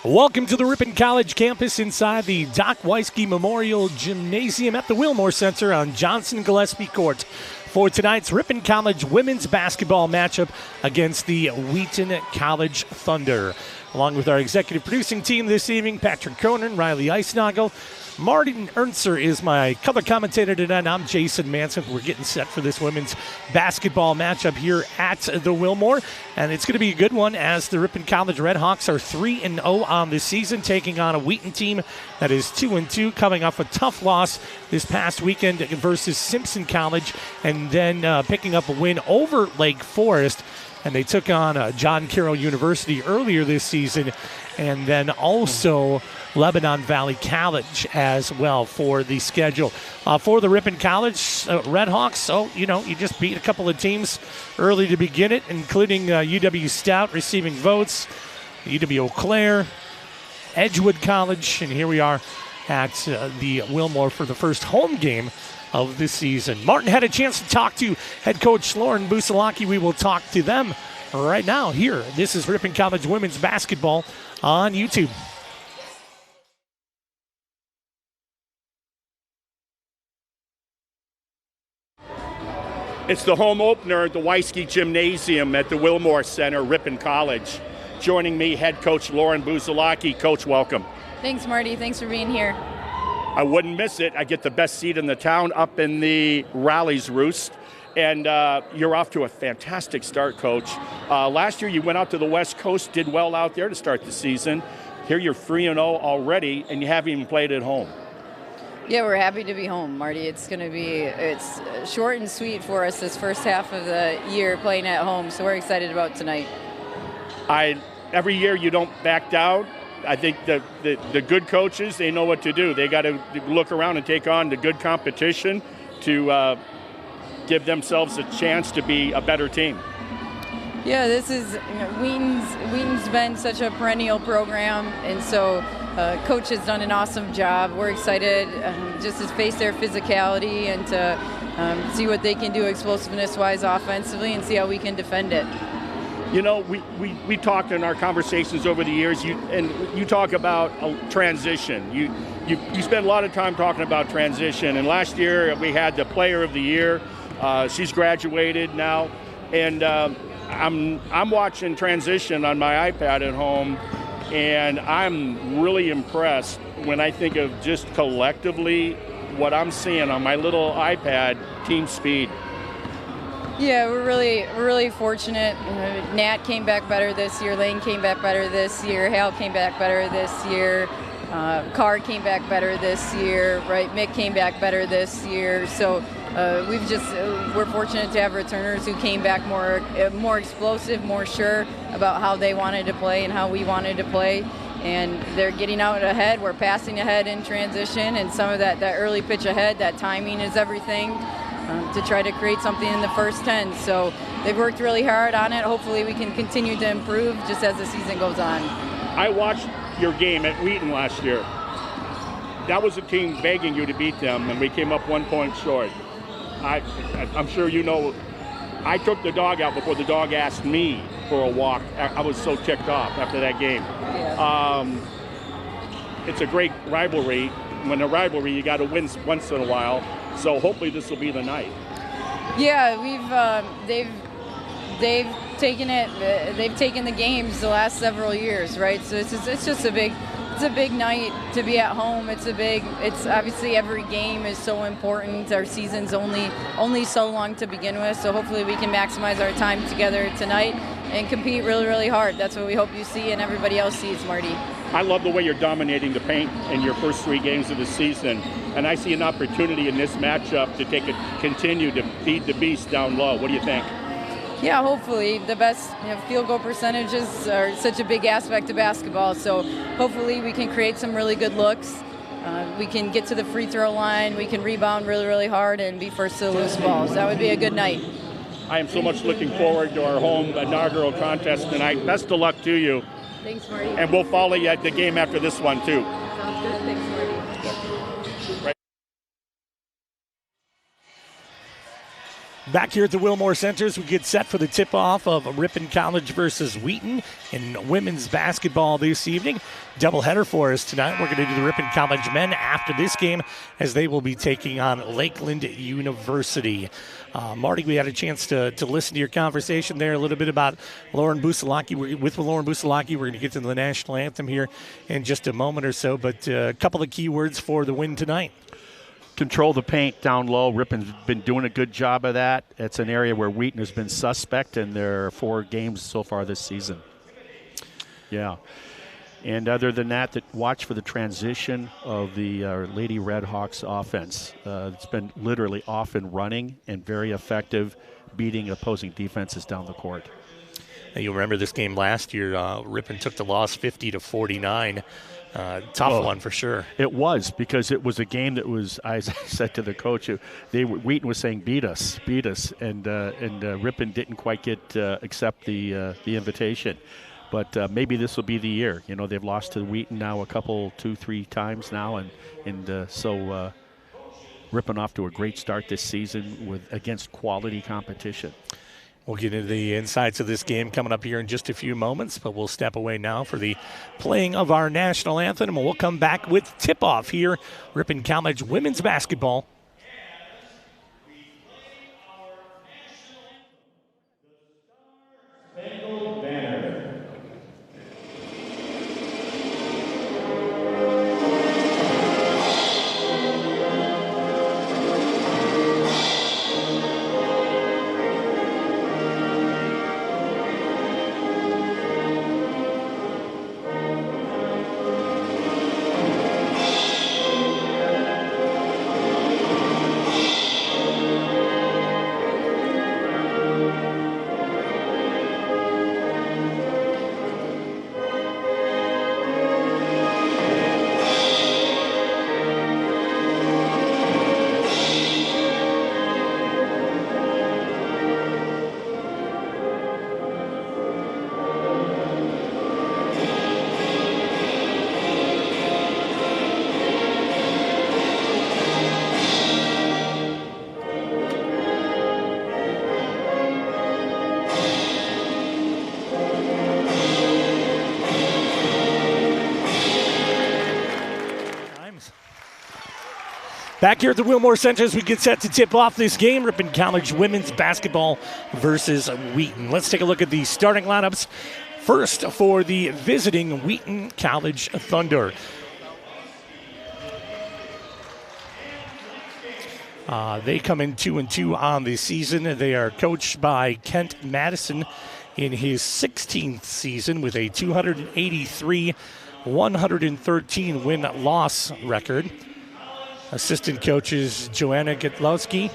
Welcome to the Ripon College campus inside the Doc Weisky Memorial Gymnasium at the Wilmore Center on Johnson Gillespie Court for tonight's Ripon College women's basketball matchup against the Wheaton College Thunder. Along with our executive producing team this evening, Patrick Cronin, Riley Eisnagel, Martin Ernster is my color commentator tonight. I'm Jason Manson. We're getting set for this women's basketball matchup here at the Wilmore, and it's going to be a good one as the Ripon College Redhawks are 3-0 on the season, taking on a Wheaton team that is 2-2, coming off a tough loss this past weekend versus Simpson College, and then picking up a win over Lake Forest. And they took on John Carroll University earlier this season, and then also Lebanon Valley College as well for the schedule. For the Ripon College Redhawks, you just beat a couple of teams early to begin it, including UW Stout receiving votes, UW Eau Claire, Edgewood College, and here we are at the Wilmore for the first home game of the season. Martin had a chance to talk to head coach Lauren Busalaki. We will talk to them right now here. This is Ripon College women's basketball on YouTube. It's the home opener at the Weisky Gymnasium at the Wilmore Center, Ripon College. Joining me, head coach Lauren Busalaki. Coach, welcome. Thanks, Marty. Thanks for being here. I wouldn't miss it. I get the best seat in the town up in the Rally's Roost. And you're off to a fantastic start, Coach. Last year you went out to the West Coast, did well out there to start the season. Here you're 3-0 already, and you haven't even played at home. Yeah, we're happy to be home, Marty. It's short and sweet for us this first half of the year playing at home, so we're excited about tonight. Every year you don't back down. I think the good coaches, they know what to do. They got to look around and take on the good competition to give themselves a chance to be a better team. Yeah, this is Wheaton's been such a perennial program, and so coach has done an awesome job. We're excited just to face their physicality and to see what they can do explosiveness-wise offensively and see how we can defend it. You know, we talked in our conversations over the years, you talk about a transition. You spend a lot of time talking about transition, and last year we had the Player of the Year. She's graduated now, and I'm watching transition on my iPad at home, and I'm really impressed when I think of just collectively what I'm seeing on my little iPad, team speed. Yeah, we're really fortunate. Nat came back better this year. Lane came back better this year. Hal came back better this year. Carr came back better this year. Right, Mick came back better this year. So we're fortunate to have returners who came back more explosive, more sure about how they wanted to play and how we wanted to play. And they're getting out ahead. We're passing ahead in transition, and some of that early pitch ahead, that timing is everything. To try to create something in the first 10. So they've worked really hard on it. Hopefully we can continue to improve just as the season goes on. I watched your game at Wheaton last year. That was a team begging you to beat them, and we came up 1 point short. I'm sure you know, I took the dog out before the dog asked me for a walk. I was so ticked off after that game. Yeah. It's a great rivalry. When a rivalry, you got to win once in a while. So hopefully this will be the night. Yeah, they've taken it. They've taken the games the last several years, right? So it's just a big night to be at home. It's obviously every game is so important. Our season's only so long to begin with. So hopefully we can maximize our time together tonight and compete really, really hard. That's what we hope you see and everybody else sees, Marty. I love the way you're dominating the paint in your first 3 games of the season, and I see an opportunity in this matchup to continue to feed the beast down low. What do you think? Yeah, hopefully. The best field goal percentages are such a big aspect of basketball, so hopefully we can create some really good looks. We can get to the free throw line, we can rebound really, really hard and be first to the loose balls. That would be a good night. I am so much looking forward to our home inaugural contest tonight. Best of luck to you. Thanks, Marty. And we'll follow you at the game after this one, too. Sounds good. Thanks, Marty. Right. Back here at the Wilmore Centers, we get set for the tip-off of Ripon College versus Wheaton in women's basketball this evening. Doubleheader for us tonight. We're going to do the Ripon College men after this game as they will be taking on Lakeland University. Marty, we had a chance to listen to your conversation there a little bit about Lauren Busalaki. With Lauren Busalaki, we're going to get to the national anthem here in just a moment or so, but a couple of key words for the win tonight. Control the paint down low. Ripon's been doing a good job of that. It's an area where Wheaton has been suspect in their 4 games so far this season. Yeah. And other than that, watch for the transition of the Lady Redhawks offense. It's been literally off and running and very effective, beating opposing defenses down the court. You remember this game last year, Ripon took the loss 50-49. Tough one for sure. It was, because it was a game that was, as I said to the coach, Wheaton was saying, beat us, and Ripon didn't quite accept the invitation. But maybe this will be the year. You know, they've lost to Wheaton now a couple, 2-3 times now, and so Ripon off to a great start this season against quality competition. We'll get into the insights of this game coming up here in just a few moments, but we'll step away now for the playing of our national anthem, and we'll come back with tip-off here, Ripon College women's basketball. Back here at the Wilmore Centers, we get set to tip off this game, Ripon College women's basketball versus Wheaton. Let's take a look at the starting lineups. First, for the visiting Wheaton College Thunder. They come in 2-2 on the season. They are coached by Kent Madison in his 16th season with a 283-113 win-loss record. Assistant coaches Joanna Getlowski,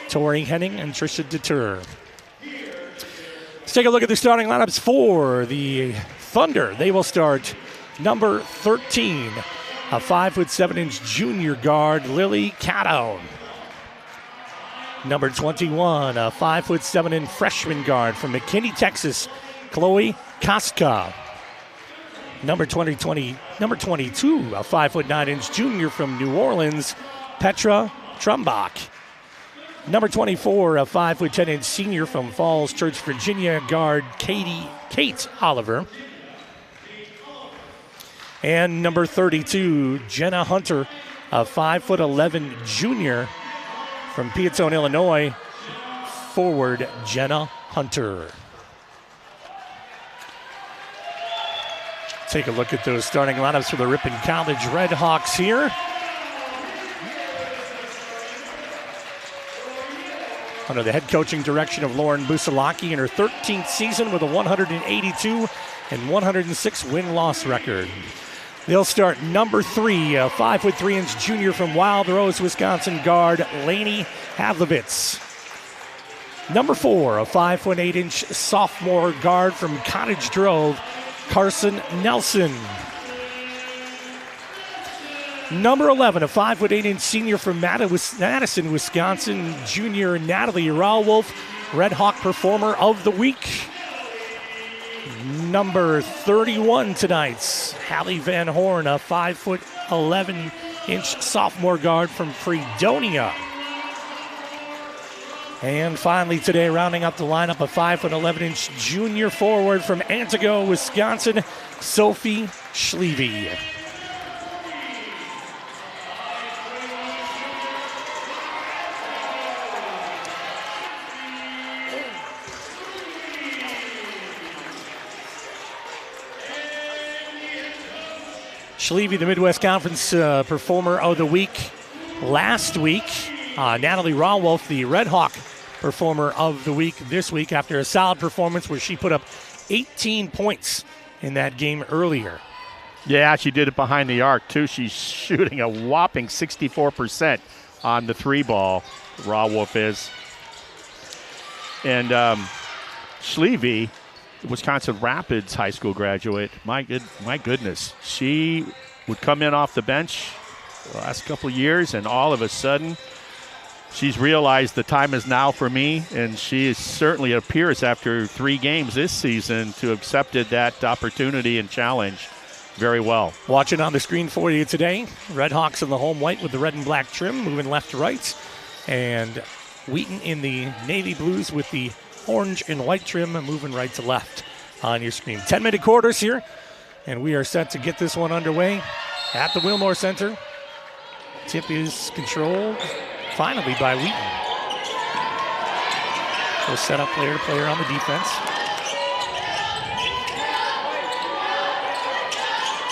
Tori Henning, and Trisha Deter. Let's take a look at the starting lineups for the Thunder. They will start number 13, a 5'7" junior guard, Lily Caddo. Number 21, a 5'7" freshman guard from McKinney, Texas, Chloe Koska. Number 22, a 5'9" junior from New Orleans, Petra Trumbach. Number 24, a 5'10" senior from Falls Church, Virginia, guard Kate Oliver. And number 32, Jenna Hunter, a 5'11" junior from Piattone, Illinois, forward Jenna Hunter. Take a look at those starting lineups for the Ripon College Redhawks here. Under the head coaching direction of Lauren Busalaki in her 13th season with a 182 and 106 win-loss record. They'll start number 3, a 5'3" junior from Wild Rose, Wisconsin, guard Lainey Havlovitz. Number 4, a 5'8" sophomore guard from Cottage Grove, Carson Nelson. Number 11, a 5'8" senior from Madison, Wisconsin, junior Natalie Rowolf, Red Hawk Performer of the Week. Number 31 tonight's Hallie Van Horn, a 5'11" sophomore guard from Fredonia. And finally today, rounding up the lineup, a 5'11" junior forward from Antigo, Wisconsin, Sophie Schleve. Schleve, the Midwest Conference Performer of the Week last week. Natalie Rawolf, the Red Hawk Performer of the Week this week after a solid performance where she put up 18 points in that game earlier. Yeah, she did it behind the arc, too. She's shooting a whopping 64% on the three ball, Rawolf is. And Schleve, Wisconsin Rapids high school graduate, my goodness. She would come in off the bench the last couple of years, and all of a sudden, she's realized the time is now for me, and she certainly appears after 3 games this season to have accepted that opportunity and challenge very well. Watching on the screen for you today, Red Hawks in the home white with the red and black trim, moving left to right, and Wheaton in the navy blues with the orange and white trim, moving right to left on your screen. 10-minute quarters here, and we are set to get this one underway at the Wilmore Center. Tip is controlled finally by Wheaton. So set up player to player on the defense.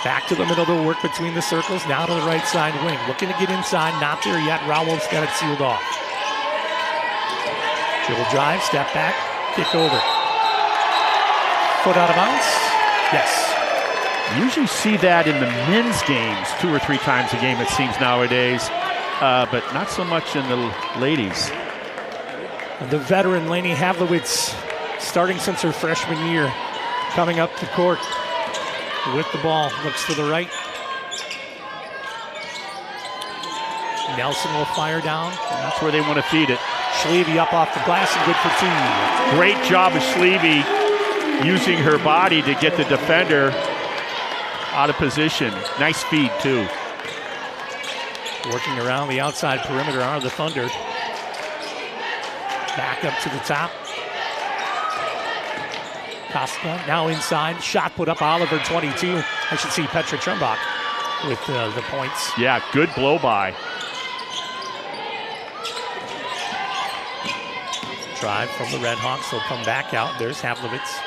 Back to the middle to work between the circles. Now to the right side wing. Looking to get inside. Not there yet. Rawolf's got it sealed off. Dribble drive. Step back. Kick over. Foot out of bounds. Yes. You usually see that in the men's games 2 or 3 times a game, it seems, nowadays. But not so much in the ladies. The veteran Lainey Havlowitz, starting since her freshman year, coming up to court with the ball. Looks to the right. Nelson will fire down. That's where they want to feed it. Schleve up off the glass and good for 2. Great job of Schleve using her body to get the defender out of position. Nice feed, too. Working around the outside perimeter are the Thunder. Back up to the top. Costa now inside. Shot put up. Oliver 22. I should see Petra Trumbach with the points. Yeah, good blow by. Drive from the Red Hawks. They'll come back out. There's Havlowitz.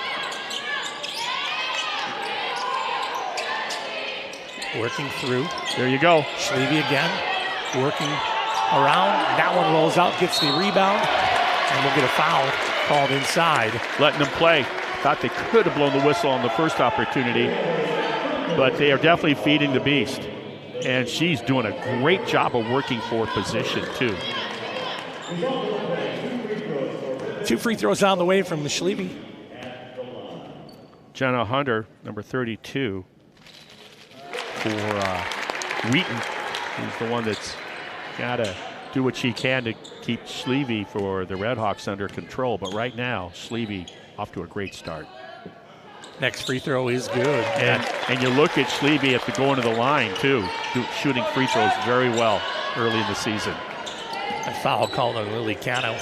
Working through. There you go. Schleve again. Working around. That one rolls out. Gets the rebound. And we'll get a foul called inside. Letting them play. Thought they could have blown the whistle on the first opportunity. But they are definitely feeding the beast. And she's doing a great job of working for position, too. 2 free throws on the way from the Schleve. Jenna Hunter, number 32, for Wheaton, who's the one that's got to do what she can to keep Schleve for the Red Hawks under control. But right now, Schleve off to a great start. Next free throw is good. And you look at Schleve at the going to the line, too, shooting free throws very well early in the season. A foul called on Lily Cano.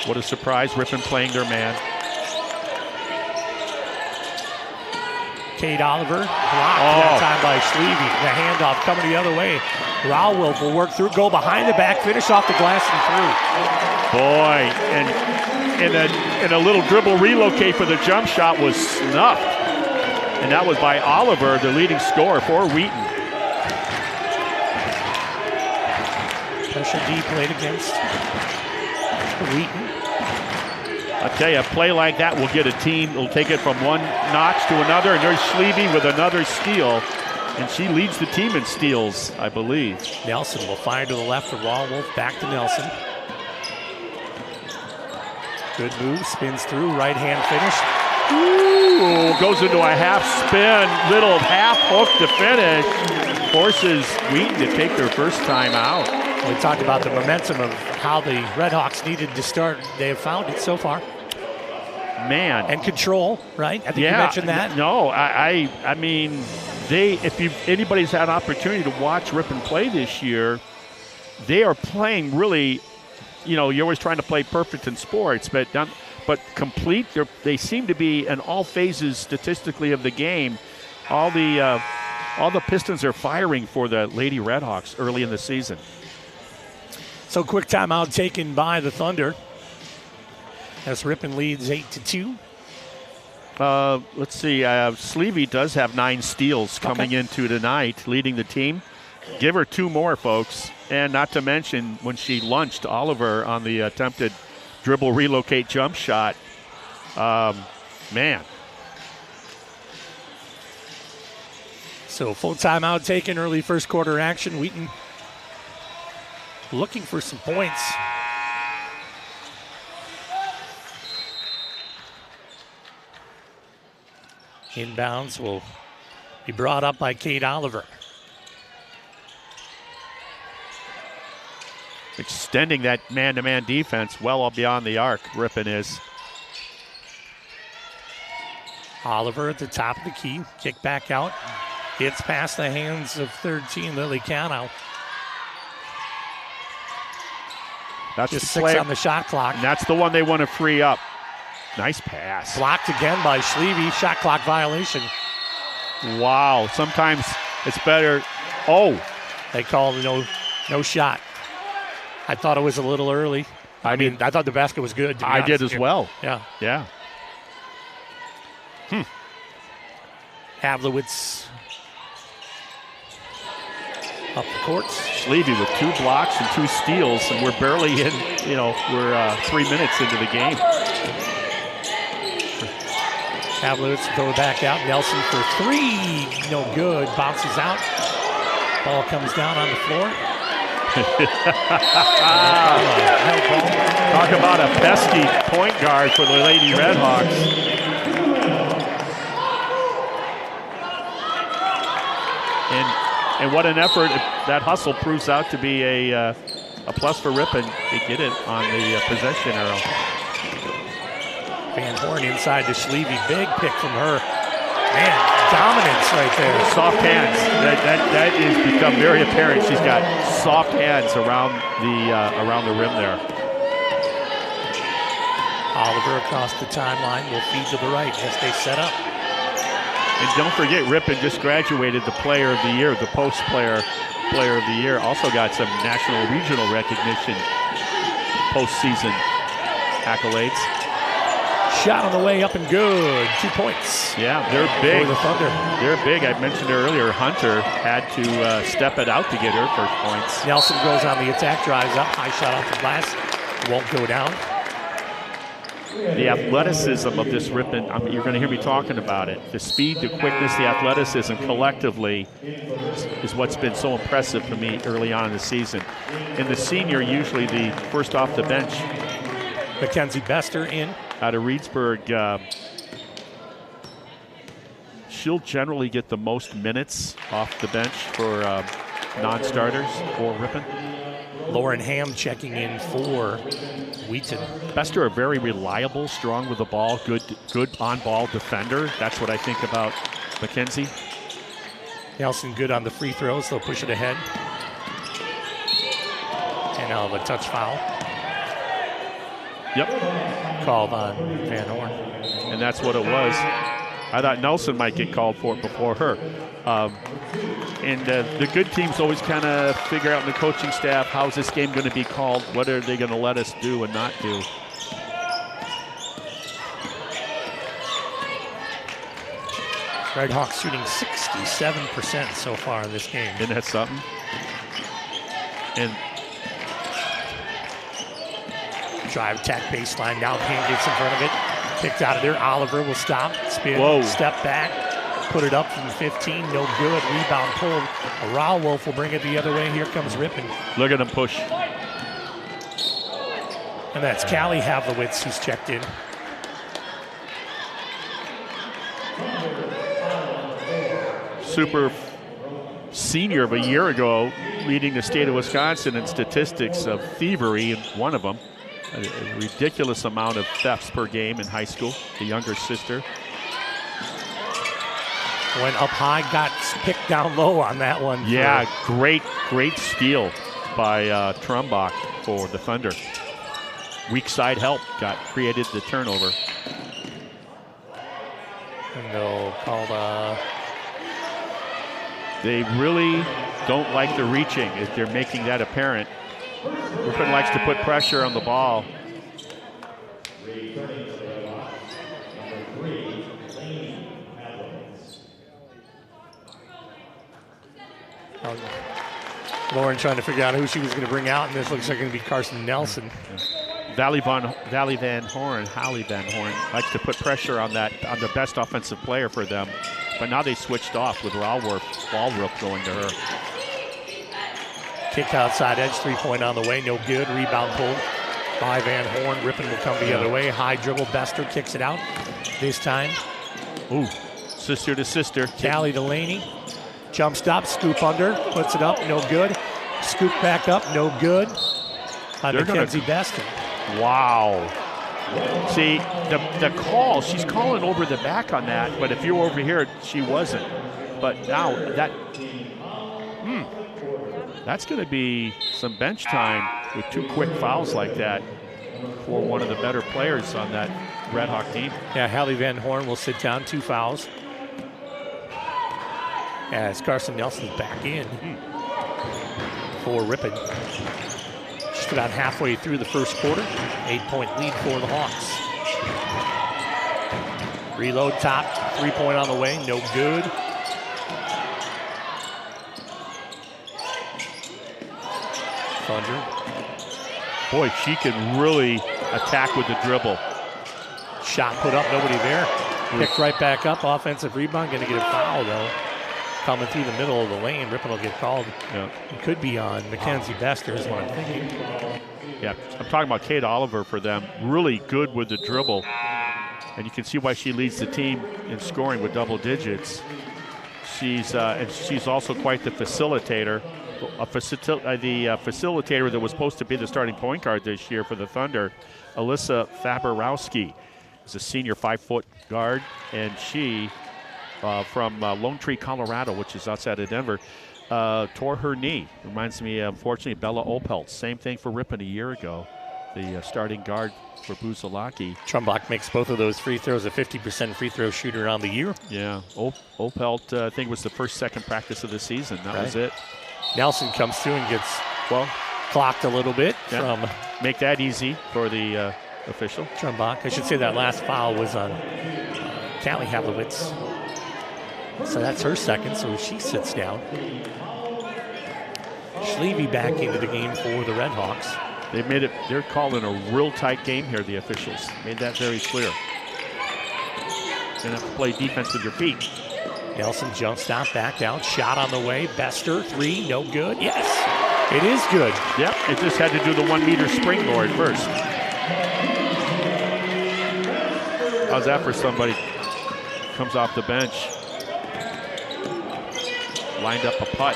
What a surprise, Ripon playing their man. Kate Oliver, blocked that time by Schleve. The handoff coming the other way. Rawolf will work through, go behind the back, finish off the glass and through. Boy, and a little dribble relocate for the jump shot was snuffed. And that was by Oliver, the leading scorer for Wheaton. Pressure D played against Wheaton. I tell you, a play like that will get a team, will take it from one notch to another, and there's Schleve with another steal, and she leads the team in steals, I believe. Nelson will fire to the left of Rawolf, back to Nelson. Good move, spins through, right hand finish. Ooh, goes into a half spin, little half hook to finish. Forces Wheaton to take their first time out. We talked about the momentum of how the Red Hawks needed to start. They have found it so far. Man. And control, right? I think you mentioned that. No, I mean, anybody's had an opportunity to watch Ripon play this year, they are playing really, you're always trying to play perfect in sports, but complete. They seem to be in all phases statistically of the game. All the Pistons are firing for the Lady Redhawks early in the season. So quick timeout taken by the Thunder as Ripon leads 8-2. Let's see. Sleevy does have 9 steals coming into tonight, leading the team. Give her 2 more, folks. And not to mention when she lunched Oliver on the attempted dribble relocate jump shot. Man. So full timeout taken, early first quarter action. Wheaton looking for some points. Inbounds will be brought up by Kate Oliver. Extending that man-to-man defense well beyond the arc, Ripon is. Oliver at the top of the key, kick back out. Gets past the hands of third team Lily Cano. That's just the 6 on the shot clock. And that's the one they want to free up. Nice pass. Blocked again by Sleevy. Shot clock violation. Wow. Sometimes it's better. Oh. They called no shot. I thought it was a little early. I mean, I thought the basket was good. I did as well. Yeah. Yeah. Havlowitz up the courts. Sleevy with 2 blocks and 2 steals, and we're barely in, we're 3 minutes into the game. Havlowitz throw it back out. Nelson for 3. No good. Bounces out. Ball comes down on the floor. Talk about a pesky point guard for the Lady Redhawks. And what an effort. That hustle proves out to be a plus for Ripon. They get it on the possession arrow. Van Horn inside to Sleevy. Big pick from her. Man, dominance right there. Soft hands. That has become very apparent. She's got soft hands around the rim there. Oliver across the timeline will feed to the right as they set up. And don't forget, Ripon just graduated the Player of the Year, the Post Player of the Year. Also got some national regional recognition, postseason accolades. Shot on the way up and good. 2 points. Yeah, they're big. For the Thunder. They're big. I mentioned earlier, Hunter had to step it out to get her first points. Nelson goes on the attack, drives up, high shot off the glass. Won't go down. The athleticism of this Ripon, you're going to hear me talking about it. The speed, the quickness, the athleticism collectively is what's been so impressive for me early on in the season. And the senior, usually the first off the bench. Mackenzie Bester in. Out of Reedsburg, she'll generally get the most minutes off the bench for non-starters for Ripon. Lauren Ham checking in for Wheaton. Bester, a very reliable, strong with the ball, good on-ball defender. That's what I think about Mackenzie. Nelson good on the free throws. They'll push it ahead. And now a touch foul. Yep. Called on Van Horn. And that's what it was. I thought Nelson might get called for it before her. The good teams always kind of figure out in the coaching staff, how's this game going to be called? What are they going to let us do and not do? Redhawks shooting 67% so far in this game. Isn't that something? And drive, attack, baseline. Now Payne gets in front of it. Kicked out of there. Oliver will stop. Spin. Whoa. Step back. Put it up from 15. No good. Rebound pulled. Rowolf will bring it the other way. Here comes Ripon. Look at him push. And that's Callie Havlowitz who's checked in. Super senior of a year ago, leading the state of Wisconsin in statistics of thievery, and one of them. A ridiculous amount of thefts per game in high school. The younger sister. Went up high, got picked down low on that one. Yeah, great steal. by Trumbach for the Thunder. Weak side help created the turnover. No, called. They really don't like the reaching. They're making that apparent. Ripon likes to put pressure on the ball. Lauren trying to figure out who she was going to bring out, and this looks like going to be Carson Nelson. Hallie Van Horn likes to put pressure on the best offensive player for them, but now they switched off with Walworth going to her. Kicked outside edge, 3-point on the way, no good. Rebound pulled by Van Horn. Ripon will come the other way. High dribble, Bester kicks it out this time. Ooh, sister to sister. Callie Delaney jump stop, scoop under, puts it up, no good. Scoop back up, no good. Mackenzie Bester. Wow. See, the call, she's calling over the back on that, but if you're over here, she wasn't. But now that's going to be some bench time with 2 quick fouls like that for one of the better players on that Red Hawk team. Yeah, Hallie Van Horn will sit down, 2 fouls. As Carson Nelson's back in for Ripon. Just about halfway through the first quarter. 8-point lead for the Hawks. Reload top, 3-point on the way, no good. Thunder. Boy, she can really attack with the dribble. Shot put up, nobody there. Picked right back up, offensive rebound, gonna get a foul though. Coming through the middle of the lane, Ripon will get called. Yeah. It could be on Mackenzie Bester is what I'm thinking. Yeah, I'm talking about Kate Oliver for them. Really good with the dribble. And you can see why she leads the team in scoring with double digits. She's also quite the facilitator. The facilitator that was supposed to be the starting point guard this year for the Thunder, Alyssa Faborowski, is a senior 5-foot guard, and she, from Lone Tree, Colorado, which is outside of Denver, tore her knee. Reminds me, unfortunately, Bella Opelt. Same thing for Ripon a year ago, the starting guard for Buzalaki. Trumbach makes both of those free throws, a 50% free throw shooter on the year. Yeah, Opelt, I think, was the second practice of the season. That was it. Nelson comes through and gets, clocked a little bit from... Make that easy for the official. Trumbach. I should say that last foul was on Callie Havlowitz. So that's her second, so she sits down. Schleve back into the game for the Red Hawks. They're calling a real tight game here, the officials. Made that very clear. Gonna have to play defense with your feet. Nelson jump stop, backed out, shot on the way. Bester, 3, no good. Yes, it is good. Yep, it just had to do the 1-meter springboard first. How's that for somebody comes off the bench? Lined up a putt.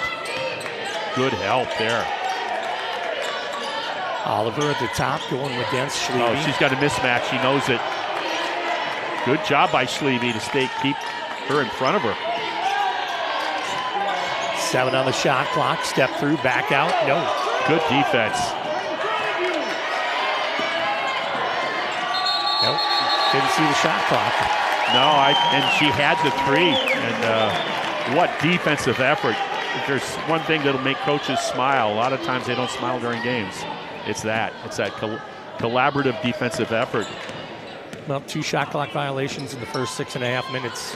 Good help there. Oliver at the top going against Schleve. Oh, she's got a mismatch. She knows it. Good job by Schleve to keep her in front of her. 7 on the shot clock. Step through, back out. No. Good defense. Nope. Didn't see the shot clock. No, and she had the 3. And what defensive effort. If there's one thing that'll make coaches smile, a lot of times they don't smile during games. It's that collaborative defensive effort. Well, 2 shot clock violations in the first 6.5 minutes.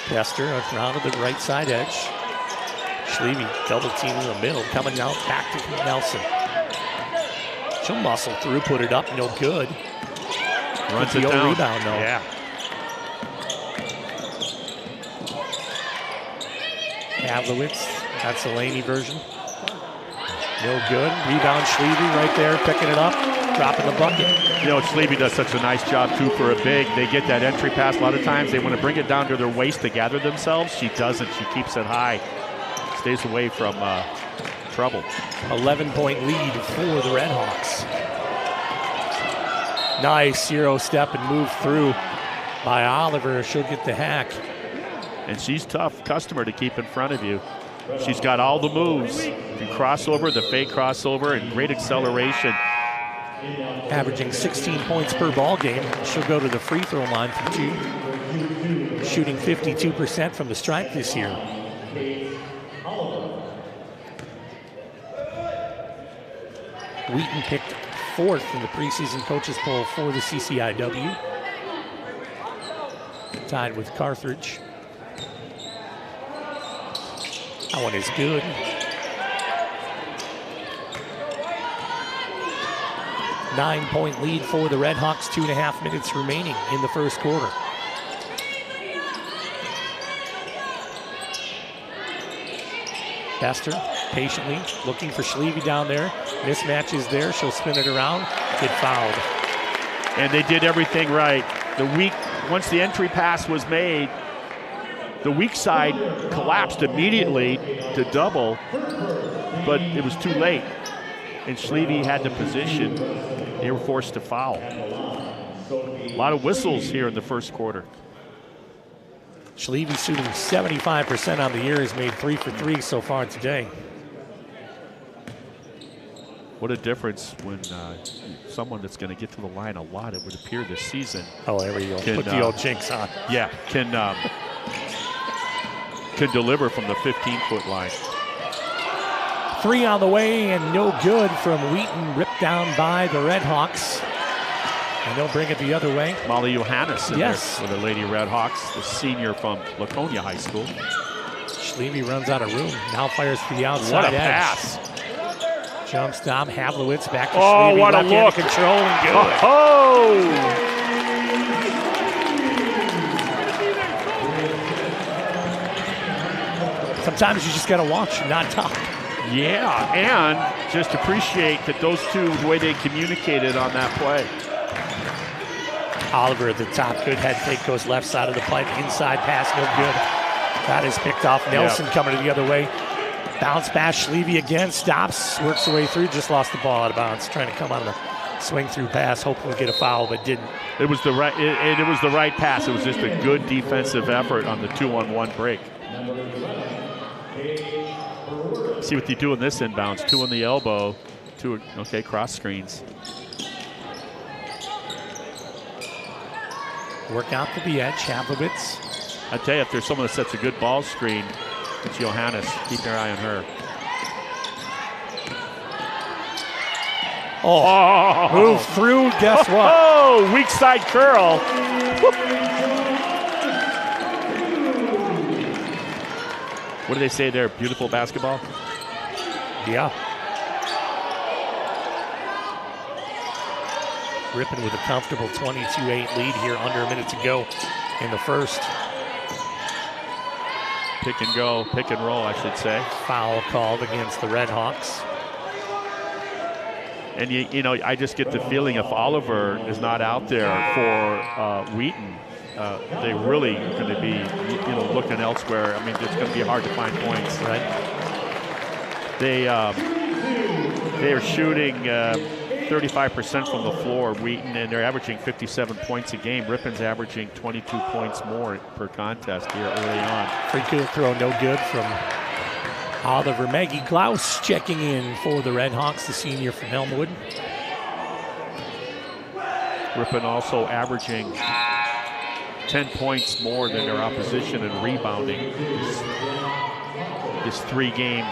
Bester around to the right side edge. Schleve double team in the middle, coming out back to Nelson. She'll muscle through, put it up, no good. Runs it down. Rebound, though. Yeah. Havlowitz, that's the Laney version. No good. Rebound, Schleve right there, picking it up, dropping the bucket. You know, Schleve does such a nice job, too, for a big. They get that entry pass. A lot of times they want to bring it down to their waist to gather themselves. She doesn't. She keeps it high. Stays away from trouble. 11-point lead for the Red Hawks. Nice Euro step and move through by Oliver. She'll get the hack. And she's tough customer to keep in front of you. She's got all the moves. The crossover, the fake crossover, and great acceleration. Averaging 16 points per ball game. She'll go to the free throw line for 2. Shooting 52% from the stripe this year. Wheaton picked 4th in the preseason coaches poll for the CCIW. Tied with Carthage. That one is good. Nine-point lead for the Redhawks, 2.5 minutes remaining in the first quarter. Bester patiently looking for Schleve down there. Mismatch is there. She'll spin it around. Get fouled. And they did everything right. Once the entry pass was made, the weak side collapsed immediately to double, but it was too late. And Schleve had the position. They were forced to foul. A lot of whistles here in the first quarter. Schleve shooting 75% on the year, has made 3 for 3 so far today. What a difference when someone that's going to get to the line a lot, it would appear this season. Oh, there we go. Put the old jinx on. Yeah, can deliver from the 15-foot line. 3 on the way and no good from Wheaton, ripped down by the Redhawks. And they'll bring it the other way. Molly Johannes in yes. there for the Lady Redhawks, the senior from Laconia High School. Schleve runs out of room. Now fires for the outside What a edge. pass. Jump stop, Havlowitz back to Schleve. What a look. Control and good. Oh! Sometimes you just got to watch, not talk. Yeah, and just appreciate that those two, the way they communicated on that play. Oliver at the top, good head fake, goes left side of the pipe, inside pass, no good. That is picked off. Nelson coming to the other way. Bounce pass, Schleve again, stops, works the way through, just lost the ball out of bounds. Trying to come on the swing through pass, hoping to get a foul, but didn't. It was the right, it was the right pass. It was just a good defensive effort on the 2-on-1 break. See what they do in this inbounds. 2 on the elbow, 2, okay, cross screens. Work out to the edge, Havlowitz. I tell you, if there's someone that sets a good ball screen, it's Johannes. Keep your eye on her. Oh, move through, guess what? Oh, weak side curl. Whoop. What do they say there? Beautiful basketball? Yeah. Ripon with a comfortable 22-8 lead here, under a minute to go in the first. Pick and go, pick and roll, I should say. Foul called against the Redhawks. And you know, I just get the feeling if Oliver is not out there for Wheaton, they're really going to be, looking elsewhere. I mean, it's going to be hard to find points. Right. They are shooting 35% from the floor, Wheaton, and they're averaging 57 points a game. Ripon's averaging 22 points more per contest here early on. Free throw, no good from Oliver. Maggie Glaus checking in for the Redhawks, the senior from Elmwood. Ripon also averaging 10 points more than their opposition in rebounding this 3-game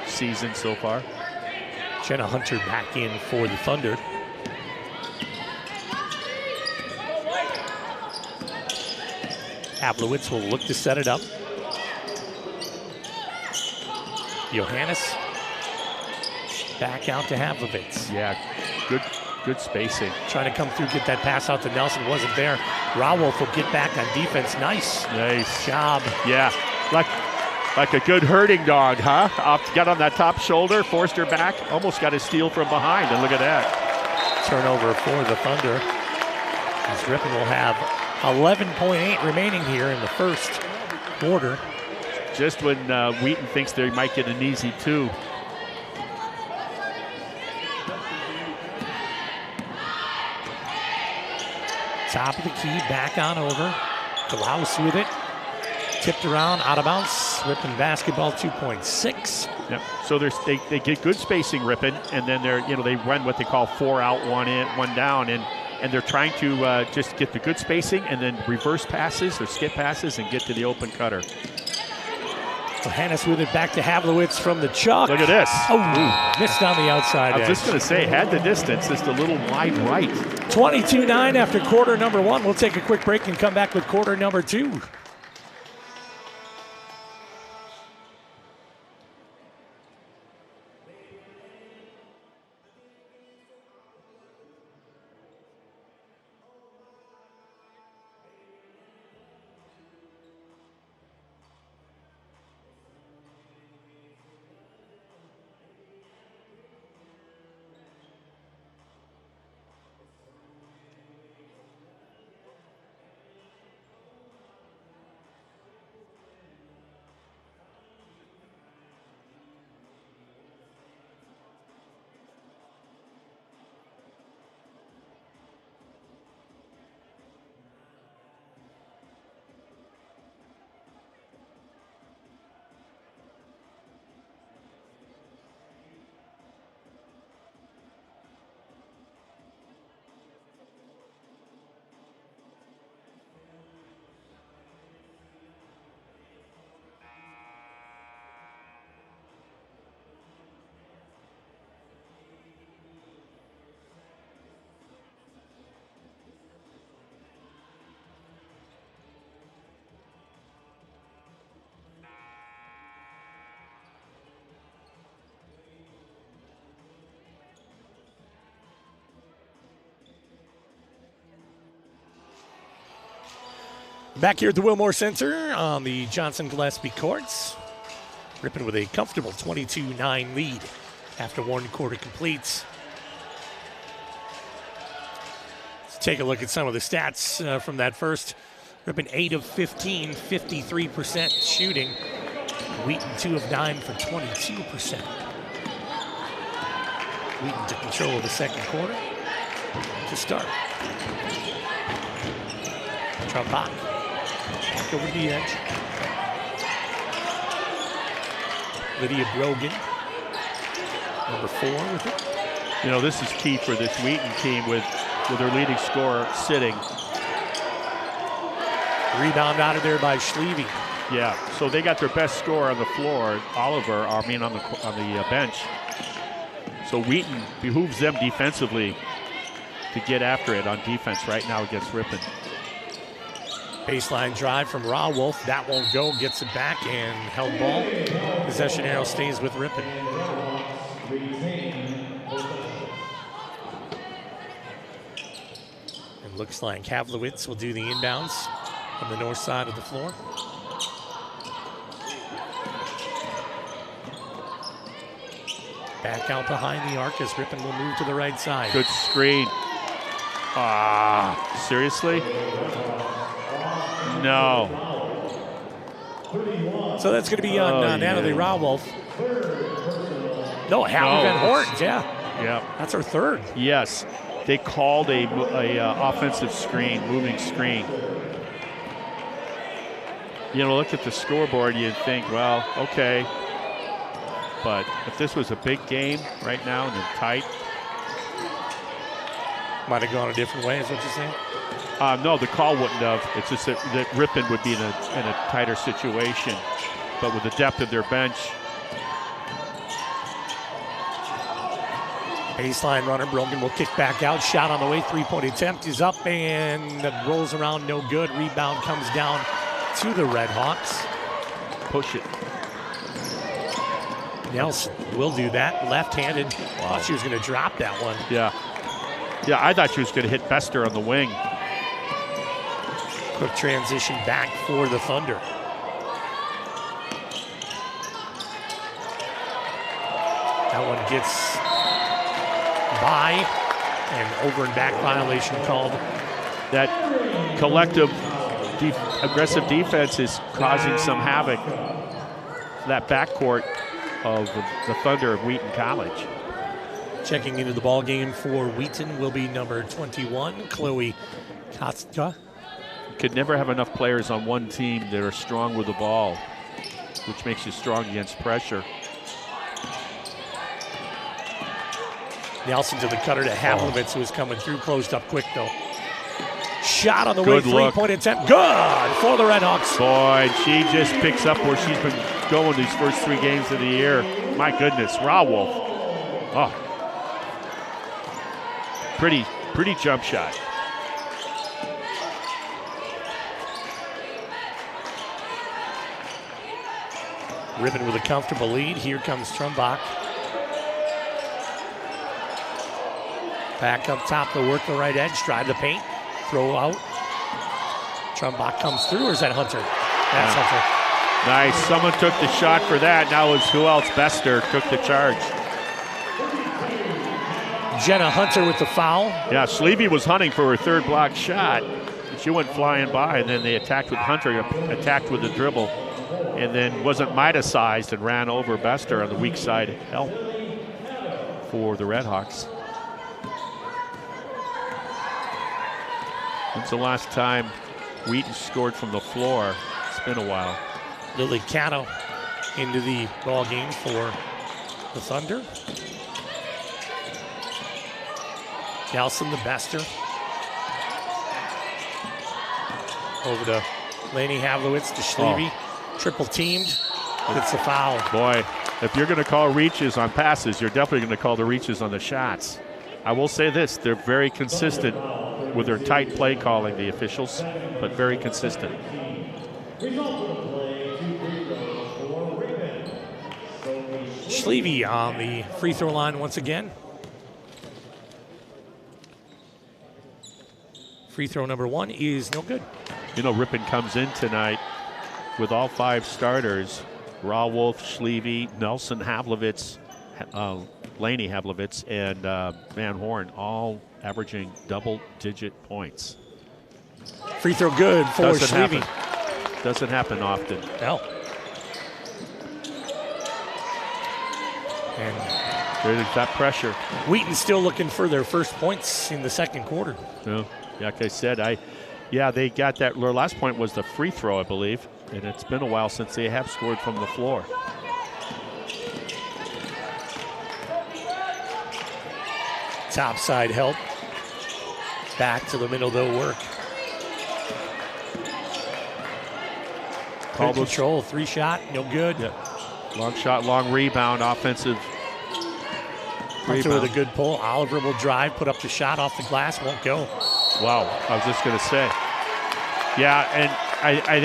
season so far. Jenna Hunter back in for the Thunder. Havlowitz will look to set it up. Johannes back out to Havlowitz. Yeah, good spacing. Trying to come through, get that pass out to Nelson, wasn't there. Rawolf will get back on defense. Nice job. Yeah, like a good herding dog, huh? Got on that top shoulder, forced her back, almost got a steal from behind, and look at that. Turnover for the Thunder. As Ripon will have 11.8 remaining here in the first quarter. Just when Wheaton thinks they might get an easy 2. Top of the key, back on over. Glaus with it. Tipped around, out of bounds. points. Ripon basketball 2.6. Yep. So they get good spacing, Ripon, and then they run what they call 4 out, 1 in, 1 down, and they're trying to just get the good spacing and then reverse passes or skip passes and get to the open cutter. Johannes with it back to Havlowitz from the chalk. Look at this. Oh, missed on the outside I was edge. just going to say, had the distance, just a little wide right. 22-9 after quarter number 1. We'll take a quick break and come back with quarter number 2. Back here at the Wilmore Center on the Johnson Gillespie courts. Ripon with a comfortable 22-9 lead after 1 quarter completes. Let's take a look at some of the stats from that first. Ripon 8 of 15, 53% shooting. Wheaton 2 of 9 for 22%. Wheaton took control of the second quarter to start. Trumpot. Back over the edge. Lydia Brogan, number 4 with it. This is key for this Wheaton team with their leading scorer sitting. Rebound out of there by Schleve. Yeah, so they got their best scorer on the floor, Oliver, on the bench. So Wheaton behooves them defensively to get after it on defense right now against Ripon. Baseline drive from Rawolf. That won't go. Gets it back and held ball. Possession arrow stays with Ripon. It looks like Havlowitz will do the inbounds on the north side of the floor. Back out behind the arc as Ripon will move to the right side. Good screen. Seriously? No. So that's going to be on Natalie Rawolf. No, Hallie Van Hortens, yeah. That's her third. Yes. They called a offensive screen, moving screen. Look at the scoreboard, you'd think, well, okay. But if this was a big game right now and tight. Might have gone a different way, is what you're saying? No, the call wouldn't have. It's just that Ripon would be in a tighter situation. But with the depth of their bench. Baseline runner, Brogan will kick back out. Shot on the way, 3-point attempt is up and rolls around, no good. Rebound comes down to the Red Hawks. Push it. Nelson will do that, left-handed. Wow. Thought she was going to drop that one. Yeah, I thought she was going to hit Bester on the wing. Quick transition back for the Thunder. That one gets by, and over and back violation called. That collective aggressive defense is causing some havoc. That backcourt of the Thunder of Wheaton College. Checking into the ball game for Wheaton will be number 21, Chloe Kostka. Could never have enough players on one team that are strong with the ball. which makes you strong against pressure. Nelson to the cutter to Havlovitz, who is coming through, closed up quick though. Shot on the Good way, look. three-point attempt. Good for the Redhawks. Boy, she just picks up where she's been going these first 3 games of the year. My goodness, Rawolf. Oh, pretty jump shot. Ripon with a comfortable lead. Here comes Trumbach. Back up top to work the right edge, drive the paint, throw out. Trumbach comes through, or is that Hunter? That's Hunter. Nice. Someone took the shot for that. Now it's who else? Bester took the charge. Jenna Hunter with the foul. Yeah, Sleevey was hunting for her 3rd block shot. She went flying by, and then they attacked with Hunter, attacked with the dribble, and then wasn't Midas-sized and ran over Bester on the weak side help for the Redhawks. When's the last time Wheaton scored from the floor? It's been a while. Lily Cano into the ball game for the Thunder. Nelson, the Bester. Over to Lainey Havlowitz to Schleve. Triple teamed. It's a foul. Boy, if you're going to call reaches on passes, you're definitely going to call the reaches on the shots. I will say this, they're very consistent with their tight play calling, the officials, but very consistent. Schleve on the free throw line once again. Free throw number 1 is no good. You know, Ripon comes in tonight with all 5 starters. Rawolf, Schleve, Nelson Havlovitz, Lainey Havlovitz, and Van Horn, all averaging double-digit points. Free throw good for Schleve. Doesn't happen often. No. And there's that pressure. Wheaton still looking for their first points in the second quarter. No, like I said, they got that. Their last point was the free throw, I believe, and it's been a while since they have scored from the floor. Top side help. Back to the middle, they'll work. Good control, 3 shot, no good. Yeah. Long shot, long rebound, offensive Hunter with a good pull. Oliver will drive, put up the shot off the glass, won't go. Wow, I was just going to say. Yeah, and I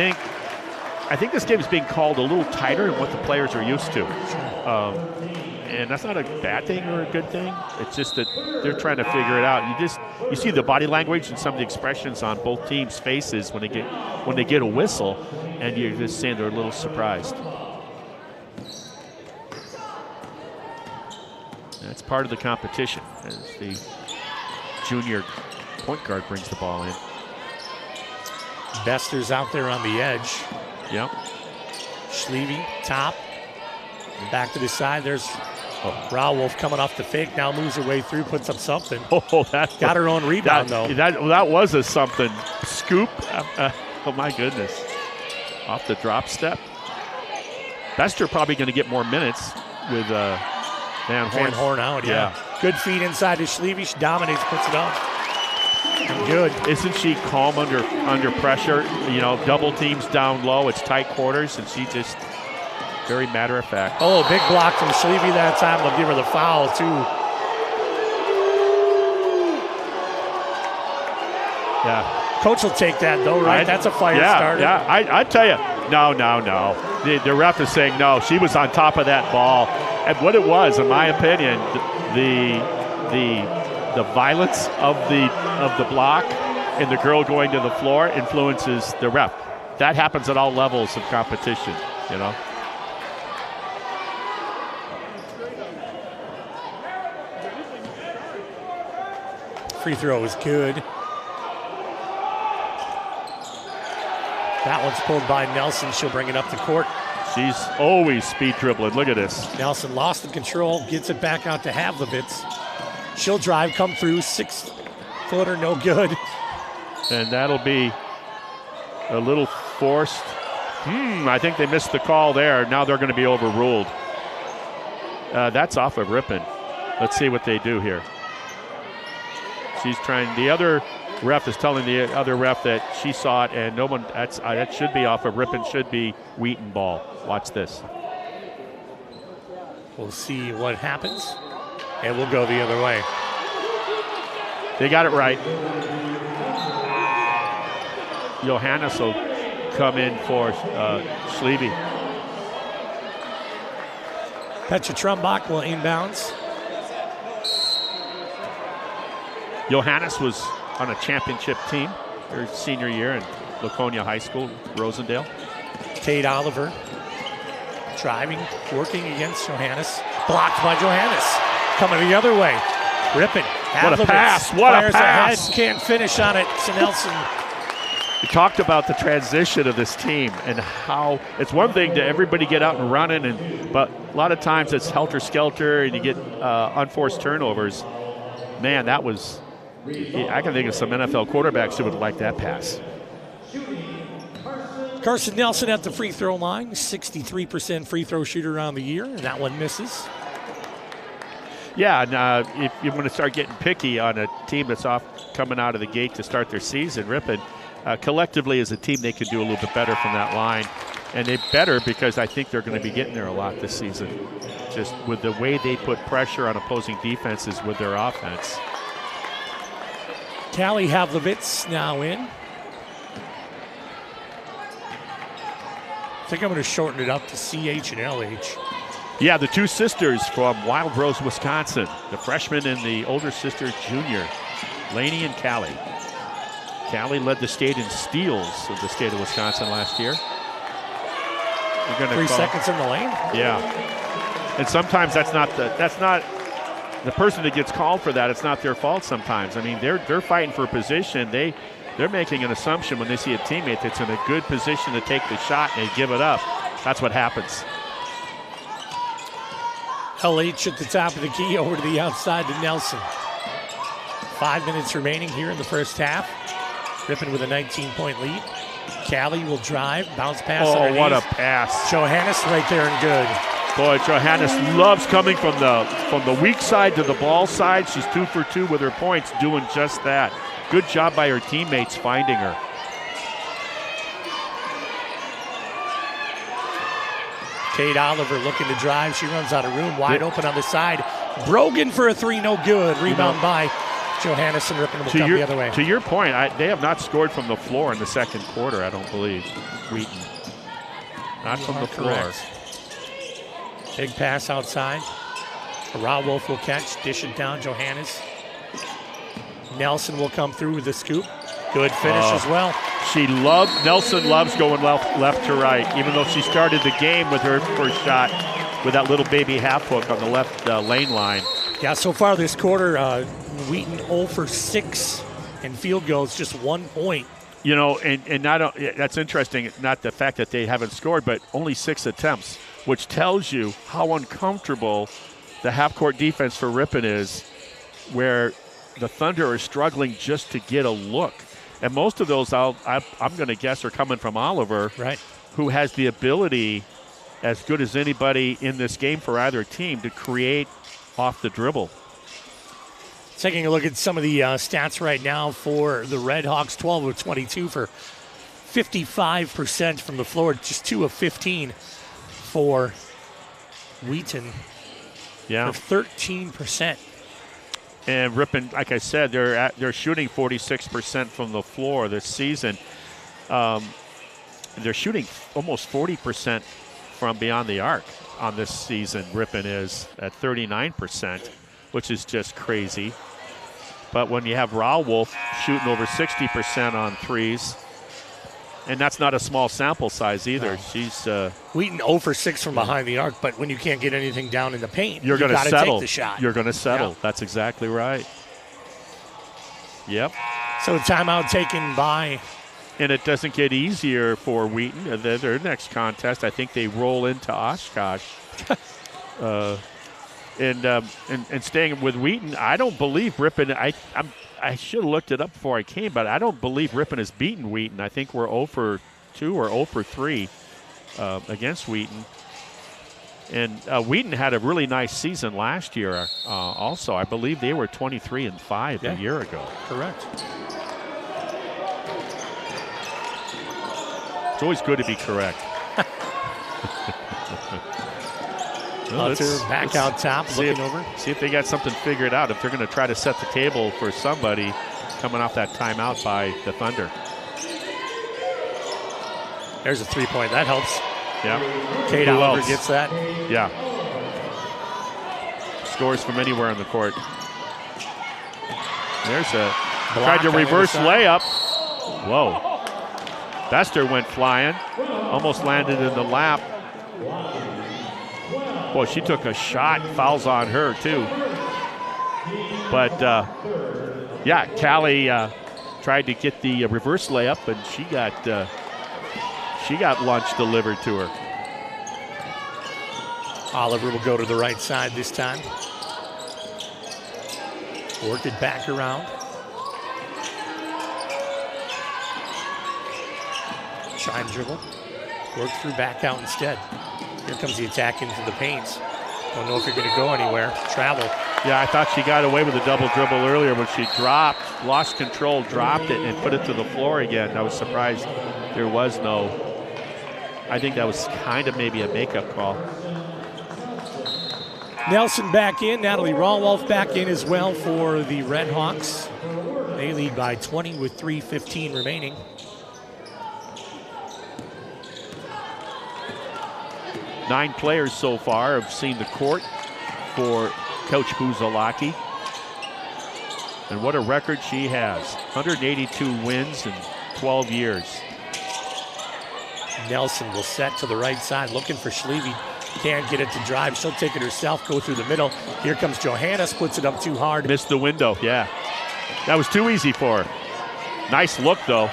think this game is being called a little tighter than what the players are used to. And that's not a bad thing or a good thing. It's just that they're trying to figure it out. You see the body language and some of the expressions on both teams' faces when they get a whistle, and you're just saying they're a little surprised. That's part of the competition as the junior point guard brings the ball in. Bester's out there on the edge. Yep. Schleve, top. Back to the side. There's Rawolf coming off the fake. Now moves her way through, puts up something. Oh, that got her own rebound, though. That was a something. Scoop. Oh, my goodness. Off the drop step. Bester probably going to get more minutes with Van Horn out, yeah. Good feed inside to Schleve. She dominates, puts it up. And good. Isn't she calm under pressure? You know, double teams down low. It's tight quarters, and she just very matter of fact. Oh, big block from Schleve that time. They'll give her the foul, too. Yeah. Coach will take that, though, right? That's a fire starter. Yeah, I tell you, no. The ref is saying no. She was on top of that ball. And what it was, in my opinion, the violence of the block and the girl going to the floor influences the ref. That happens at all levels of competition, you know. Free throw is good. That one's pulled by Nelson. She'll bring it up the court. She's always speed dribbling. Look at this. Nelson lost the control, gets it back out to Havlovitz. She'll drive, come through, 6-footer, no good. And that'll be a little forced I think they missed the call there. Now they're going to be overruled. That's off of Ripon. Let's see what they do here. She's trying. The other ref is telling the other ref that she saw it, and no one. That should be off of Ripon. Should be Wheaton ball. Watch this. We'll see what happens, and we'll go the other way. They got it right. Johannes will come in for Schleve. Petra Trumbach will inbounds. Johannes was on a championship team her senior year in Laconia High School, Rosendale. Kate Oliver driving, working against Johannes. Blocked by Johannes. Coming the other way. Ripon. What a pass. What a pass. Ahead, can't finish on it. To Nelson. We talked about the transition of this team and how it's one thing to everybody get out and running, but a lot of times it's helter-skelter and you get unforced turnovers. Man, that was – I can think of some NFL quarterbacks who would like that pass. Carson Nelson at the free throw line, 63% free throw shooter on the year, and that one misses. Yeah, and if you want to start getting picky on a team that's coming out of the gate to start their season, Ripon, collectively as a team, they could do a little bit better from that line. And they better because I think they're going to be getting there a lot this season. Just with the way they put pressure on opposing defenses with their offense. Callie Havlovitz now in. I think I'm going to shorten it up to CH and LH. Yeah, the two sisters from Wild Rose, Wisconsin. The freshman and the older sister, junior, Lainey and Callie. Callie led the state in steals of the state of Wisconsin last year. 3 seconds in the lane. Yeah, and sometimes that's not the person that gets called for that. It's not their fault sometimes. I mean, they're fighting for a position. They're making an assumption when they see a teammate that's in a good position to take the shot and they give it up. That's what happens. LH at the top of the key over to the outside to Nelson. 5 minutes remaining here in the first half. Ripon with a 19-point lead. Callie will drive, bounce pass underneath. What a pass. Johannes right there and good. Boy, Johannes loves coming from the weak side to the ball side. She's 2 for 2 with her points, doing just that. Good job by her teammates finding her. Kate Oliver looking to drive. She runs out of room, wide open on the side. Brogan for a three, no good. Rebound by Johannes, and Ripon will come the other way. To your point, they have not scored from the floor in the second quarter, I don't believe. Wheaton. Not from the floor. Correct. Big pass outside. Rawolf will catch, dish it down, Johannes. Nelson will come through with the scoop. Good finish as well. Nelson loves going left to right, even though she started the game with her first shot with that little baby half hook on the left lane line. Yeah, so far this quarter, Wheaton 0 for 6 in field goals, just 1 point. You know, and that's interesting, not the fact that they haven't scored, but only 6 attempts, which tells you how uncomfortable the half-court defense for Ripon is, where the Thunder are struggling just to get a look. And most of those, I'm going to guess, are coming from Oliver, right, who has the ability, as good as anybody in this game for either team, to create off the dribble. Taking a look at some of the stats right now for the Red Hawks, 12 of 22 for 55% from the floor, just 2 of 15 for Wheaton. Yeah, for 13%. And Ripon, like I said, they're shooting 46% from the floor this season. They're shooting almost 40% from beyond the arc on this season. Ripon is at 39%, which is just crazy. But when you have Rawolf shooting over 60% on threes, and that's not a small sample size either. No. She's Wheaton 0 for 6 from behind the arc, but when you can't get anything down in the paint, you're going to settle. Take the shot. You're going to settle. Yeah. That's exactly right. Yep. So timeout taken by. And it doesn't get easier for Wheaton. Their next contest, I think they roll into Oshkosh. And staying with Wheaton, I don't believe Ripon. I should have looked it up before I came, but I don't believe Ripon has beaten Wheaton. I think we're 0 for 2 or 0 for 3 against Wheaton. And Wheaton had a really nice season last year also. I believe they were 23-5 a year ago. Correct. It's always good to be correct. Back out top, looking over. See if they got something figured out, if they're going to try to set the table for somebody coming off that timeout by the Thunder. There's a three-point. That helps. Yeah. Kate Oliver gets that. Yeah. Scores from anywhere on the court. There's a tried to reverse layup. Whoa. Bester went flying. Almost landed in the lap. Boy, she took a shot. Fouls on her, too. But, yeah, Callie tried to get the reverse layup, and she got lunch delivered to her. Oliver will go to the right side this time. Work it back around. Try and dribble. Work through back out instead. Here comes the attack into the paints. Don't know if you're going to go anywhere. Travel. Yeah, I thought she got away with a double dribble earlier when she lost control, dropped it, and put it to the floor again. I was surprised there was no. I think that was kind of maybe a makeup call. Nelson back in. Natalie Rawolf back in as well for the Red Hawks. They lead by 20 with 3:15 remaining. Nine players so far have seen the court for Coach Buzalaki. And what a record she has. 182 wins in 12 years. Nelson will set to the right side, looking for Schleve. Can't get it to drive. She'll take it herself, go through the middle. Here comes Johannes, puts it up too hard. Missed the window, yeah. That was too easy for her. Nice look, though.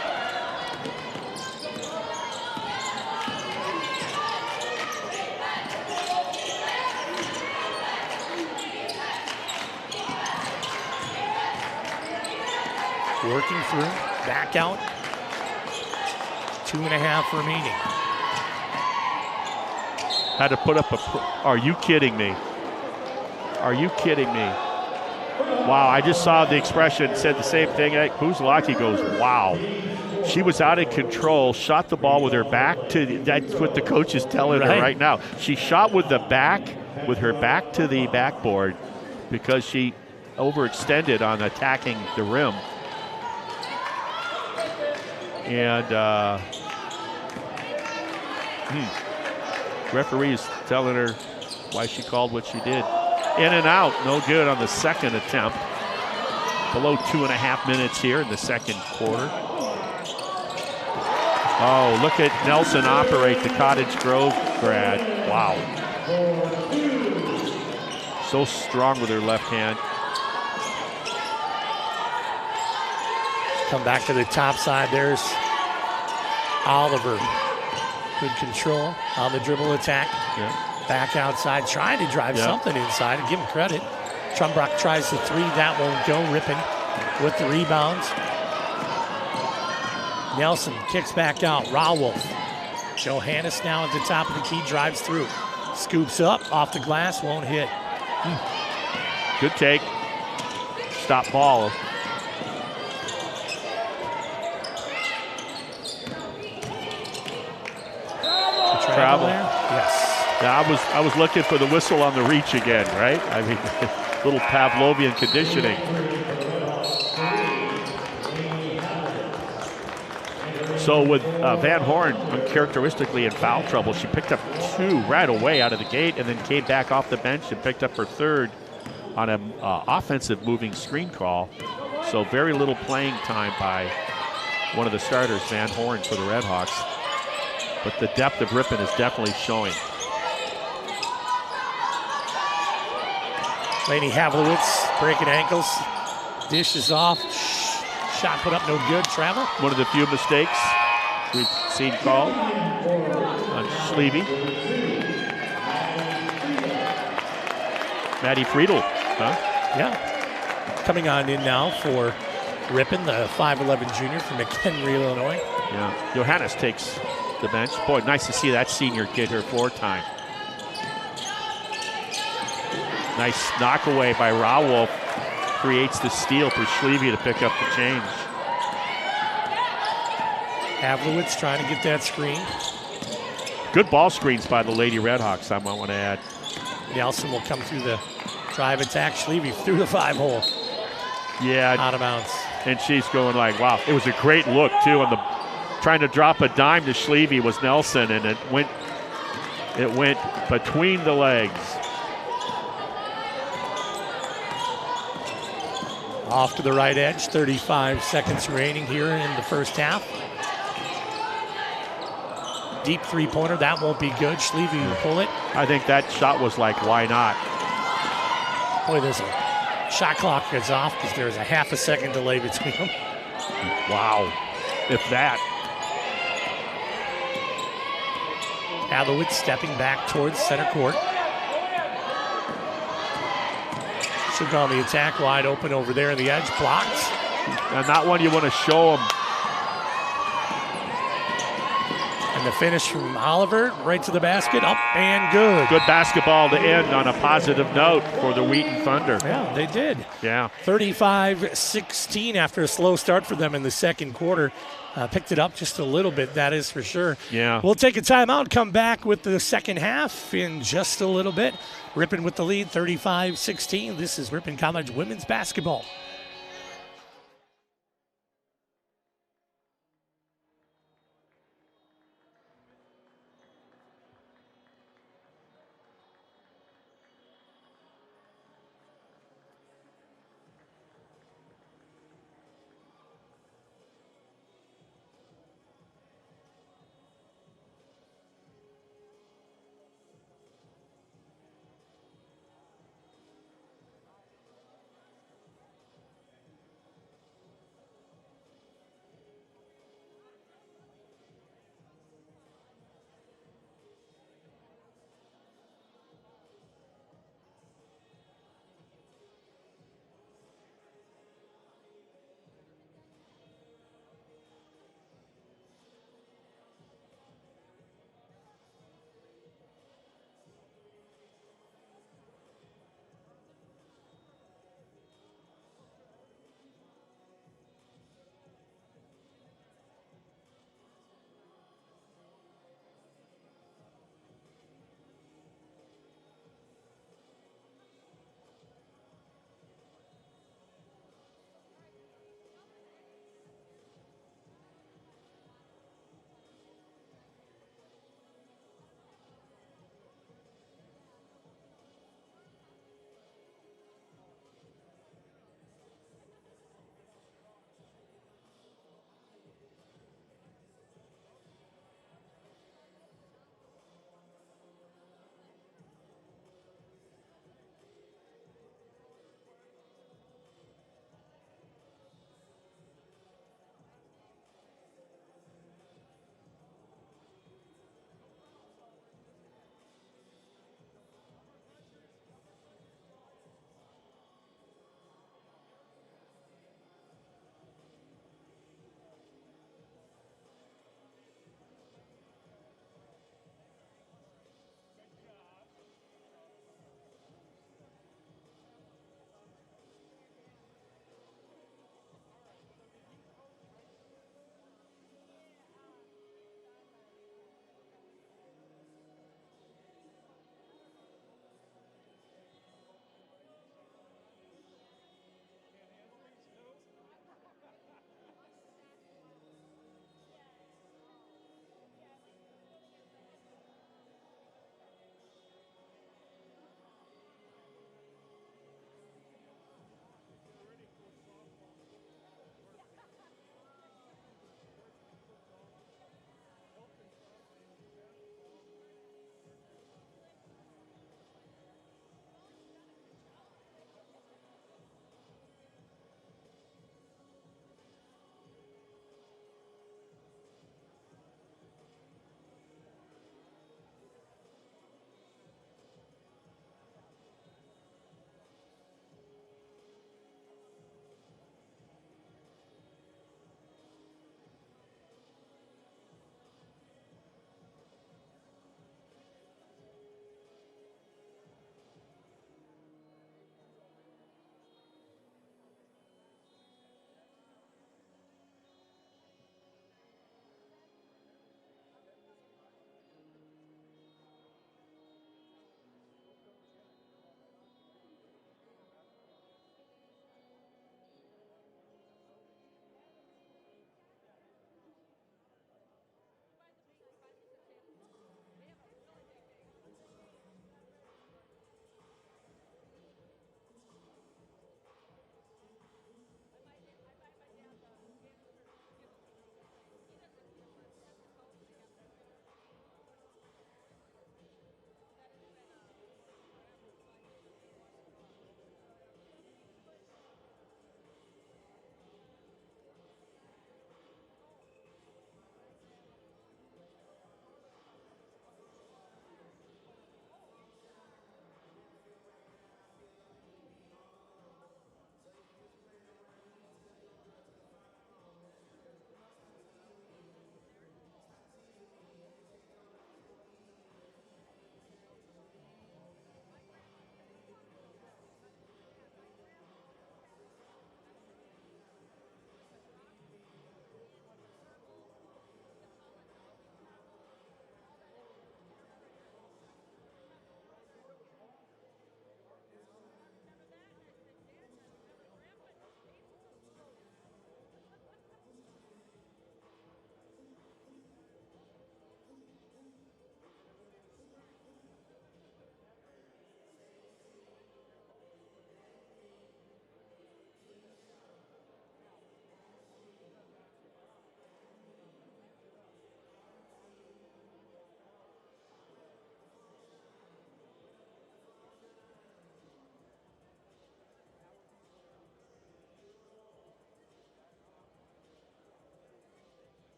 Working through, back out. 2.5 remaining. Had to put up are you kidding me? Are you kidding me? Wow, I just saw the expression, said the same thing. Buzalaki goes, wow. She was out of control, shot the ball with her back to, that's what the coach is telling her right now. She shot with her back to the backboard because she overextended on attacking the rim. And referee is telling her why she called what she did. In and out, no good on the second attempt. Below 2.5 minutes here in the second quarter. Oh, look at Nelson operate, the Cottage Grove grad. Wow. So strong with her left hand. Come back to the top side. There's Oliver. Good control on the dribble attack. Yeah. Back outside, trying to drive something inside and give him credit. Trumbrock tries the three. That won't go. Ripon with the rebounds. Nelson kicks back out. Rawolf. Johannes now at the top of the key. Drives through. Scoops up off the glass. Won't hit. Good take. Stop ball. Travel. Yes. Yeah, I was looking for the whistle on the reach again, right? I mean, little Pavlovian conditioning. So with Van Horn uncharacteristically in foul trouble, she picked up 2 right away out of the gate and then came back off the bench and picked up her 3rd on an offensive moving screen call. So very little playing time by one of the starters, Van Horn, for the Red Hawks. But the depth of Ripon is definitely showing. Lainey Havlowitz breaking ankles. Dish is off. Shot put up no good. Travel. One of the few mistakes we've seen called on Schleve. Maddie Friedel, huh? Yeah. Coming on in now for Ripon, the 5'11 junior from McHenry, Illinois. Yeah. Johannes takes the bench. Boy, nice to see that senior get her floor time. Nice knockaway by Rawolf. Creates the steal for Schleve to pick up the change. Havlowitz trying to get that screen. Good ball screens by the Lady Redhawks, I might want to add. Nelson will come through the drive attack. Schleve through the 5-hole. Yeah. Out of bounds. And she's going like, wow. It was a great look, too, on the trying to drop a dime to Schleve was Nelson, and it went between the legs. Off to the right edge, 35 seconds remaining here in the first half. Deep three-pointer, that won't be good. Schleve will pull it. I think that shot was like, why not? Boy, there's a shot clock gets off because there's a half a second delay between them. Wow, if that. Havlowitz stepping back towards center court. Should go on the attack, wide open over there in the edge, blocked. And that one you want to show them. And the finish from Oliver, right to the basket, up and good. Good basketball to end on a positive note for the Wheaton Thunder. Yeah, they did. Yeah. 35-16 after a slow start for them in the second quarter. Picked it up just a little bit, that is for sure. Yeah. We'll take a timeout, come back with the second half in just a little bit. Ripon with the lead, 35-16. This is Ripon College women's basketball.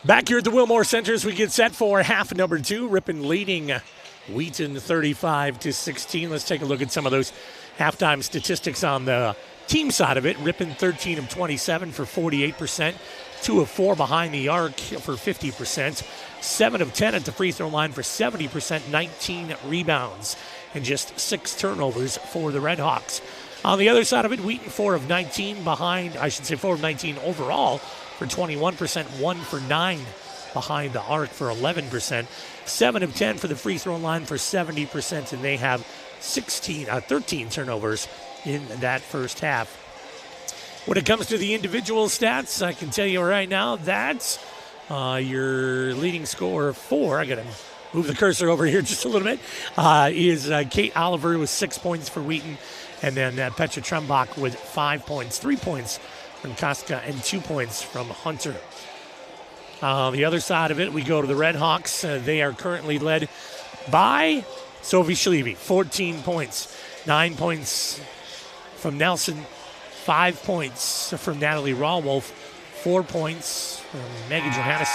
Back here at the Wilmore Center as we get set for half number 2. Ripon leading Wheaton 35-16. Let's take a look at some of those halftime statistics on the team side of it. Ripon 13 of 27 for 48%. 2 of 4 behind the arc for 50%. 7 of 10 at the free throw line for 70%. 19 rebounds and just 6 turnovers for the Red Hawks. On the other side of it, Wheaton 4 of 19 behind, 4 of 19 overall for 21%, 1 for 9 behind the arc for 11%, 7 of 10 for the free throw line for 70%, and they have 13 turnovers in that first half. When it comes to the individual stats, I can tell you right now that your leading scorer 4, I got to move the cursor over here just a little bit, is Kate Oliver with 6 points for Wheaton, and then Petra Trembach with 5 points, 3 points from Koska and 2 points from Hunter. The other side of it, we go to the Red Hawks. They are currently led by Sophie Schleve, 14 points, 9 points from Nelson, 5 points from Natalie Rawolf, 4 points from Maggie Johannes,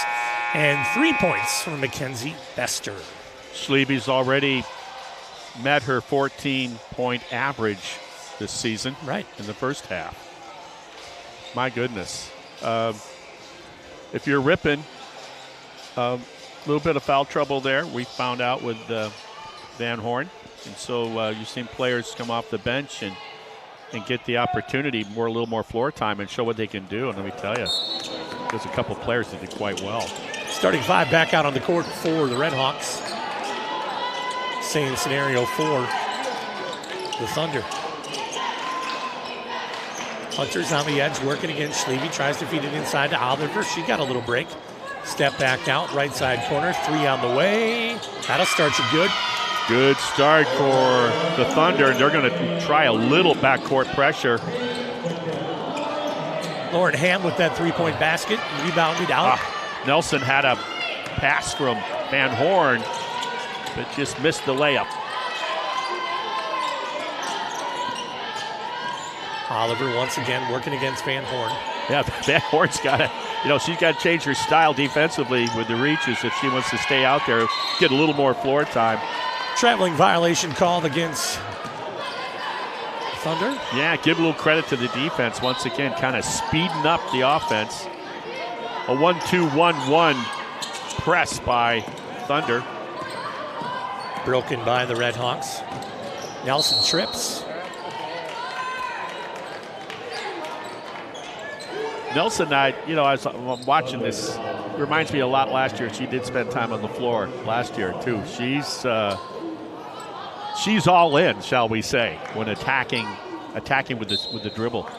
and 3 points from Mackenzie Bester. Schleve's already met her 14-point average this season, right, in the first half. My goodness. If you're Ripon, a little bit of foul trouble there. We found out with Van Horn. And so you've seen players come off the bench and get the opportunity, a little more floor time, and show what they can do. And let me tell you, there's a couple players that did quite well. Starting 5 back out on the court for the Red Hawks. Same scenario for the Thunder. Hunter's on the edge, working against Schleve. Tries to feed it inside to Oliver. She got a little break. Step back out, right side corner. 3 on the way. That'll start you good. Good start for the Thunder. They're going to try a little backcourt pressure. Lauren Ham with that 3-point basket. Rebounded out. Nelson had a pass from Van Horn, but just missed the layup. Oliver once again working against Van Horn. Yeah, Van Horn's got to, she's got to change her style defensively with the reaches if she wants to stay out there, get a little more floor time. Traveling violation called against Thunder. Yeah, give a little credit to the defense once again, kind of speeding up the offense. A 1-2-1-1 press by Thunder. Broken by the Red Hawks. Nelson trips. Nelson, I was watching this. Reminds me a lot last year. She did spend time on the floor last year too. She's all in, shall we say, when attacking with the dribble.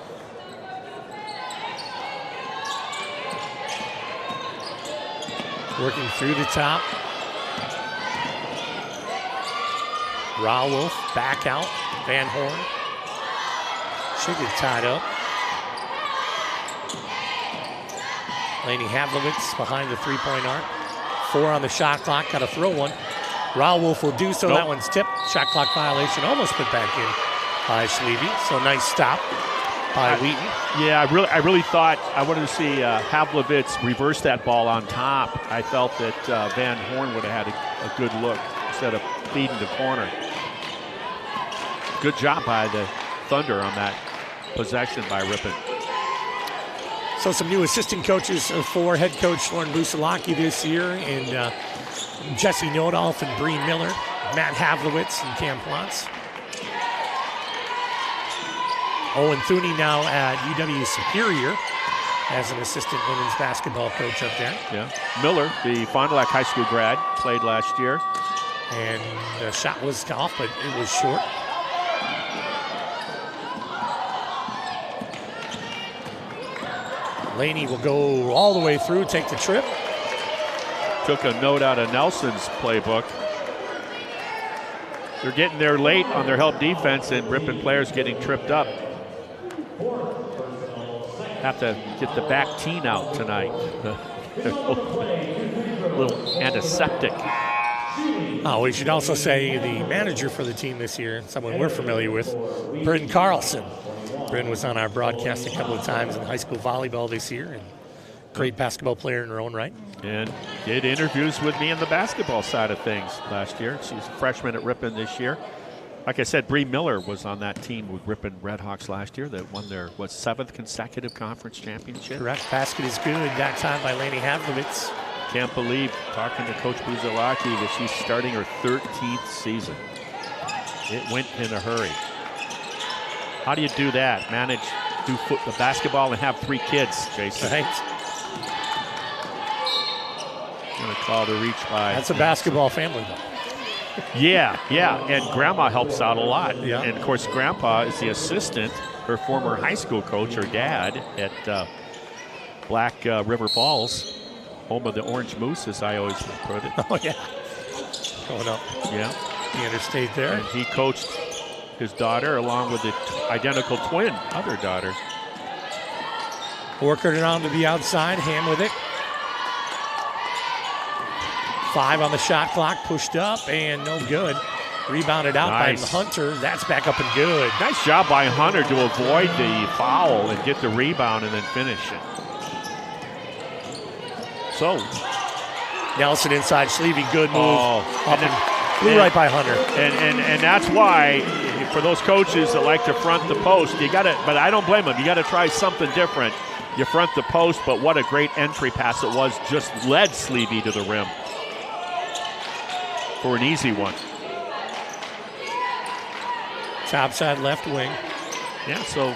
Working through the top. Rawolf back out. Van Horn. Should get tied up. Lainey Havlowitz behind the 3-point arc. 4 on the shot clock. Got to throw one. Rawolf will do so. Nope. That one's tipped. Shot clock violation. Almost put back in by Schleve. So nice stop by Wheaton. Yeah, I really thought I wanted to see Havlowitz reverse that ball on top. I felt that Van Horn would have had a good look instead of feeding the corner. Good job by the Thunder on that possession by Ripon. So some new assistant coaches for head coach Lauren Busalaki this year, and Jesse Nodolf and Bree Miller, Matt Havlowitz and Cam Plantz. Owen Thuney now at UW Superior as an assistant women's basketball coach up there. Yeah, Miller, the Fond du Lac High School grad, played last year. And the shot was off, but it was short. Laney will go all the way through, take the trip. Took a note out of Nelson's playbook. They're getting there late on their help defense, and Ripon players getting tripped up. Have to get the back teen out tonight. A little antiseptic. Oh, we should also say the manager for the team this year, someone we're familiar with, Bryn Carlson. Bryn was on our broadcast a couple of times in high school volleyball this year and Great basketball player in her own right. And did interviews with me in the basketball side of things last year. She's a freshman at Ripon this year. Like I said, Bree Miller was on that team with Ripon Redhawks last year that won their, 7th consecutive conference championship. Correct. Basket is good. That time by Laney Havlovitz. Can't believe, talking to Coach Buzalaki, that she's starting her 13th season. It went in a hurry. How do you do that? Do the basketball and have 3 kids, Jason. Right. Going to call the reach by. That's a basketball family, though. Yeah. And Grandma helps out a lot. Yeah. And, of course, Grandpa is the assistant, her former high school coach, her dad, at Black River Falls, home of the Orange Moose, as I always put it. Oh, yeah. Going up. Yeah. The interstate there. And he coached his daughter along with the identical twin, other daughter. Working it on to the outside, Ham with it. 5 on the shot clock, pushed up, and no good. Rebounded out by Hunter. That's back up and good. Nice job by Hunter to avoid the foul and get the rebound and then finish it. So. Nelson inside, Sleevey, good move. Oh, right by Hunter. And that's why, for those coaches that like to front the post, but I don't blame them. You got to try something different. You front the post, but what a great entry pass it was. Just led Sleevey to the rim for an easy one. Top side left wing. Yeah, so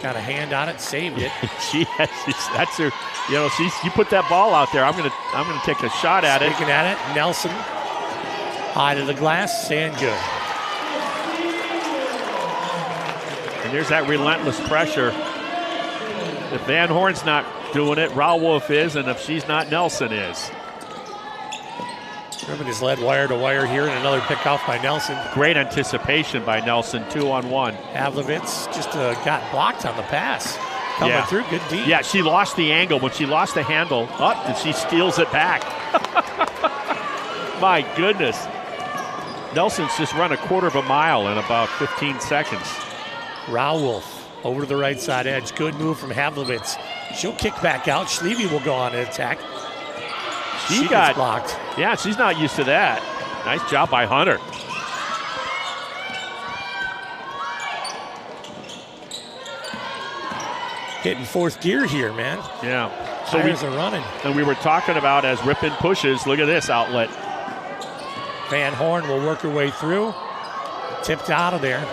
got a hand on it, saved it. That's her. You put that ball out there. I'm gonna take a shot at it. Taking at it, Nelson. High to the glass, and good. And there's that relentless pressure. If Van Horn's not doing it, Rauwolf is, and if she's not, Nelson is. Ripon is led wire to wire here, and another pick off by Nelson. Great anticipation by Nelson, 2-on-1. Havlovitz just got blocked on the pass. Coming through, good deep. Yeah, she lost the angle. When she lost the handle, and she steals it back. My goodness. Nelson's just run a quarter of a mile in about 15 seconds. Rauwolf over to the right side edge. Good move from Havlovitz. She'll kick back out. Sleevey will go on an attack. She gets blocked. Yeah, she's not used to that. Nice job by Hunter. Hitting 4th gear here, man. Yeah. Tires are running. And we were talking about as Ripon pushes, look at this outlet. Van Horn will work her way through. Tipped out of there.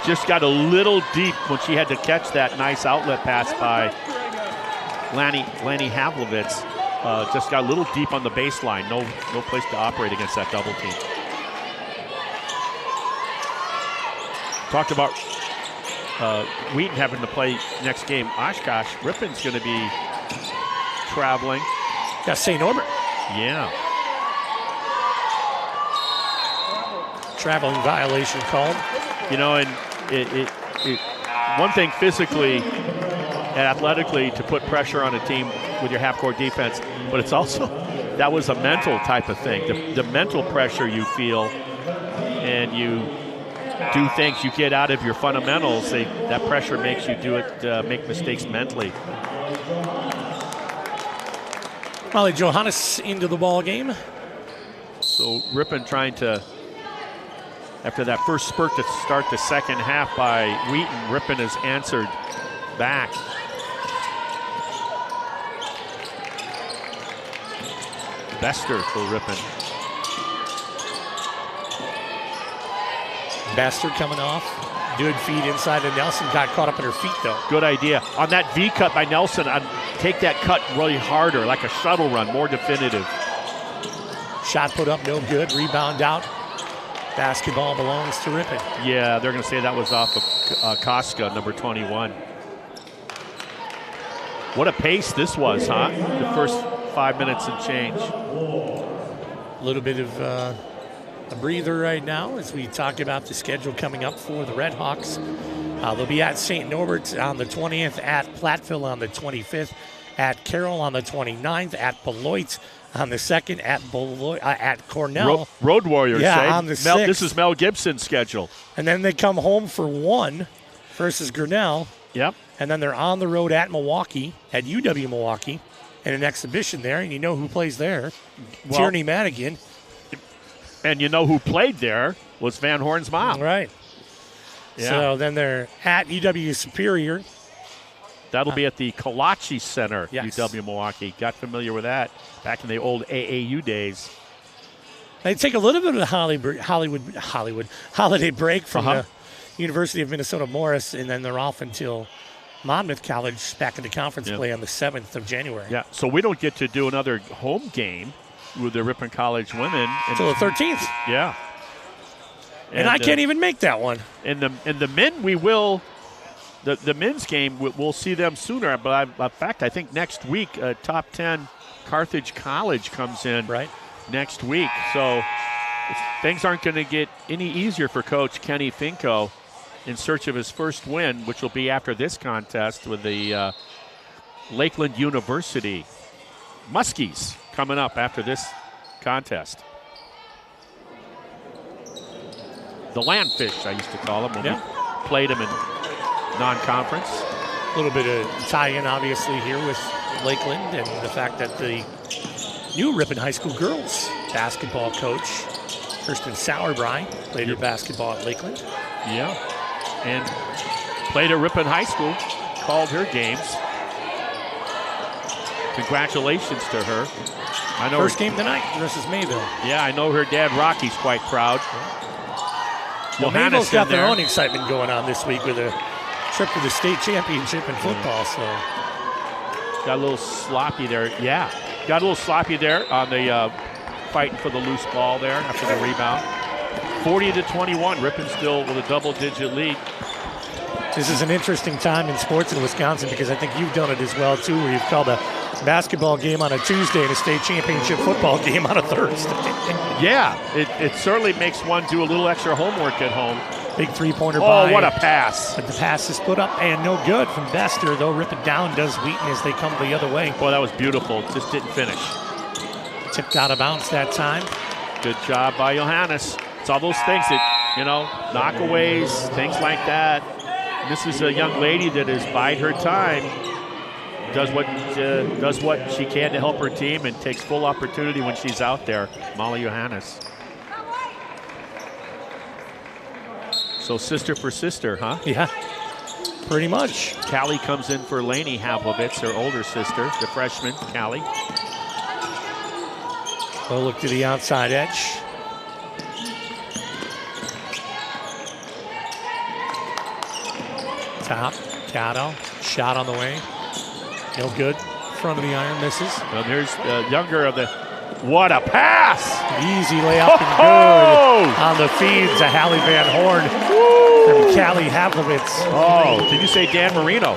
Just got a little deep when she had to catch that nice outlet pass by Laney Havlovitz. Just got a little deep on the baseline. No place to operate against that double team. Talked about Wheaton having to play next game. Oshkosh, Ripon's going to be traveling. Got St. Norbert. Yeah. Traveling violation called. And one thing physically and athletically to put pressure on a team with your half-court defense, but it's also, that was a mental type of thing. The mental pressure you feel, and you do things, you get out of your fundamentals, that pressure makes you do it, make mistakes mentally. Molly Johannes into the ball game. So Ripon trying to, after that first spurt to start the second half by Wheaton, Ripon has answered back. Bester for Ripon. Bester coming off. Good feed inside to Nelson. Got caught up in her feet, though. Good idea. On that V cut by Nelson, take that cut really harder, like a shuttle run, more definitive. Shot put up, no good. Rebound out. Basketball belongs to Ripon. Yeah, they're going to say that was off of Koska, number 21. What a pace this was, huh? The first 5 minutes and change. A little bit of a breather right now as we talk about the schedule coming up for the Red Hawks. They'll be at St. Norbert on the 20th, at Platteville on the 25th, at Carroll on the 29th, at Beloit on the 2nd, at Cornell. Road Warriors, on the 6th. This is Mel Gibson's schedule. And then they come home for 1 versus Grinnell. Yep. And then they're on the road at Milwaukee, at UW Milwaukee, in an exhibition there. And you know who plays there? Well, Tierney Madigan. And you know who played there was Van Horn's mom. Right. Yeah. So then they're at UW Superior. That'll be at the Kalachi Center, Yes. UW Milwaukee. Got familiar with that back in the old AAU days. They take a little bit of the holiday break from the University of Minnesota Morris, and then they're off until Monmouth College back into conference play on the 7th of January. Yeah, so we don't get to do another home game with the Ripon College women Until the 13th. Yeah. And I can't even make that one. And the men, we will. The men's game, we'll see them sooner. But in fact, I think next week, top 10 Carthage College comes in next week. So things aren't going to get any easier for Coach Kenny Finko in search of his first win, which will be after this contest with the Lakeland University Muskies coming up after this contest. The Landfish, I used to call them when we played them in non-conference. A little bit of tie-in, obviously, here with Lakeland and the fact that the new Ripon High School girls basketball coach, Kirsten Sauerbrei, played her basketball at Lakeland. Yeah, and played at Ripon High School, called her games. Congratulations to her. I know First game tonight versus Mayville. Yeah, I know her dad Rocky's quite proud. Well, Mayville's got their own excitement going on this week with a trip to the state championship in football. So got a little sloppy there. Yeah, got a little sloppy there on the fighting for the loose ball there after the rebound. 40-21. Ripon still with a double-digit lead. This is an interesting time in sports in Wisconsin because I think you've done it as well too, where you've called a basketball game on a Tuesday and a state championship football game on a Thursday. Yeah, it certainly makes one do a little extra homework at home. Big three-pointer by. Oh, what a pass. But the pass is put up and no good from Bester, though. Rip it down does Wheaton as they come the other way. Boy, that was beautiful. Just didn't finish. Tipped out of bounds that time. Good job by Johannes. It's all those things that, knockaways, things like that. And this is a young lady that has bided her time, does what she can to help her team, and takes full opportunity when she's out there. Molly Johannes. So sister for sister, huh? Yeah, pretty much. Callie comes in for Lainey Havlovitz, her older sister, the freshman, Callie. We'll look to the outside edge. Top, Cato, shot on the way. No good. Front of the iron, misses. Well, there's younger of the. What a pass! Easy layup and good on the feed to Hallie Van Horn from Callie Havlovitz. Oh, did you say Dan Marino?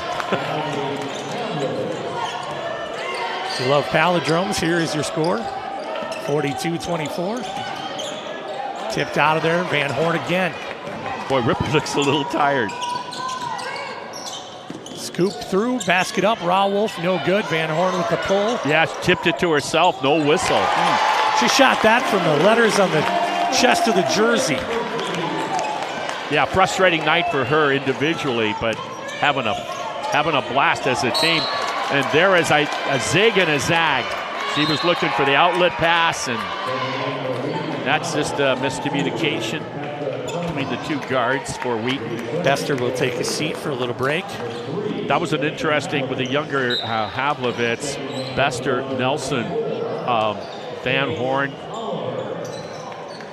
You love palindromes. Here is your score. 42-24. Tipped out of there. Van Horn again. Boy, Ripon looks a little tired. Scoop through, basket up. Rawolf, no good. Van Horn with the pull. Yeah, she tipped it to herself. No whistle. She shot that from the letters on the chest of the jersey. Yeah, frustrating night for her individually, but having a blast as a team. And there is a zig and a zag. She was looking for the outlet pass, and that's just a miscommunication between the two guards for Wheaton. Bester will take a seat for a little break. That was an interesting, with the younger Havlovitz, Bester, Nelson, Van Horn.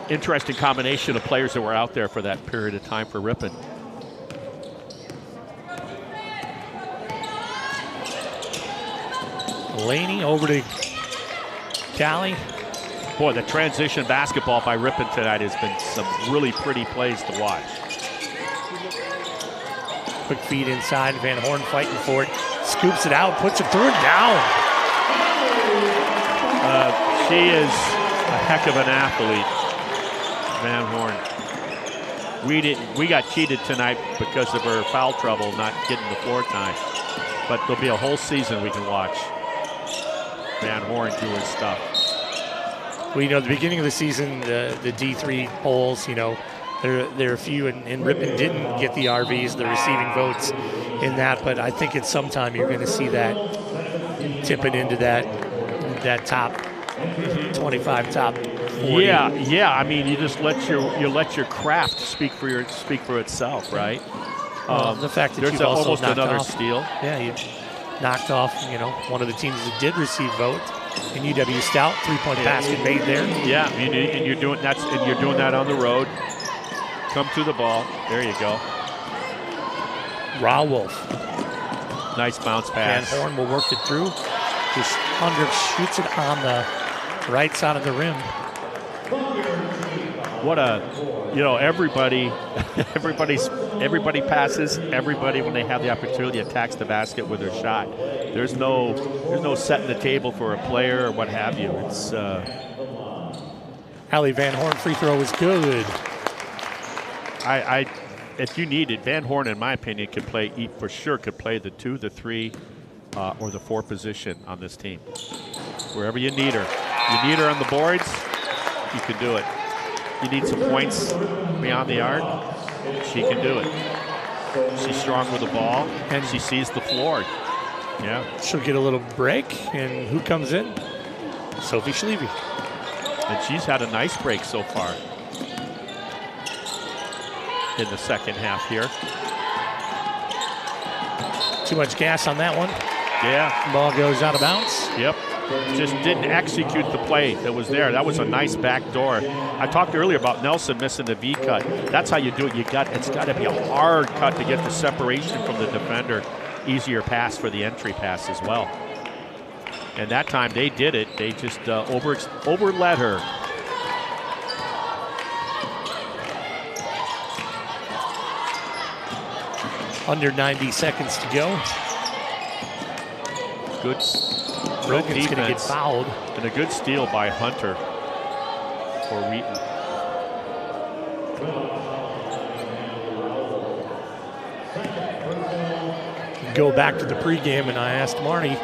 Interesting combination of players that were out there for that period of time for Ripon. Laney over to Callie. Boy, the transition basketball by Ripon tonight has been some really pretty plays to watch. Quick feed inside, Van Horn fighting for it. Scoops it out, puts it through and down. She is a heck of an athlete, Van Horn. We got cheated tonight because of her foul trouble, not getting the floor time. But there'll be a whole season we can watch Van Horn do his stuff. Well, at the beginning of the season, the D3 polls, There are a few, and Ripon didn't get the RVs, the receiving votes in that, but I think at some time you're going to see that tipping into that top 25, top 40. Yeah. I mean, you just let your craft speak for itself, right? The fact that there's you've also almost knocked another off, steal. Yeah, you knocked off, one of the teams that did receive vote in UW Stout. 3-point basket made there. Yeah, and you're doing that on the road. Come to the ball. There you go. Rawolf. Nice bounce pass. Van Horn will work it through. Just Hundricks shoots it on the right side of the rim. What everybody passes. Everybody, when they have the opportunity, attacks the basket with their shot. There's no setting the table for a player or what have you. It's Allie Van Horn free throw is good. If you need it, Van Horn, in my opinion, could play the 2, the 3, or the 4 position on this team. Wherever you need her. You need her on the boards, you can do it. You need some points beyond the arc, she can do it. She's strong with the ball, and she sees the floor. Yeah. She'll get a little break, and who comes in? Sophie Schleve. And she's had a nice break so far in the second half here. Too much gas on that one. Yeah. Ball goes out of bounds. Yep. Just didn't execute the play that was there. That was a nice back door. I talked earlier about Nelson missing the V cut. That's how you do it. It's got to be a hard cut to get the separation from the defender. Easier pass for the entry pass as well. And that time they did it. They just overlet her. Under 90 seconds to go. Good Rogan's going to get fouled. And a good steal by Hunter for Wheaton. Go back to the pregame, and I asked Marnie,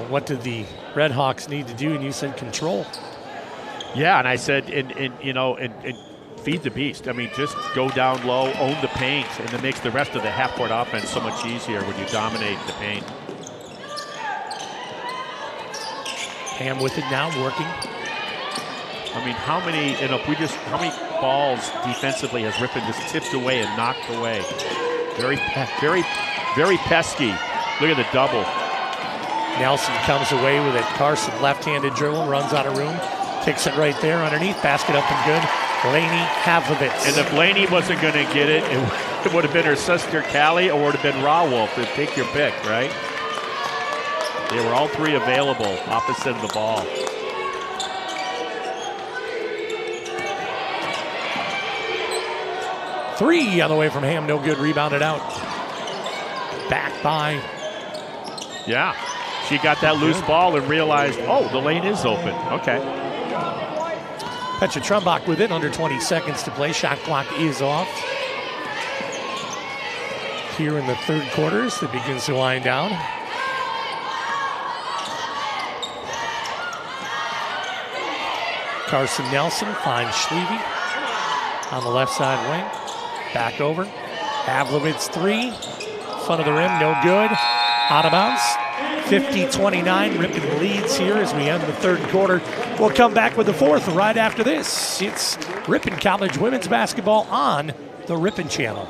what did the Red Hawks need to do? And you said control. Yeah, and I said, and feed the beast. I mean, just go down low, own the paint, and it makes the rest of the half-court offense so much easier when you dominate the paint. Ham with it now, working. I mean, how many balls defensively has Ripon just tipped away and knocked away? Very, very pesky. Look at the double. Nelson comes away with it. Carson, left-handed dribble, runs out of room, kicks it right there underneath, basket up and good. Laney Havovitz. And if Laney wasn't going to get it, it would have been her sister Callie, or would have been Rawolf. Take your pick, right? They were all three available opposite of the ball. Three on the way from Ham, no good, rebounded out. Back by. Yeah, she got that loose ball and realized, oh, the lane is open. Okay. Petra Trumbach with it, under 20 seconds to play. Shot clock is off. Here in the third quarter as it begins to wind down. Carson Nelson finds Schleve on the left side wing. Back over. Havlovitz three. Front of the rim, no good. Out of bounds. 50-29. Ripon leads here as we end the third quarter. We'll come back with the fourth right after this. It's Ripon College women's basketball on the Ripon Channel.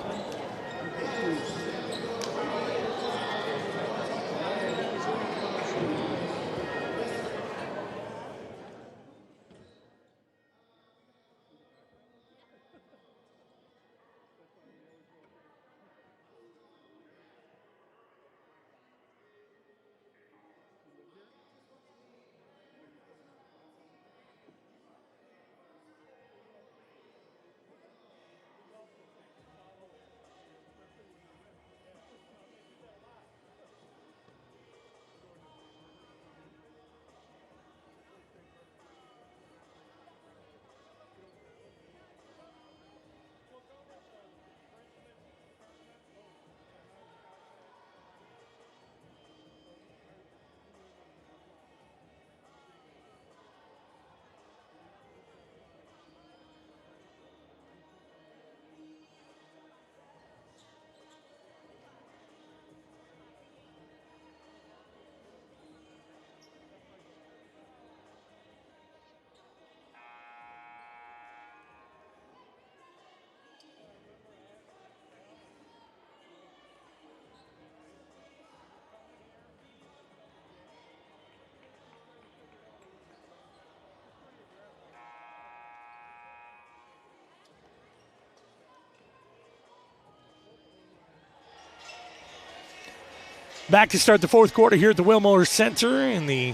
Back to start the fourth quarter here at the Wilmore Center in the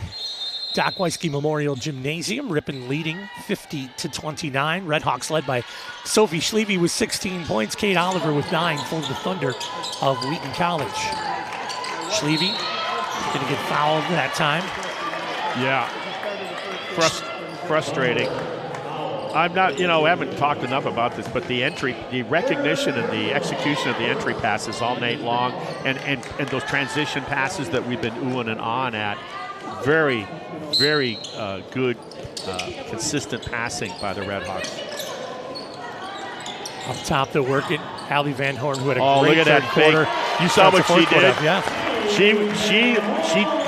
Doc Weisky Memorial Gymnasium. Ripon leading 50-29. Redhawks led by Sophie Schleve with 16 points. Kate Oliver with 9 for the Thunder of Wheaton College. Schleve going to get fouled that time. Yeah. Frustrating. I'm not, I haven't talked enough about this, but the recognition and the execution of the entry passes all night long, and those transition passes that we've been oohing and ahhing at, very, very good, consistent passing by the Redhawks. Up top, they're working. Allie Van Horn, who had a look great at third that quarter. You saw what she did. Yeah. She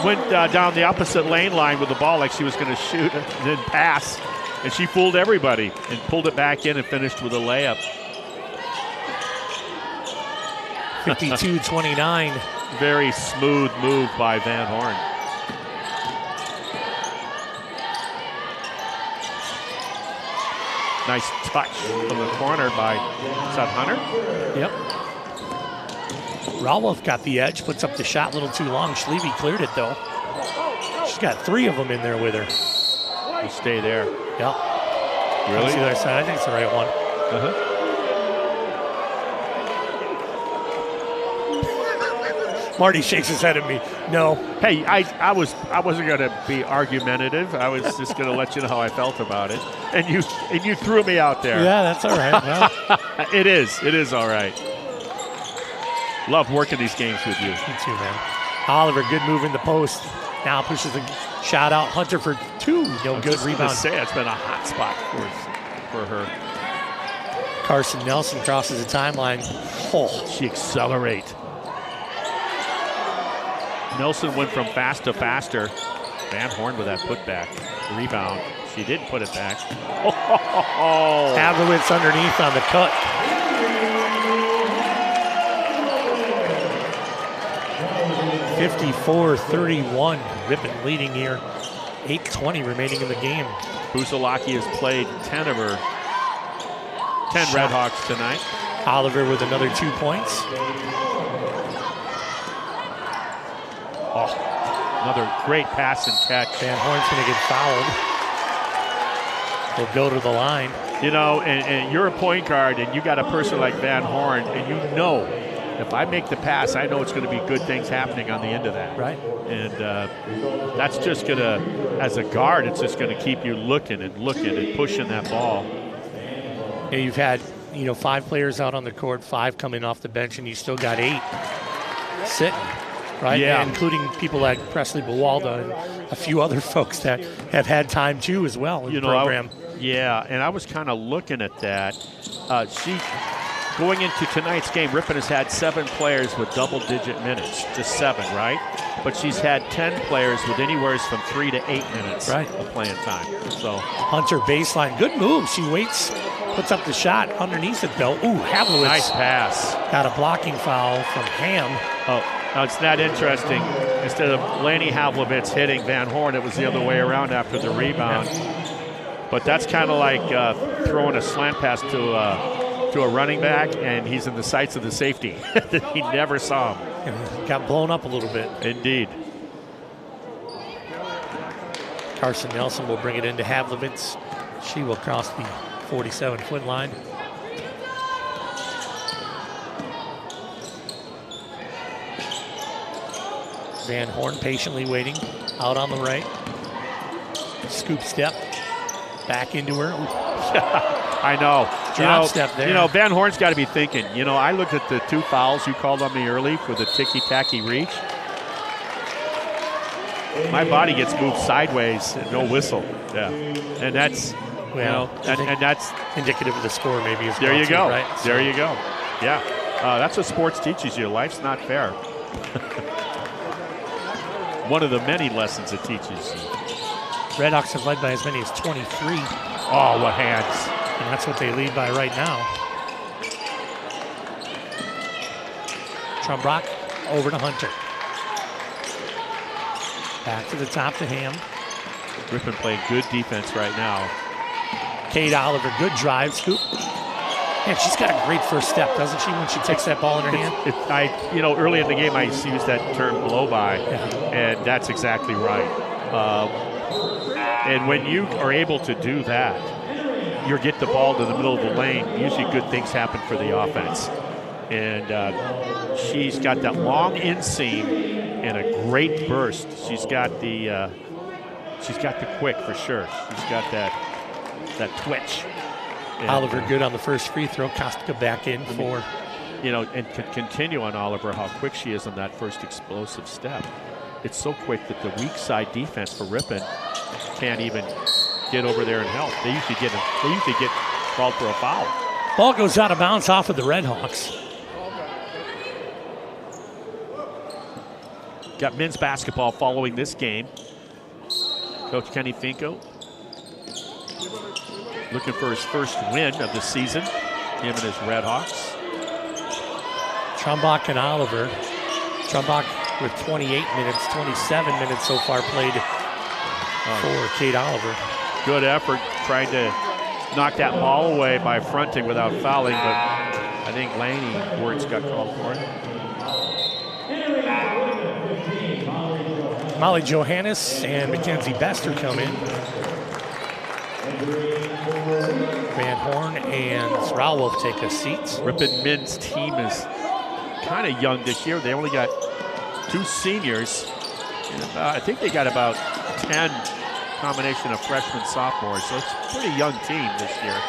went down the opposite lane line with the ball like she was going to shoot and then pass. And she fooled everybody and pulled it back in and finished with a layup. 52-29. Very smooth move by Van Horn. Nice touch from the corner by, is that Hunter? Yep. Rawolf got the edge, puts up the shot a little too long. Schleve cleared it, though. She's got 3 of them in there with her. You stay there. Yep. Really? See the other side. I think it's the right one. Marty shakes his head at me. No. Hey, I wasn't going to be argumentative. I was just going to let you know how I felt about it. And you threw me out there. Yeah, that's all right. Well, It is all right. Love working these games with you. me too, man. Oliver, good move in the post. Now pushes the shot out. Hunter for 2. No good rebound. It's been a hot spot for her. Carson Nelson crosses the timeline. Oh, She accelerate. Nelson went from fast to faster. Van Horn with that putback. Rebound. She didn't put it back. Havlowitz underneath on the cut. (54-31). Ripon leading here. 8:20 remaining in the game. Buzalaki has played 10 of her 10 Redhawks tonight. Oliver with another 2 points. Another great pass and catch. Van Horn's going to get fouled. He'll go to the line. And you're a point guard, and you got a person like Van Horn, and if I make the pass, I know it's going to be good things happening on the end of that. Right. And that's just going to, as a guard, it's just going to keep you looking and pushing that ball. Yeah, you've had, 5 players out on the court, 5 coming off the bench, and you still got 8 sitting, right? Yeah. And including people like Presley Bawalda and a few other folks that have had time too as well in the program. And I was kind of looking at that. Going into tonight's game, Ripon has had 7 players with double-digit minutes, just 7, right? But she's had 10 players with anywhere from 3 to 8 minutes of playing time. So Hunter baseline, good move. She waits, puts up the shot underneath it though. Ooh, Havlowitz. Nice pass. Got a blocking foul from Ham. Oh, now it's not interesting. Instead of Lanny Havlowitz hitting Van Horn, it was the other way around after the rebound. But that's kind of like throwing a slant pass to a running back, and he's in the sights of the safety. He never saw him. Got blown up a little bit. Indeed. Carson Nelson will bring it into Havlowitz. She will cross the 47-foot line. Van Horn patiently waiting, out on the right. Scoop step, back into her. I know. Drop step there. Van Horn's got to be thinking, I looked at the 2 fouls you called on me early for the ticky-tacky reach. My body gets moved sideways and no whistle. Yeah. And that's, and that's indicative of the score maybe as well. There you go. Right? There you go. Yeah. That's what sports teaches you. Life's not fair. One of the many lessons it teaches you. Redhawks have led by as many as 23. Oh, what hands. And that's what they lead by right now. Trumbrock over to Hunter. Back to the top to Ham. Ripon playing good defense right now. Kate Oliver, good drive scoop. Man, she's got a great first step, doesn't she, when she takes that ball in her hand? Early in the game, I used that term blow by, and that's exactly right. And when you are able to do that, you get the ball to the middle of the lane, usually good things happen for the offense. And she's got that long inseam and a great burst. She's got the quick for sure. She's got that twitch. And, Oliver good on the first free throw. Kostka back in for. And to continue on Oliver, how quick she is on that first explosive step. It's so quick that the weak side defense for Ripon can't even get over there and help. They usually get called for a foul. Ball goes out of bounds off of the Redhawks. Got men's basketball following this game. Coach Kenny Finko looking for his first win of the season. Him and his Redhawks. Trumbach and Oliver. Trumbach with 28 minutes, 27 minutes so far played for Kate Oliver. Good effort trying to knock that ball away by fronting without fouling, but I think Laney Wertz got called for it. Molly Johannes and Mackenzie Bester come in. Van Horn and Rauwolf take their seats. Ripon men's team is kind of young this year. They only got 2 seniors. And I think they got about 10 combination of freshmen, sophomores. So it's a pretty young team this year.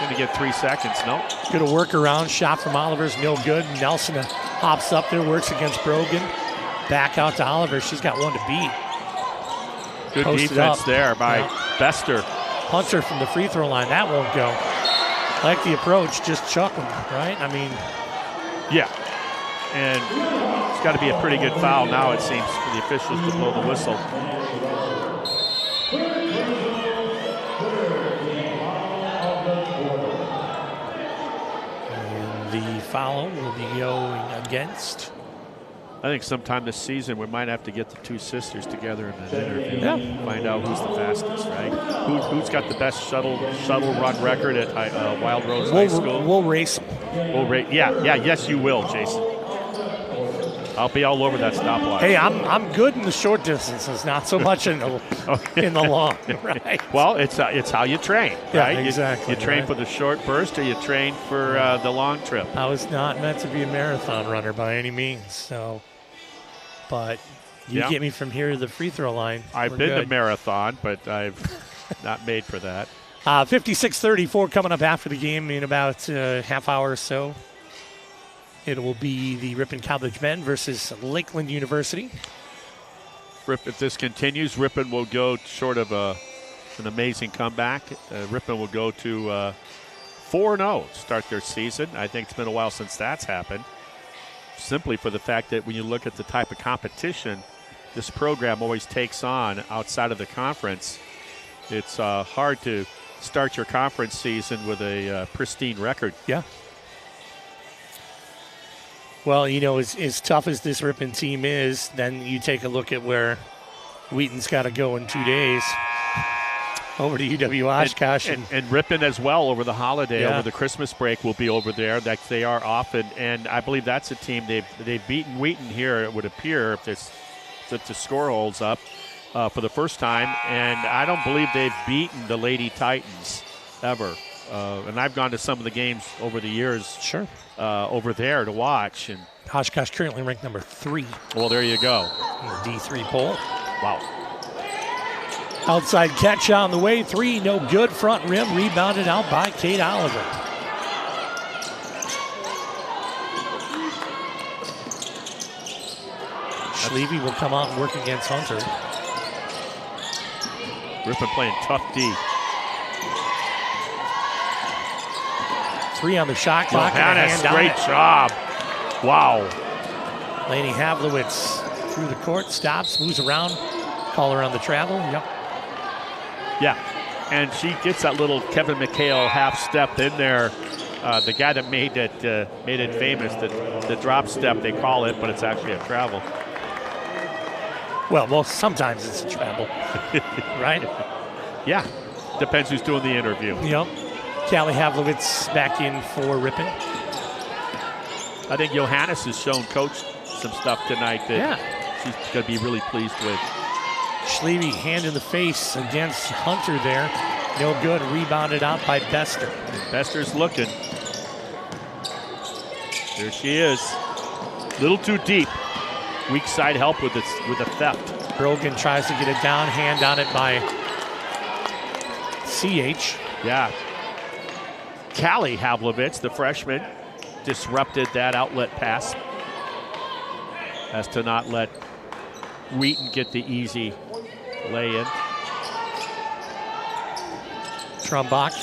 Going to get 3 seconds. No. Good a workaround shot from Oliver's no good. Nelson hops up there, works against Brogan. Back out to Oliver. She's got one to beat. Good Posted defense up there by Bester. Hunter from the free throw line. That won't go. Like the approach, just chuck them, right? I mean. Yeah. And it's got to be a pretty good foul now, it seems, for the officials to blow the whistle. And the foul will be going against. I think sometime this season we might have to get the 2 sisters together in an interview. Yeah. Find out who's the fastest, right? Who's got the best shuttle run record at Wild Rose High School? We'll race. Yes, you will, Jason. I'll be all over that stopwatch. Hey, I'm good in the short distances, not so much in the in the long, right? Well, it's how you train, right? Yeah, exactly. You train right? for the short burst, or you train for the long trip. I was not meant to be a marathon runner by any means, so. But you get me from here to the free throw line. I've been to marathon, but I've not made for that. 56-34 coming up after the game in about a half hour or so. It will be the Ripon College men versus Lakeland University. If this continues, Ripon will go short of an amazing comeback. Ripon will go to 4-0 start their season. I think it's been a while since that's happened. Simply for the fact that when you look at the type of competition this program always takes on outside of the conference, it's hard to start your conference season with a pristine record. Yeah. Well, as tough as this Ripon team is, then you take a look at where Wheaton's got to go in 2 days. Over to UW Oshkosh. And Ripon as well over the holiday, over the Christmas break, will be over there. That they are often, and I believe that's a team they've beaten Wheaton here. It would appear if the score holds up for the first time, and I don't believe they've beaten the Lady Titans ever. And I've gone to some of the games over the years. Sure. Over there to watch. And Oshkosh currently ranked number 3. Well, there you go. In the D3 poll. Wow. Outside catch on the way, 3, no good. Front rim rebounded out by Kate Oliver. Schlevy will come out and work against Hunter. Ripon playing tough D. 3 on the shot clock. Johannes, great job. Wow. Laney Havlowitz through the court, stops, moves around. Call her on the travel. Yep. Yeah, and she gets that little Kevin McHale half step in there. The guy that made it famous, the drop step they call it, but it's actually a travel. Well, sometimes it's a travel, right? Yeah. Depends who's doing the interview. Yep. Callie Havlovitz back in for Ripon. I think Johannes has shown Coach some stuff tonight that she's going to be really pleased with. Schleve hand in the face against Hunter there. No good. Rebounded out by Bester. And Bester's looking. There she is. Little too deep. Weak side help with the theft. Brogan tries to get a down hand on it by CH. Yeah. Callie Havlovitz, the freshman, disrupted that outlet pass as to not let Wheaton get the easy lay-in. Trumbach.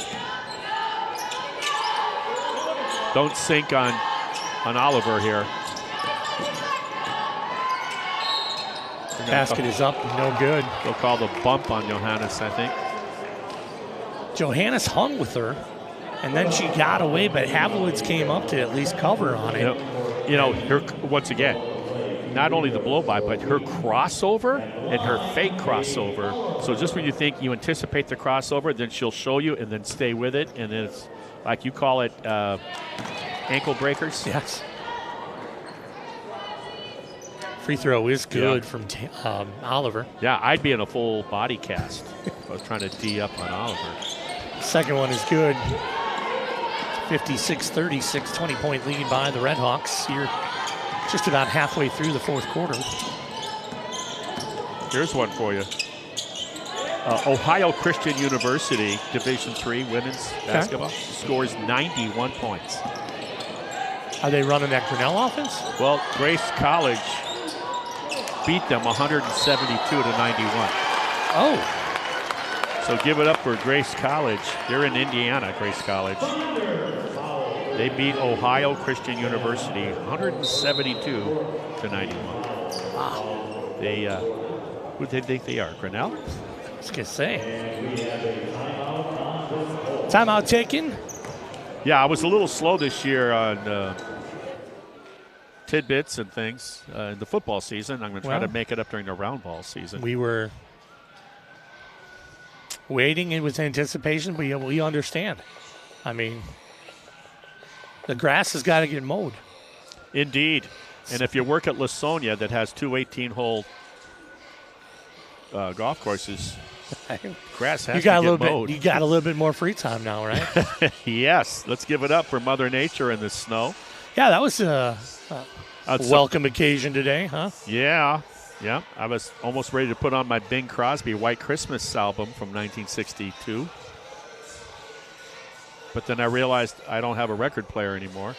Don't sink on Oliver here. Basket is up, no good. They'll call the bump on Johannes, I think. Johannes hung with her, and then she got away, but Havlovitz came up to at least cover on it. Her, once again, not only the blow-by, but her crossover and her fake crossover. So just when you think you anticipate the crossover, then she'll show you and then stay with it, and then it's like you call it ankle breakers. Yes. Free throw is good from Oliver. Yeah, I'd be in a full body cast if I was trying to D up on Oliver. Second one is good. 56-36, 20-point lead by the Redhawks here just about halfway through the fourth quarter. Here's one for you. Ohio Christian University, Division III women's basketball, scores 91 points. Are they running that Grinnell offense? Well, Grace College beat them 172 to 91. Oh. So give it up for Grace College. They're in Indiana, Grace College. They beat Ohio Christian University 172 to 91. Wow. They, who do they think they are, Grinnell? I was going to say. Timeout taken. Yeah, I was a little slow this year on tidbits and things in the football season. I'm going to try to make it up during the round ball season. We were waiting. It was anticipation, but we understand. I mean, the grass has got to get mowed. Indeed. And if you work at Lasonia that has two 18-hole golf courses, grass has to get mowed. You got a little bit more free time now, right? Yes. Let's give it up for Mother Nature and the snow. Yeah, that was a welcome occasion today, huh? Yeah. Yeah. I was almost ready to put on my Bing Crosby White Christmas album from 1962. But then I realized I don't have a record player anymore.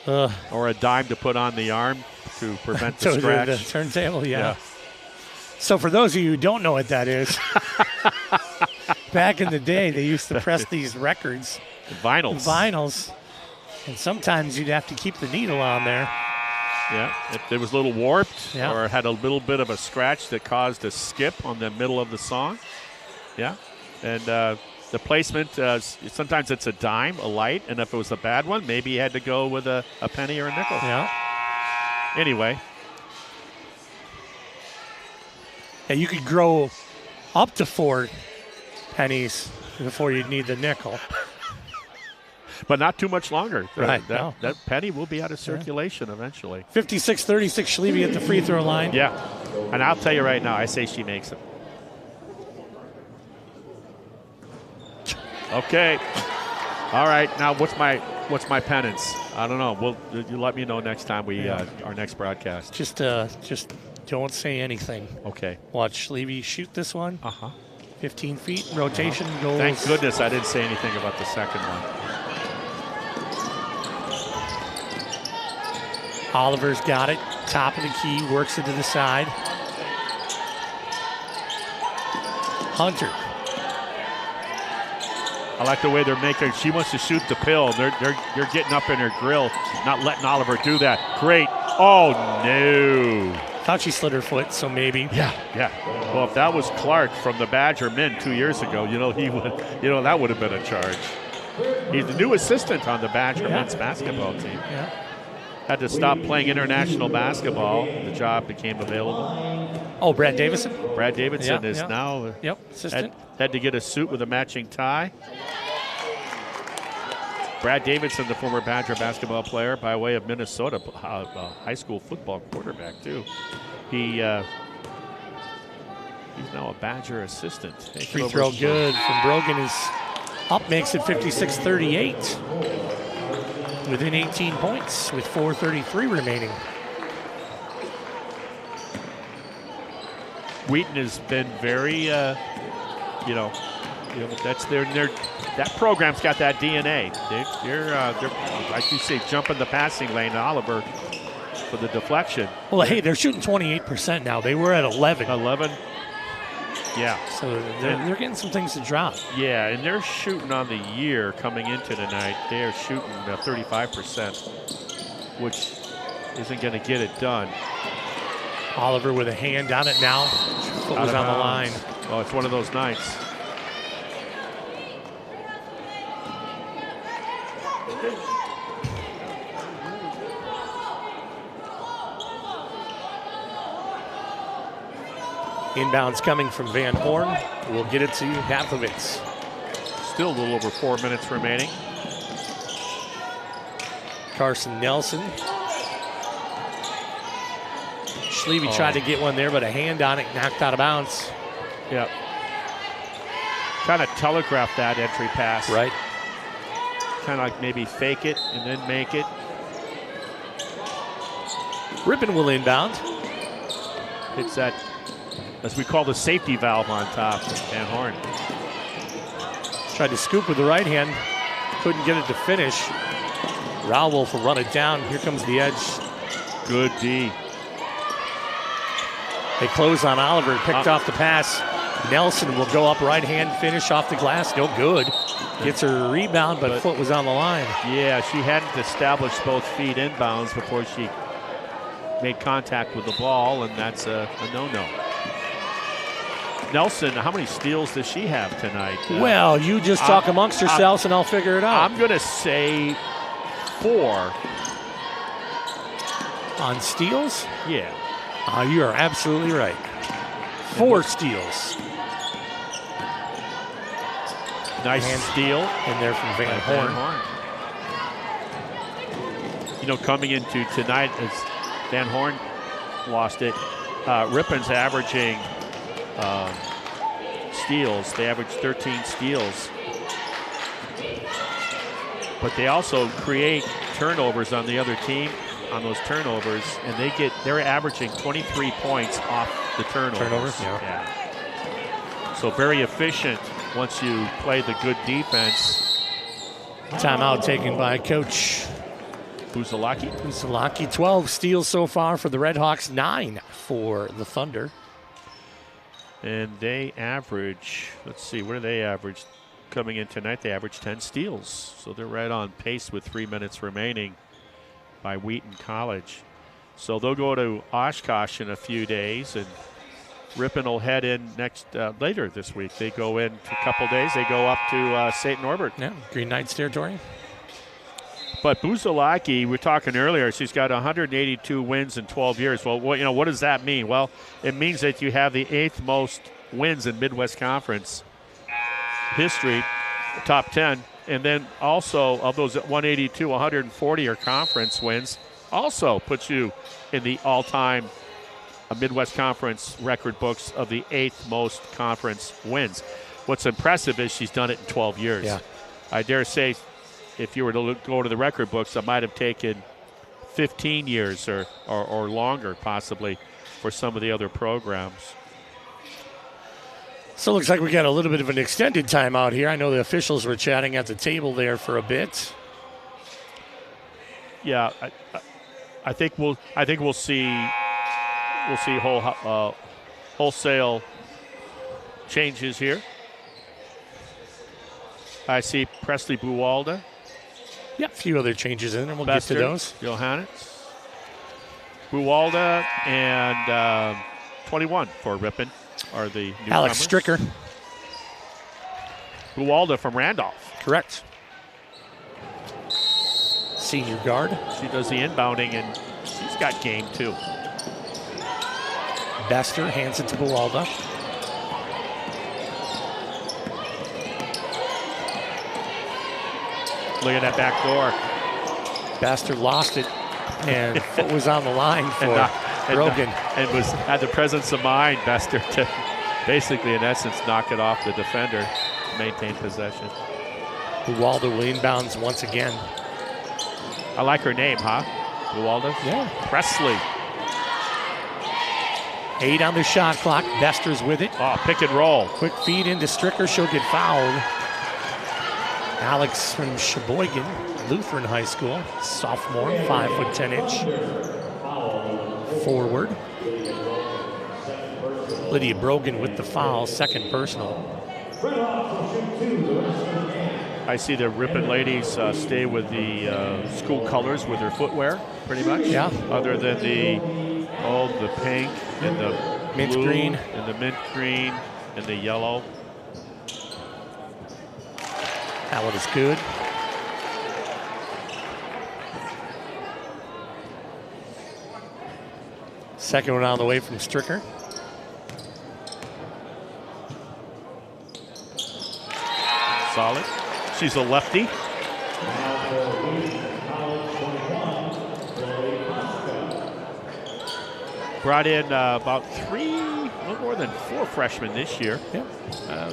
Or a dime to put on the arm to prevent the scratch. The turntable, yeah. So for those of you who don't know what that is, back in the day, they used to press these records. Vinyls. And sometimes you'd have to keep the needle on there. Yeah, if it was a little warped or had a little bit of a scratch that caused a skip on the middle of the song. Yeah, and the placement, sometimes it's a dime, a light, and if it was a bad one, maybe you had to go with a penny or a nickel. Yeah. Anyway. Yeah, you could grow up to 4 pennies before you'd need the nickel. But not too much longer. Right. That penny will be out of circulation eventually. 56-36, Schleve at the free throw line. Yeah. And I'll tell you right now, I say she makes it. Okay. All right. Now, what's my penance? I don't know. You let me know next time our next broadcast. Just don't say anything. Okay. Watch Schleve shoot this one. 15 feet, rotation goes. Thank goodness I didn't say anything about the second one. Oliver's got it. Top of the key, works it to the side. Hunter. I like the way they're making. She wants to shoot the pill. They're getting up in her grill, not letting Oliver do that. Great. Oh no. Thought she slid her foot, so maybe. Yeah. Well, if that was Clark from the Badger men 2 years ago, he would. That would have been a charge. He's the new assistant on the Badger men's basketball team. Yeah. had to stop playing international basketball. The job became available. Oh, Brad Davidson? Brad Davidson is now assistant. Had to get a suit with a matching tie. Brad Davidson, the former Badger basketball player by way of Minnesota, high school football quarterback too. He's now a Badger assistant. Free throw good from Brogan is up, makes it 56-38. Within 18 points with 4:33 remaining. Wheaton has been very, that's that program's got that DNA. They're like you say, jumping the passing lane. Oliver for the deflection. Well, hey, they're shooting 28% now. They were at 11. 11. Yeah. So they're getting some things to drop. Yeah, and they're shooting on the year coming into tonight. They are shooting 35%, which isn't going to get it done. Oliver with a hand on it now. Foot was on the line. Oh, it's one of those nights. Inbounds coming from Van Horn. We'll get it to Hathowitz. Still a little over 4 minutes remaining. Carson Nelson. Schleve tried to get one there, but a hand on it, knocked out of bounds. Yep. Kind of telegraphed that entry pass. Right. Kind of like maybe fake it and then make it. Ripon will inbound. It's that, as we call the safety valve on top, Van Horn. Tried to scoop with the right hand. Couldn't get it to finish. Rowolf will run it down. Here comes the edge. Good D. They close on Oliver. Picked off the pass. Nelson will go up right hand, finish off the glass. No good. Gets her rebound, but foot was on the line. Yeah, she hadn't established both feet inbounds before she made contact with the ball, and that's a no-no. Nelson, how many steals does she have tonight? Well, you just talk amongst yourselves and I'll figure it out. I'm going to say 4. On steals? Yeah. You are absolutely right. 4 steals. Nice steal. In there from Van Horn. You know, coming into tonight, as Van Horn lost it, Ripon's averaging steals. They average 13 steals. But they also create turnovers on the other team on those turnovers, and they're averaging 23 points off the turnovers. Yeah. So very efficient once you play the good defense. Timeout taken by Coach Buzalaki. 12 steals so far for the Redhawks, 9 for the Thunder. And they average, let's see, what do they average? Coming in tonight, they average 10 steals. So they're right on pace with 3 minutes remaining by Wheaton College. So they'll go to Oshkosh in a few days, and Ripon will head in later this week. They go in a couple days. They go up to St. Norbert. Yeah, Green Knights territory. But Buzalaki, we were talking earlier, she's got 182 wins in 12 years. Well, what does that mean? Well, it means that you have the 8th most wins in Midwest Conference history, top 10. And then also, of those 182, 140 are conference wins. Also puts you in the all-time Midwest Conference record books of the 8th most conference wins. What's impressive is she's done it in 12 years. Yeah. I dare say, if you were to go to the record books, it might have taken 15 years or longer, possibly, for some of the other programs. So it looks like we got a little bit of an extended timeout here. I know the officials were chatting at the table there for a bit. Yeah, I think we'll see wholesale changes here. I see Presley Buwalda. Yeah, a few other changes in there. We'll Bester, get to those. Johannes, Buwalda, and 21 for Ripon are the newcomers. Alex Stricker. Buwalda from Randolph. Correct. senior guard. She does the inbounding, and she's got game, too. Bester hands it to Buwalda. Look at that back door. Bester lost it, and foot was on the line for Brogan. And had the presence of mind, Bester, to basically, in essence, knock it off the defender, maintain possession. Buwalda will inbounds once again. I like her name, huh? Buwalda? Yeah. Presley. 8 on the shot clock. Bester's with it. Oh, pick and roll. Quick feed into Stricker. She'll get fouled. Alex from Sheboygan, Lutheran High School, sophomore, 5'10" forward. Lydia Brogan with the foul, second personal. I see the Ripon ladies stay with the school colors with their footwear, pretty much. Yeah. Other than the pink and the mint blue green and the mint green and the yellow. Howard is good. Second one on the way from Stricker. Solid. She's a lefty. Brought in about a little more than 4 freshmen this year. Yeah.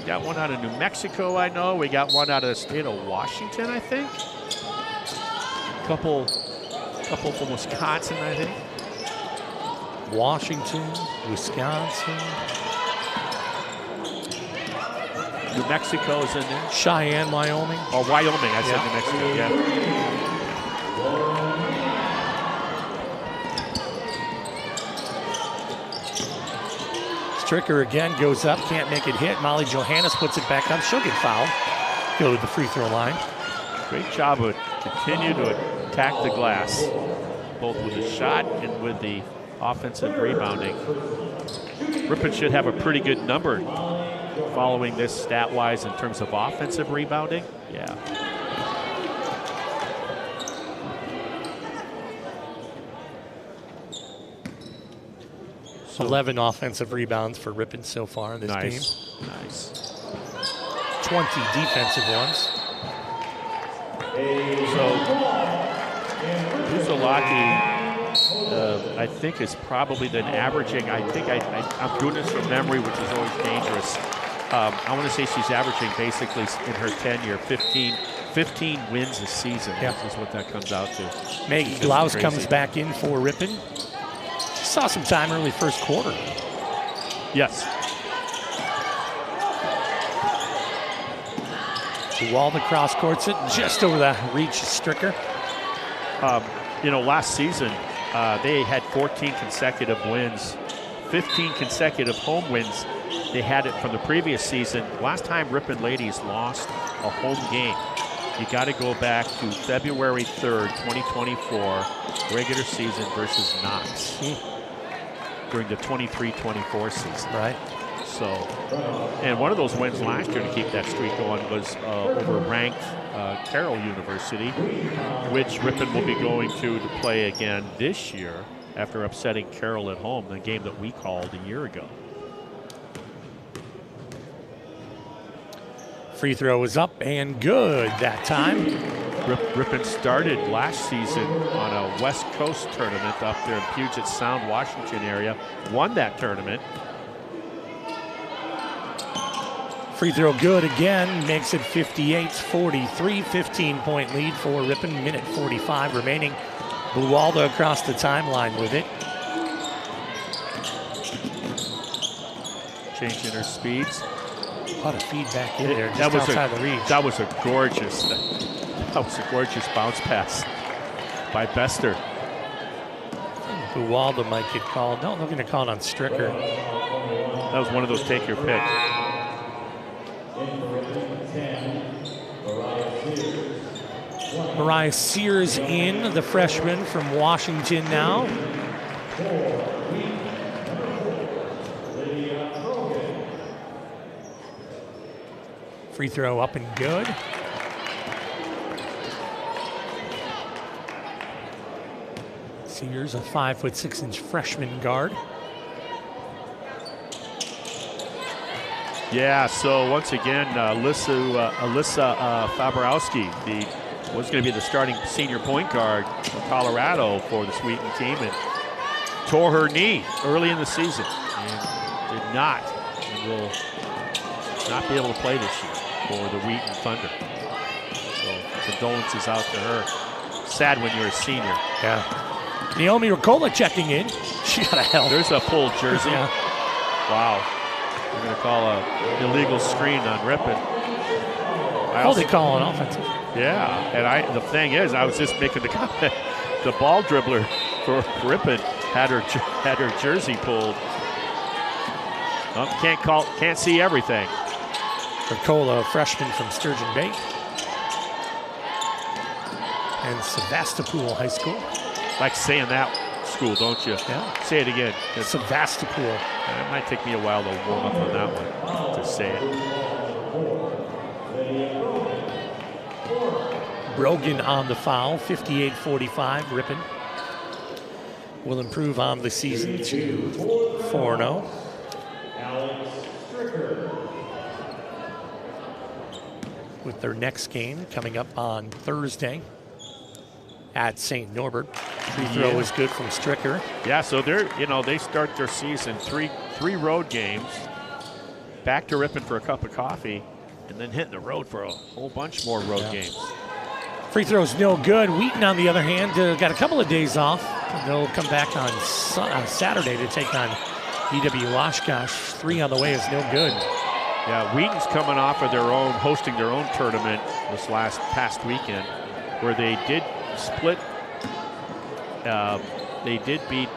Got one out of New Mexico, I know. We got one out of the state of Washington, I think. Couple from Wisconsin, I think. Washington, Wisconsin. New Mexico is in there. Cheyenne, Wyoming. Oh, Wyoming, I said New Mexico, yeah. Stricker again goes up, can't make it hit. Molly Johannes puts it back up. She'll get fouled. Go to the free throw line. Great job of continue to attack the glass, both with the shot and with the offensive rebounding. Ripon should have a pretty good number following this stat-wise in terms of offensive rebounding. Yeah. So 11 offensive rebounds for Ripon so far in this game. Nice. 20 defensive ones. So Buzalaki, I think, is probably then averaging, I'm doing this from memory, which is always dangerous. I want to say she's averaging basically in her tenure 15 wins a season. Yeah. This is what that comes out to. Maggie Glaus comes back in for Ripon. She saw some time early first quarter. Yes. Buwalda cross courts it just over the reach of Stricker. Last season they had 14 consecutive wins, 15 consecutive home wins. They had it from the previous season. Last time Ripon ladies lost a home game, you got to go back to February 3rd, 2024, regular season versus Knox during the 23-24 season. Right. So, and one of those wins last year to keep that streak going was over ranked Carroll University, which Ripon will be going to play again this year after upsetting Carroll at home, the game that we called a year ago. Free throw is up and good that time. Ripon started last season on a West Coast tournament up there in Puget Sound, Washington area, won that tournament. Free throw good again, makes it 58-43, 15-point lead for Ripon, minute 45 remaining. Buwalda across the timeline with it. Changing her speeds. A lot of feedback in there, just that was outside the reach. That was a gorgeous bounce pass by Bester. Buwalda might get called. No, they're going to call it on Stricker. That was one of those take your pick. Mariah Sears in, the freshman from Washington now. Free throw up and good. Sears, a 5'6" freshman guard. Yeah, so once again, Alyssa Fabrowski, was going to be the starting senior point guard for Colorado for the Wheaton team, and tore her knee early in the season and will not be able to play this year for the Wheaton Thunder. So condolences out to her. Sad when you're a senior. Yeah. Naomi Ricola checking in. She got a help. There's a pulled jersey. Yeah. Wow. We're going to call an illegal screen on Ripon. They call an offensive. Yeah, and the thing is, I was just making the comment, the ball dribbler for Ripon had her jersey pulled. Can't see everything. Ricola, a freshman from Sturgeon Bay. And Sevastopol High School. Like saying that school, don't you? Yeah. Say it again. Sevastopol. It might take me a while to warm up on that one, to say it. Brogan on the foul, 58-45, Ripon will improve on the season to 4-0. With their next game coming up on Thursday at St. Norbert. Free throw is good from Stricker. Yeah, so they start their season three road games, back to Ripon for a cup of coffee, and then hitting the road for a whole bunch more road games. Free throw's no good. Wheaton, on the other hand, got a couple of days off. They'll come back on Saturday to take on EW Oshkosh. 3 on the way is no good. Yeah, Wheaton's coming off of hosting their own tournament this past weekend, where they did split. They did beat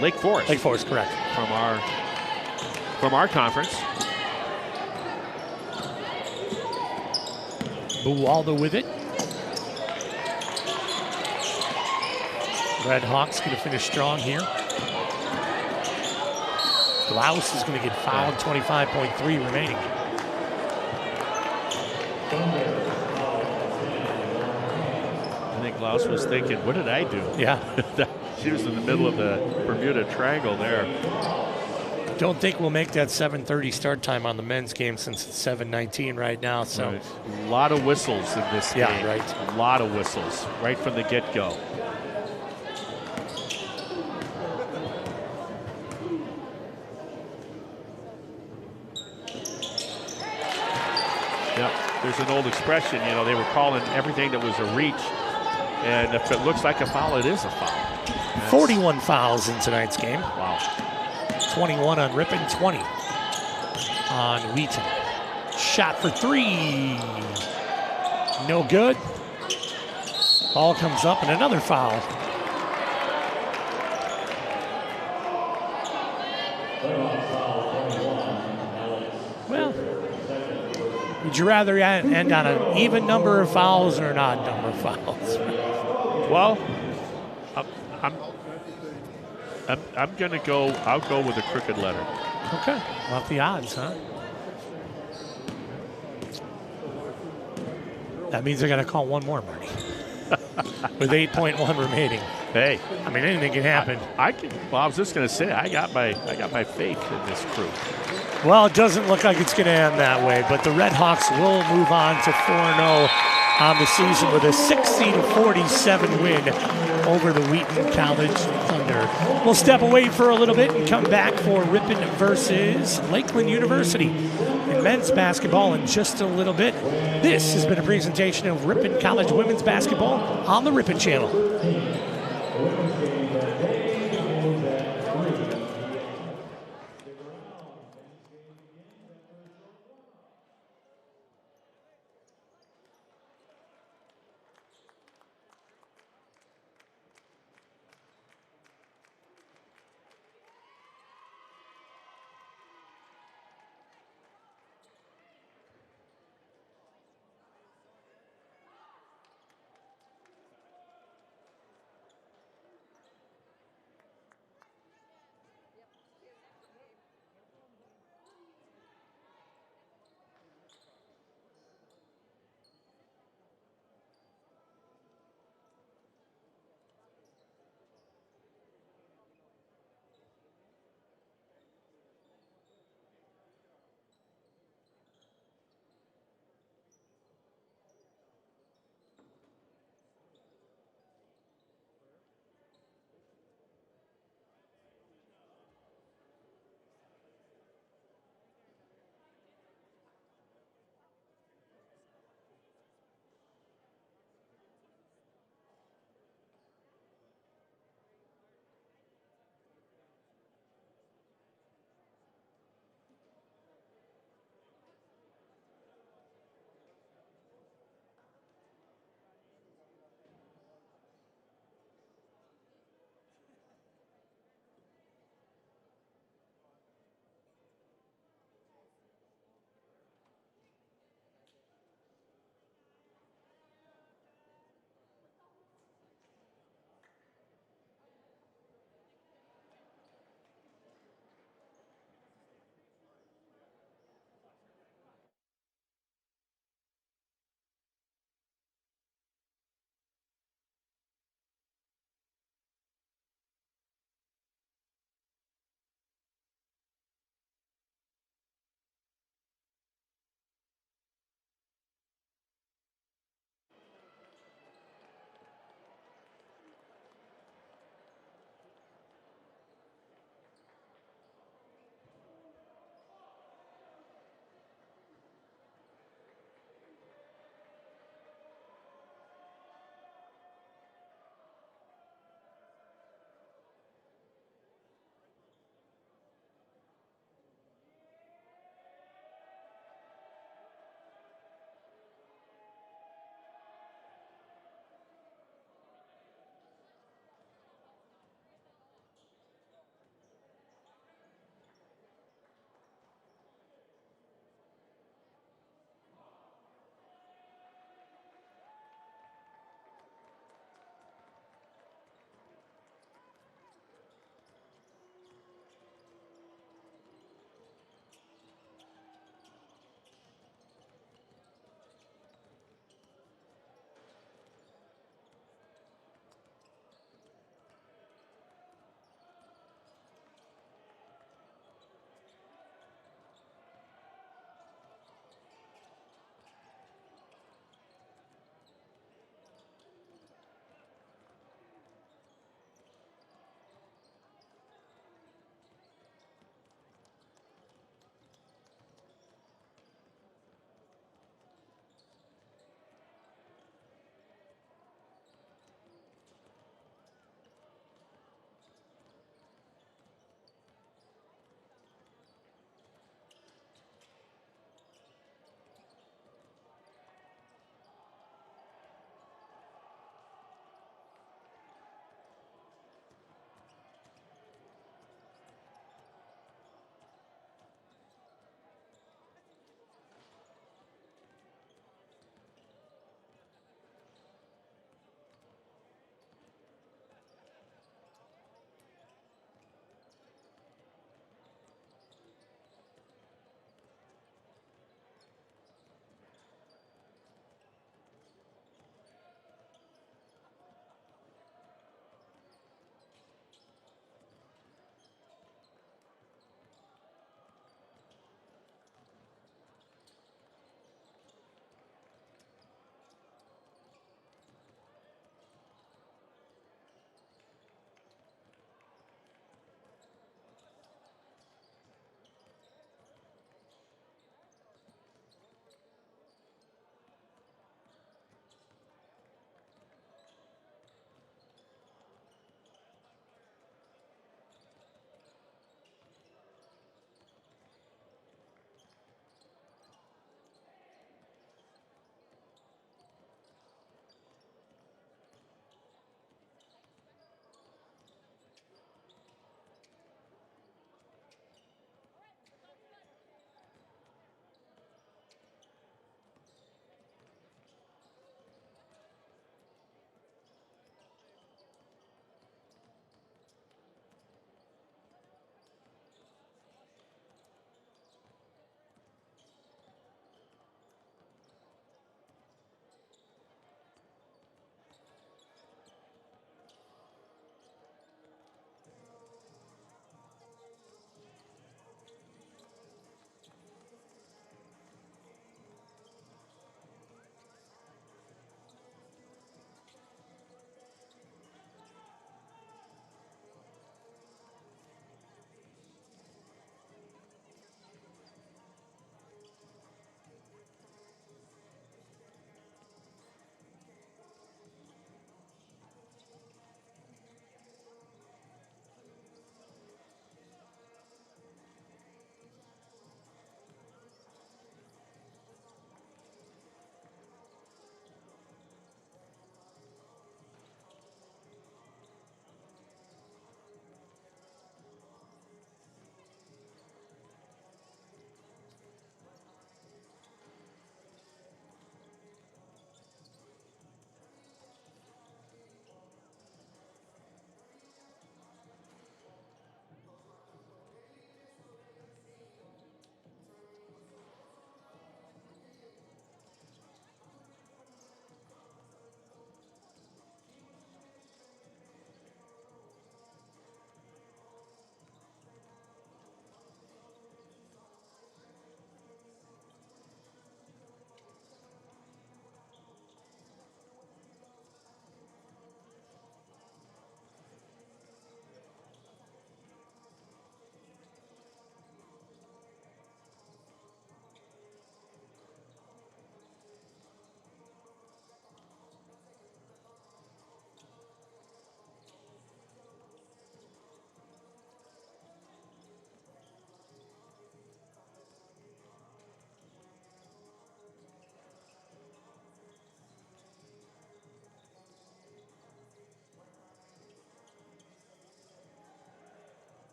Lake Forest. Lake Forest, correct. From our conference. Buwalda with it. Red Hawks going to finish strong here. Glaus is going to get fouled, 25.3 remaining. I think Glaus was thinking, what did I do? Yeah. She was in the middle of the Bermuda Triangle there. Don't think we'll make that 7:30 start time on the men's game since it's 7:19 right now. So right. A lot of whistles in this game. Yeah, right. A lot of whistles right from the get-go. Yeah, there's an old expression, they were calling everything that was a reach, and if it looks like a foul, it is a foul. 41 fouls in tonight's game. Wow. 21 on Ripon, 20 on Wheaton. Shot for 3. No good. Ball comes up and another foul. Well, would you rather end on an even number of fouls or an odd number of fouls? Well, I'm going to go, I'll go with a crooked letter. Okay, off the odds, huh? That means they're going to call one more, Marty. With 8.1 remaining. Hey. I mean, anything can happen. I was just going to say, I got my faith in this crew. Well, it doesn't look like it's going to end that way, but the Red Hawks will move on to 4-0 on the season with a 60-47 win over the Wheaton College Thunder. We'll step away for a little bit and come back for Ripon versus Lakeland University in men's basketball in just a little bit. This has been a presentation of Ripon College women's basketball on the Ripon Channel.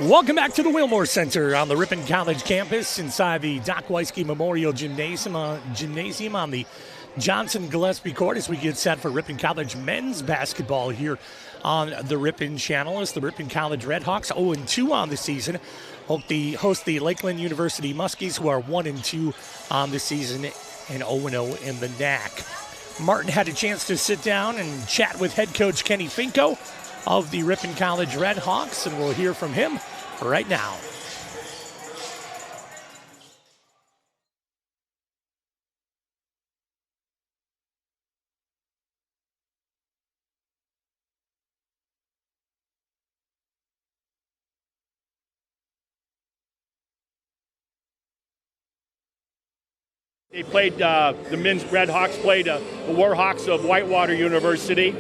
Welcome back to the Wilmore Center on the Ripon College campus inside the Doc Weisky Memorial Gymnasium on the Johnson Gillespie Court as we get set for Ripon College men's basketball here on the Ripon Channel as the Ripon College Redhawks 0-2 on the season. Host the Lakeland University Muskies, who are 1-2 on the season and 0-0 in the NAC. Martin had a chance to sit down and chat with head coach Kenny Finko of the Ripon College Redhawks, and we'll hear from him right now. They played, the men's Redhawks played the Warhawks of Whitewater University.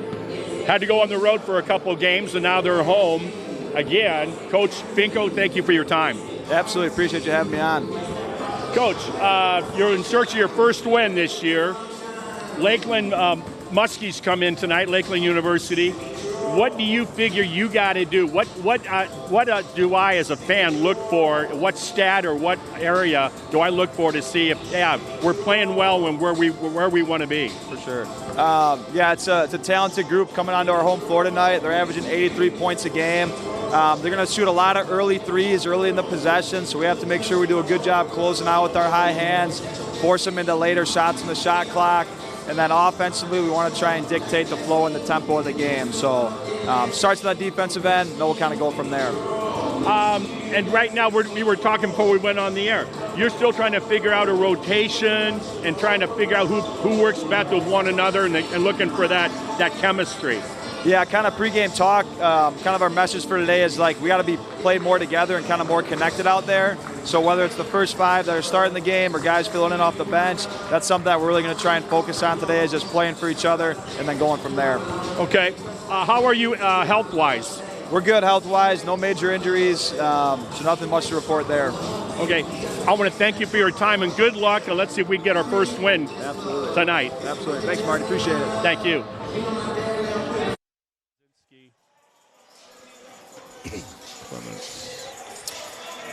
Had to go on the road for a couple of games, and now they're home again. Coach Finko, thank you for your time. Absolutely, appreciate you having me on. Coach, you're in search of your first win this year. Lakeland Muskies come in tonight, Lakeland University. What do you figure you got to do? What do I as a fan look for? What stat or what area do I look for to see if we're playing well and where we want to be? For sure. It's a talented group coming onto our home floor tonight. They're averaging 83 points a game. They're going to shoot a lot of early threes early in the possession, so we have to make sure we do a good job closing out with our high hands, force them into later shots in the shot clock. And then offensively, we want to try and dictate the flow and the tempo of the game. So starts on that defensive end, and we'll kind of go from there. And right now, we were talking before we went on the air. You're still trying to figure out a rotation and trying to figure out who works best with one another and looking for that chemistry. Yeah, kind of pregame talk. Kind of our message for today is like we got to be played more together and kind of more connected out there. So whether it's the first five that are starting the game or guys filling in off the bench, that's something that we're really going to try and focus on today is just playing for each other and then going from there. Okay. How are you health-wise? We're good health-wise, no major injuries, so nothing much to report there. Okay. I want to thank you for your time and good luck, and let's see if we can get our first win tonight. Absolutely. Thanks, Marty. Appreciate it. Thank you.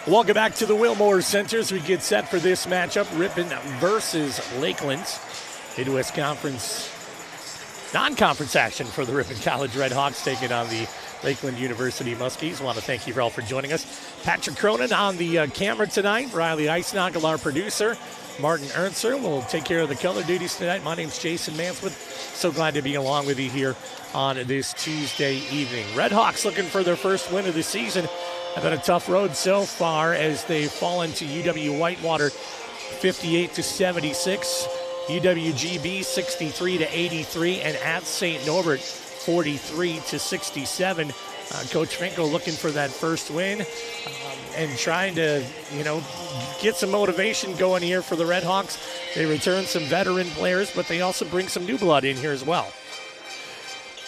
Welcome back to the Wilmore Center as we get set for this matchup, Ripon versus Lakeland. Midwest Conference non-conference action for the Ripon College Redhawks taking on the Lakeland University Muskies. I want to thank you all for joining us. Patrick Cronin on the camera tonight. Riley Eisnagel, our producer. Martin Ernster will take care of the color duties tonight. My name's Jason Mansworth. So glad to be along with you here on this Tuesday evening. Redhawks looking for their first win of the season. Have been a tough road so far as they fall into UW Whitewater 58-76, UWGB 63-83, and at St. Norbert 43-67. Coach Finko looking for that first win and trying to, get some motivation going here for the Redhawks. They return some veteran players, but they also bring some new blood in here as well.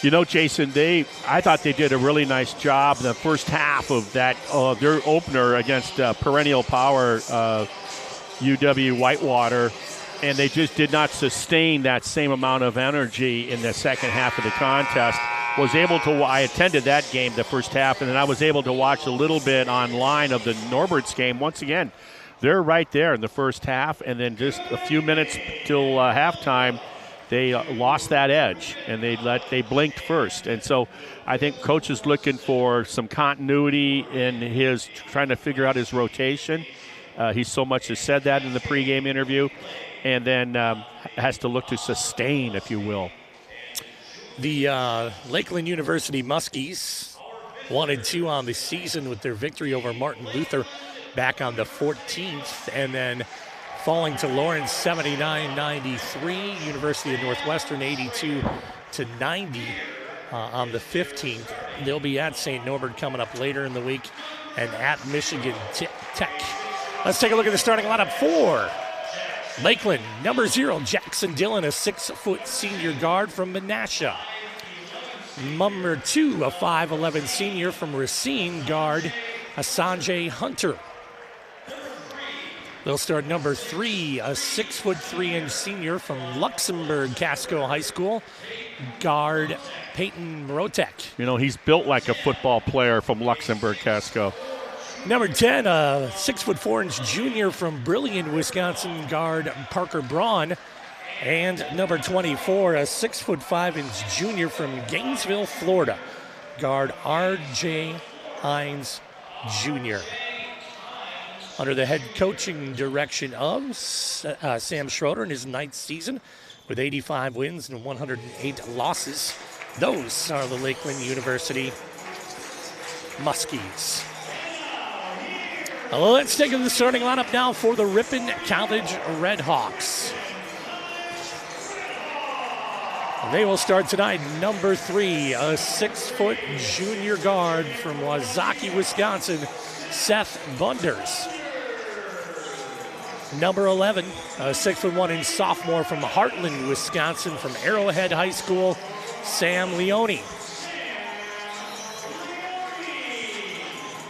Jason, I thought they did a really nice job in the first half of that their opener against perennial power UW Whitewater, and they just did not sustain that same amount of energy in the second half of the contest. I attended that game the first half, and then I was able to watch a little bit online of the Norbert's game. Once again, they're right there in the first half, and then just a few minutes till halftime, they lost that edge, and they blinked first. And so I think Coach is looking for some continuity in his trying to figure out his rotation. He so much has said that in the pregame interview, and then has to look to sustain, if you will. The Lakeland University Muskies 1-2 on the season with their victory over Martin Luther back on the 14th, and then falling to Lawrence 79-93, University of Northwestern 82-90 on the 15th. They'll be at St. Norbert coming up later in the week and at Michigan Tech. Let's take a look at the starting lineup for Lakeland. Number 0, Jackson Dillon, a 6-foot senior guard from Menasha. Number 2, a 5'11 senior from Racine, guard Asanjay Hunter. They'll start number 3, a 6'3" senior from Luxembourg Casco High School, guard Peyton Mrotek. He's built like a football player from Luxembourg Casco. Number 10, a 6'4" junior from Brilliant, Wisconsin, guard Parker Braun. And number 24, a 6'5" junior from Gainesville, Florida, guard R.J. Hines Jr. Under the head coaching direction of Sam Schroeder in his 9th season with 85 wins and 108 losses. Those are the Lakeland University Muskies. Let's take the starting lineup now for the Ripon College Red Hawks. They will start tonight. Number 3, a 6-foot junior guard from Wazaki, Wisconsin, Seth Bunders. Number 11, a 6'1" sophomore from Heartland, Wisconsin, from Arrowhead High School, Sam Leone.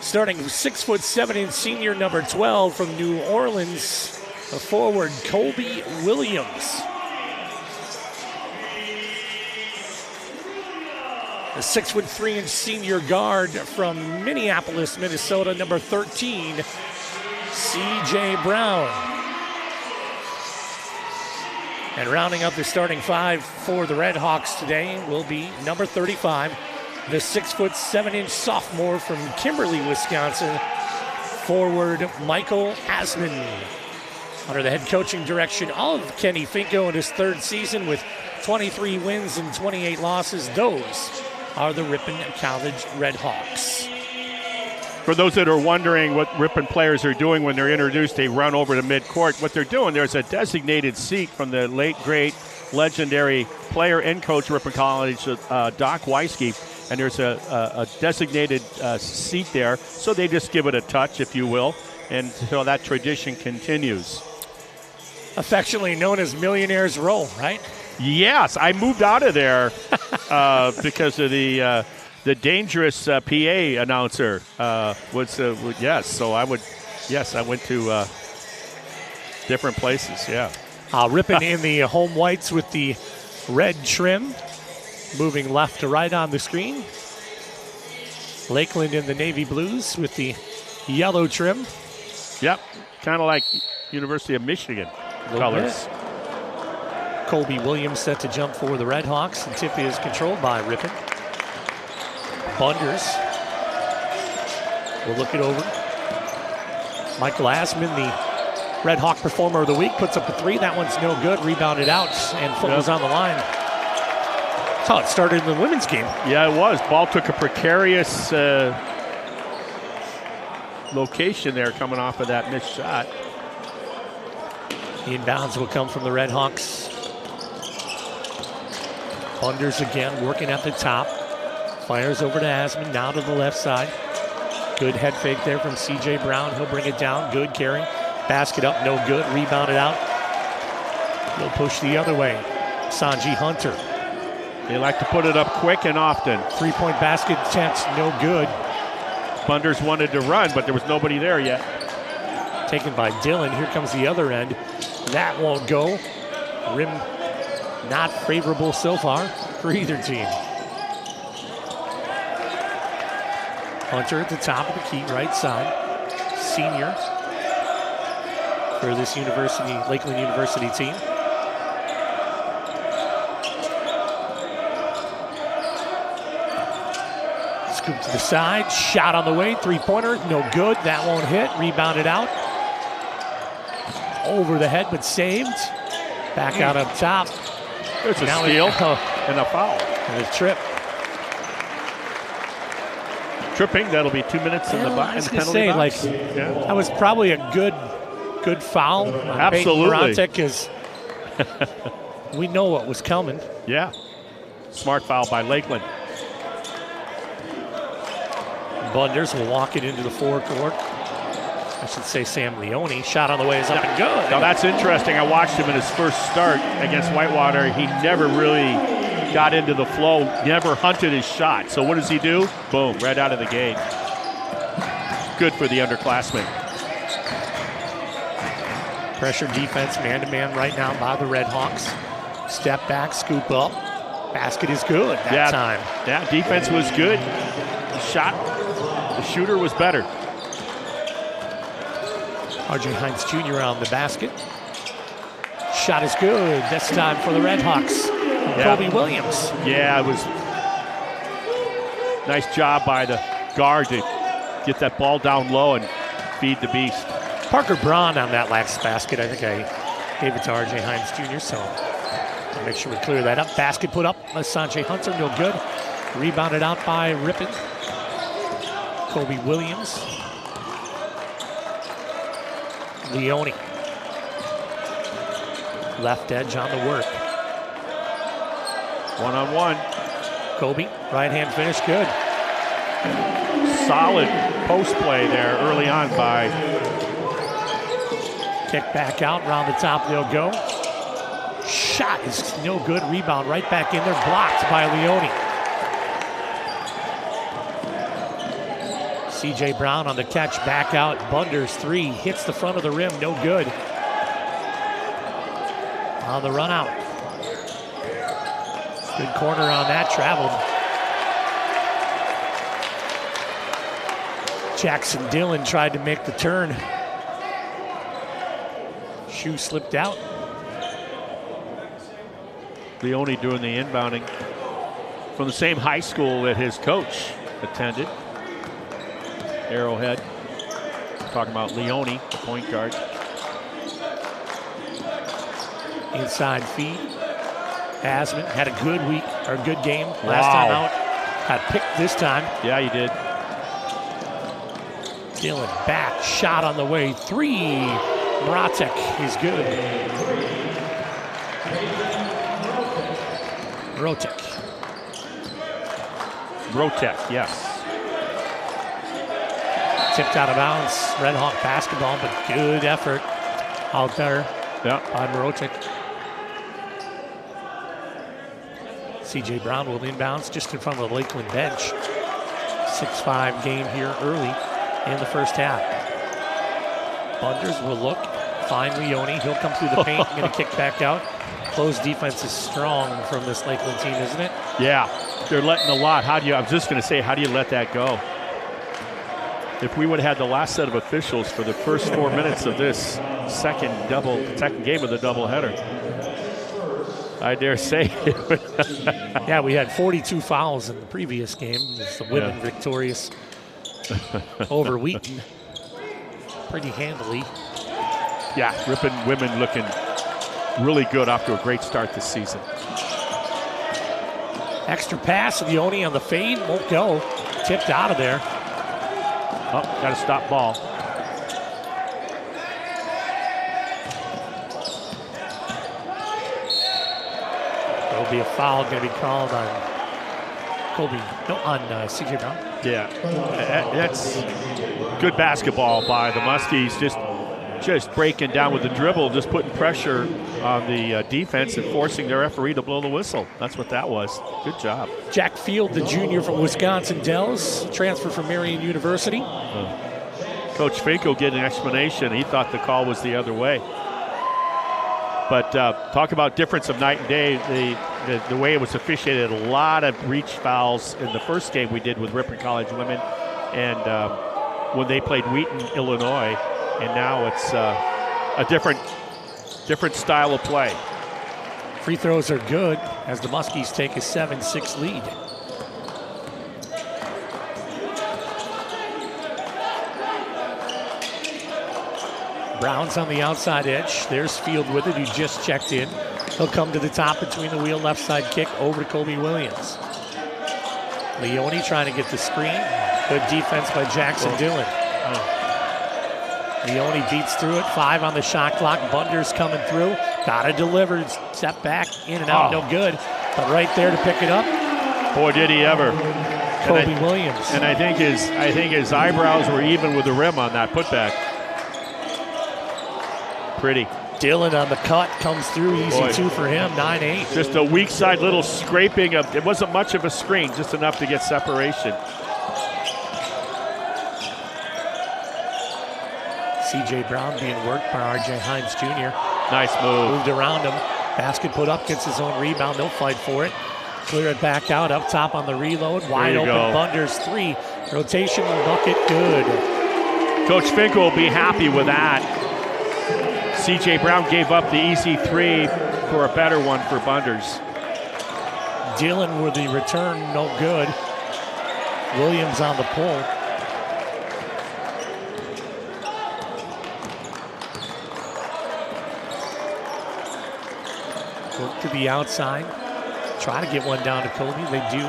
Starting 6'7" senior number 12 from New Orleans, a forward Colby Williams. A 6'3" senior guard from Minneapolis, Minnesota, number 13, C.J. Brown. And rounding up the starting 5 for the Red Hawks today will be number 35, the 6'7" sophomore from Kimberly, Wisconsin, forward Michael Asman. Under the head coaching direction of Kenny Finko in his 3rd season with 23 wins and 28 losses, those are the Ripon College Red Hawks. For those that are wondering what Ripon players are doing when they're introduced, they run over to midcourt. What they're doing, there's a designated seat from the late, great, legendary player and coach Ripon College, Doc Weisky, and there's a designated seat there. So they just give it a touch, if you will, and so that tradition continues. Affectionately known as Millionaire's Row, right? Yes, I moved out of there because of the dangerous PA announcer yes. So I went to different places. Yeah. Ripon in the home whites with the red trim, moving left to right on the screen. Lakeland in the navy blues with the yellow trim. Yep, kind of like University of Michigan colors. Bit. Colby Williams set to jump for the Red Hawks, and tip is controlled by Ripon. Bunders will look it over. Michael Asman, the Red Hawk Performer of the Week, puts up a 3. That one's no good. Rebounded out, and foot was on the line. That's how it started in the women's game. Yeah, it was. Ball took a precarious location there coming off of that missed shot. Inbounds will come from the Red Hawks. Bunders again working at the top. Fires over to Asman, now to the left side. Good head fake there from C.J. Brown. He'll bring it down. Good carry. Basket up, no good. Rebounded out. He'll push the other way. Sanji Hunter. They like to put it up quick and often. 3-point basket attempt, no good. Bunders wanted to run, but there was nobody there yet. Taken by Dillon. Here comes the other end. That won't go. Rim not favorable so far for either team. Hunter at the top of the key, right side. Senior for this Lakeland University team. Scoop to the side, shot on the way, 3-pointer, no good, that won't hit, rebounded out. Over the head, but saved. Back out up top. There's a steal and a foul. And a trip. Tripping, that'll be 2 minutes in the penalty box. That was probably a good foul. Absolutely. Because we know what was coming. Yeah. Smart foul by Lakeland. Bunders will walk it into the forecourt. I should say Sam Leone. Shot on the way is up and good. Now that's interesting. I watched him in his first start against Whitewater. He never really got into the flow, never hunted his shot. So what does he do? Boom, right out of the gate. Good for the underclassmen. Pressure defense, man-to-man right now by the Red Hawks. Step back, scoop up. Basket is good that time. Yeah, defense was good. The shooter was better. R.J. Hines Jr. on the basket. Shot is good. This time for the Redhawks. Kobe Williams. Yeah, it was nice job by the guard to get that ball down low and feed the beast. Parker Braun on that last basket. I think I gave it to R.J. Hines Jr., so I'll make sure we clear that up. Basket put up by Sanjay Hunter, no good. Rebounded out by Ripon. Kobe Williams. Leone. Left edge on the work. One-on-one. Kobe, right hand finish, good. Solid post play there early on by. Kick back out, round the top they'll go. Shot is no good, rebound right back in there, blocked by Leone. C.J. Brown on the catch, back out, Bunders 3, hits the front of the rim, no good. On the run out. Good corner on that, traveled. Jackson Dillon tried to make the turn. Shoe slipped out. Leone doing the inbounding from the same high school that his coach attended. Arrowhead. Talking about Leone, the point guard. Inside feed. Asman had a good week, or a good game last time out. Got picked this time. Yeah, he did. Dillon back, shot on the way. 3. Mratek is good. Rotek, yes. Tipped out of bounds. Red Hawk basketball, but good effort out there by Mrotek. C.J. Brown will inbounds just in front of the Lakeland bench. 6-5 game here early in the first half. Bunders will look, find Leone. He'll come through the paint, going to kick back out. Close defense is strong from this Lakeland team, isn't it? Yeah, they're letting a lot. I was just going to say, how do you let that go? If we would have had the last set of officials for the first 4 minutes of this second game of the doubleheader, I dare say. Yeah, we had 42 fouls in the previous game. It's the women victorious over Wheaton pretty handily. Yeah, Ripon women looking really good after a great start this season. Extra pass, Leone on the fade, won't go. Tipped out of there. Oh, got a stop ball. There'll be a foul going to be called on on C.J. Brown. Yeah, that's good basketball by the Muskies. Just breaking down with the dribble, just putting pressure on the defense and forcing their referee to blow the whistle. That's what that was. Good job. Jack Field, the junior from Wisconsin Dells, transfer from Marion University. Coach Finkel getting an explanation. He thought the call was the other way. But talk about difference of night and day. The way it was officiated, a lot of reach fouls in the first game we did with Ripon College women, and when they played Wheaton, Illinois, and now it's a different style of play. Free throws are good as the Muskies take a 7-6 lead. Brown's on the outside edge. There's Field with it, who just checked in. He'll come to the top between the wheel, left side kick over to Kobe Williams. Leone trying to get the screen. Good defense by Jackson Dillon. Leone beats through it. 5 on the shot clock. Bunders coming through. Got it delivered. Step back, in and out, no good. But right there to pick it up. Boy, did he ever. Kobe Williams. And I think his eyebrows were even with the rim on that putback. Pretty. Dillon on the cut, comes through, easy 2 for him, 9-8. Just a weak side little scraping of, it wasn't much of a screen, just enough to get separation. C.J. Brown being worked by R.J. Hines Jr. Nice move. Moved around him. Basket put up, gets his own rebound. They'll fight for it. Clear it back out, up top on the reload. Wide open, Bunders 3. Rotation, bucket, good. Coach Finkel will be happy with that. C.J. Brown gave up the easy three for a better one for Bunders. Dillon with the return, no good. Williams on the pull. Look to the outside. Try to get one down to Kobe. They do.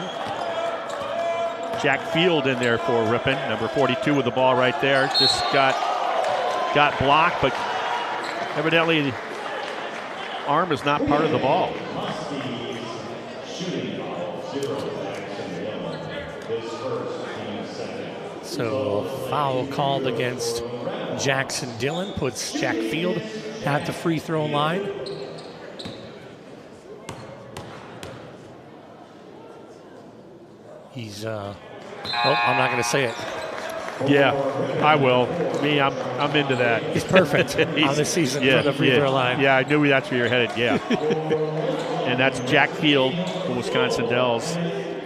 Jack Field in there for Ripon, number 42 with the ball right there. Just got blocked, but evidently the arm is not part of the ball. So foul called against Jackson Dillon puts Jack Field at the free throw line. He's I'm not going to say it. Yeah, I will. I'm into that. He's perfect on the season for the free throw line. Yeah, I knew that's where you're headed. Yeah, and that's Jack Field from Wisconsin Dells.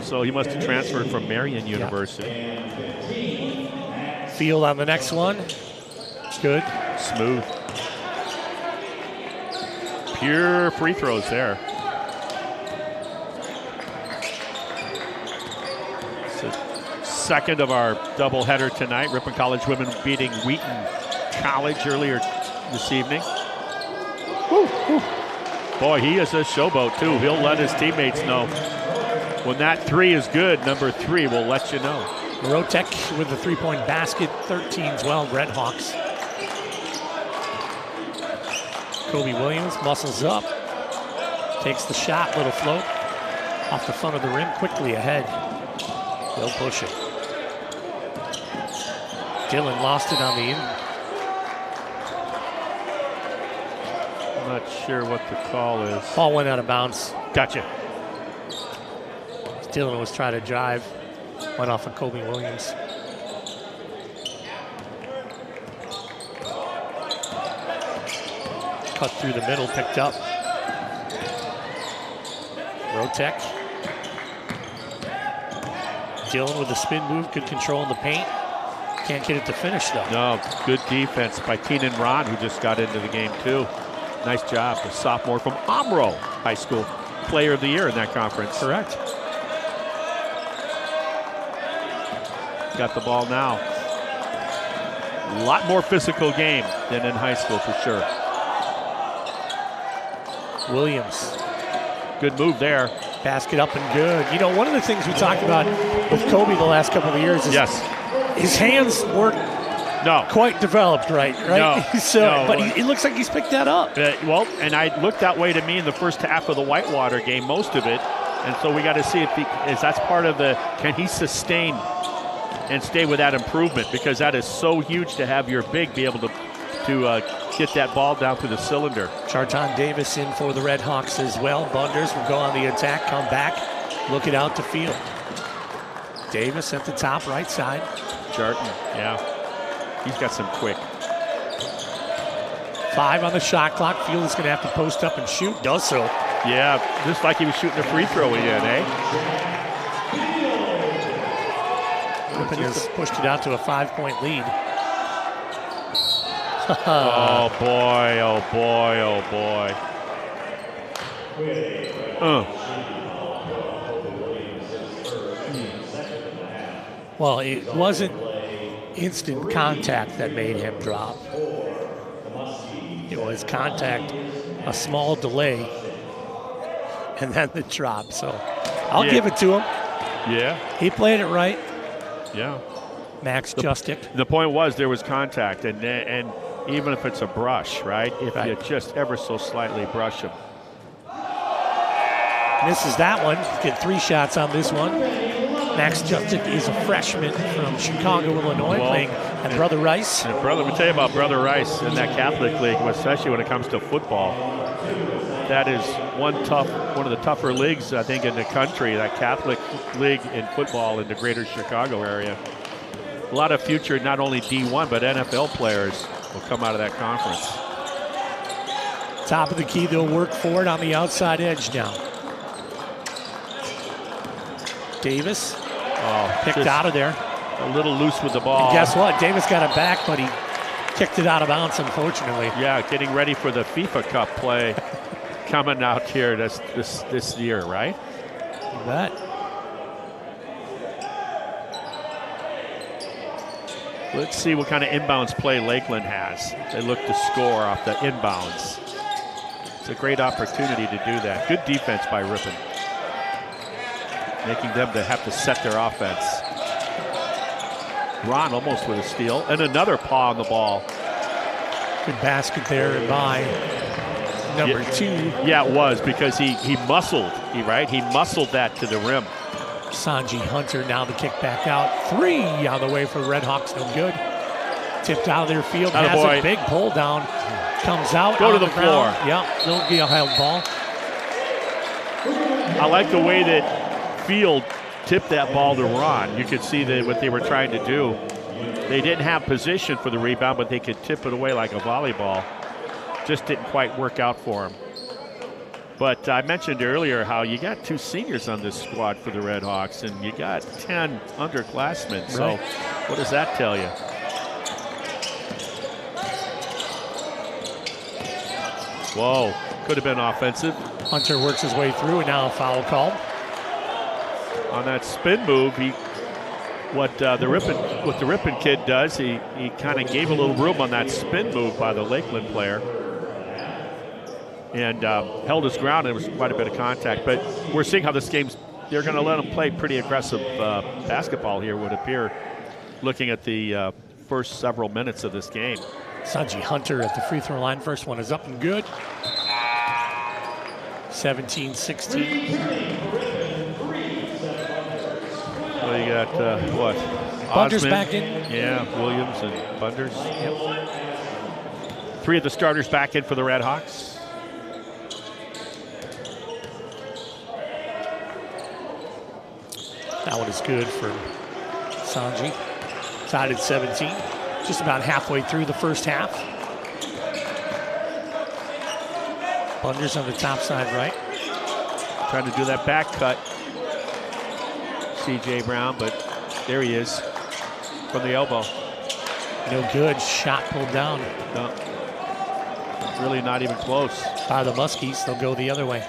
So he must have transferred from Marion University. Field on the next one. Good. Smooth. Pure free throws there. Second of our doubleheader tonight. Ripon College women beating Wheaton College earlier this evening. Woo, woo. Boy, he is a showboat too. He'll let his teammates know. When that three is good, number 3 will let you know. Rotek with the three-point basket, 13-12 Red Hawks. Kobe Williams muscles up, takes the shot, little float, off the front of the rim, quickly ahead. They'll push it. Dillon lost it on the in. I'm not sure what the call is. Ball went out of bounds. Gotcha. Dillon was trying to drive. Went off of Kobe Williams. Cut through the middle, picked up. Rotek. Dillon with the spin move, good control in the paint. Can't get it to finish though. No, good defense by Keenan Ron, who just got into the game too. Nice job, the sophomore from Omro High School. Player of the year in that conference. Correct. Got the ball now. A lot more physical game than in high school for sure. Williams. Good move there. Basket up and good. You know, one of the things we talked about with Kobe the last couple of years is his hands weren't quite developed right? No, but it looks like he's picked that up. Well, and I looked that way to me in the first half of the Whitewater game, most of it. And so we got to see if that's part of can he sustain and stay with that improvement, because that is so huge to have your big be able to get that ball down through the cylinder. Charton Davis in for the Red Hawks as well. Bunders will go on the attack, come back, look it out to Field. Davis at the top right side. Charton, yeah. He's got some quick. 5 on the shot clock. Field is going to have to post up and shoot. Does so. Yeah, just like he was shooting a free throw again, eh? Ripon has pushed it out to a 5-point lead. Oh boy, oh boy, oh boy. Well, it wasn't instant contact that made him drop. It was contact, a small delay, and then the drop. So I'll give it to him. Yeah. He played it right. Yeah. Max Justic. The point was there was contact, and even if it's a brush, right? If you just ever so slightly brush him. Misses that one. Get 3 shots on this one. Max Justic is a freshman from Chicago, Illinois, playing at Brother Rice. And let me tell you about Brother Rice in that Catholic league, especially when it comes to football. That is one of the tougher leagues, I think, in the country, that Catholic league in football in the greater Chicago area. A lot of future, not only D1, but NFL players will come out of that conference. Top of the key, they'll work for it on the outside edge now. Davis picked out of there. A little loose with the ball. And guess what? Davis got it back, but he Kicked it out of bounds, unfortunately. Yeah, getting ready for the FIFA Cup play coming out here this year, right? You bet. Let's see what kind of inbounds play Lakeland has. They look to score off the inbounds. It's a great opportunity to do that. Good defense by Ripon, making them to have to set their offense. Ron almost with a steal, and another paw on the ball. Good basket there by number 2. Yeah, it was, because he muscled, right? He muscled that to the rim. Sanji Hunter now the kick back out. 3 on the way for the Redhawks, no good. Tipped out of their field, has a big pull down. Comes out. Go to the floor. Yeah, it'll be a held ball. I like the way that Field tipped that ball to Ron. You could see that what they were trying to do. They didn't have position for the rebound, but they could tip it away like a volleyball. Just didn't quite work out for him. But I mentioned earlier how you got 2 seniors on this squad for the Redhawks, and you got 10 underclassmen. So right. What does that tell you? Whoa, could have been offensive. Hunter works his way through, and now a foul called. On that spin move, what the Ripon kid does, he kind of gave a little room on that spin move by the Lakeland player, and held his ground. And it was quite a bit of contact. But we're seeing how this game's. They're going to let him play pretty aggressive basketball here, would appear, looking at the first several minutes of this game. Sanji Hunter at the free throw line. First one is up and good. 17-16. Well, you got what? Bunders Osmond, back in. Yeah, Williams and Bunders. Yep. 3 of the starters back in for the Redhawks. That one is good for Sanji. Tied at 17. Just about halfway through the first half. Bunders on the top side right. Trying to do that back cut. C.J. Brown, but there he is from the elbow. No good. Shot pulled down. No. Really not even close. By the Muskies, they'll go the other way.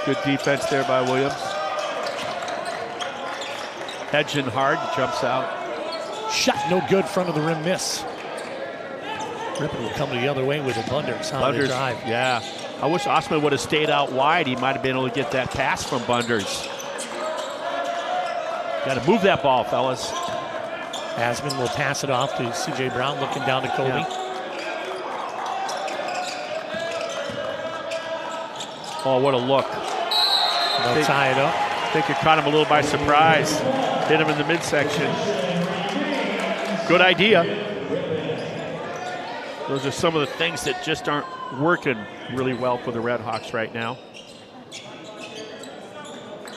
Good defense there by Williams. Hedging hard, jumps out. Shot no good, front of the rim miss. Ripon will come the other way with a Bunders on the drive. Yeah. I wish Osman would have stayed out wide. He might have been able to get that pass from Bunders. Got to move that ball, fellas. Asman will pass it off to C.J. Brown, looking down to Kobe. Yeah. Oh, what a look. They'll tie it up. I think it caught him a little by surprise. Hit him in the midsection. Good idea. Those are some of the things that just aren't working really well for the Redhawks right now.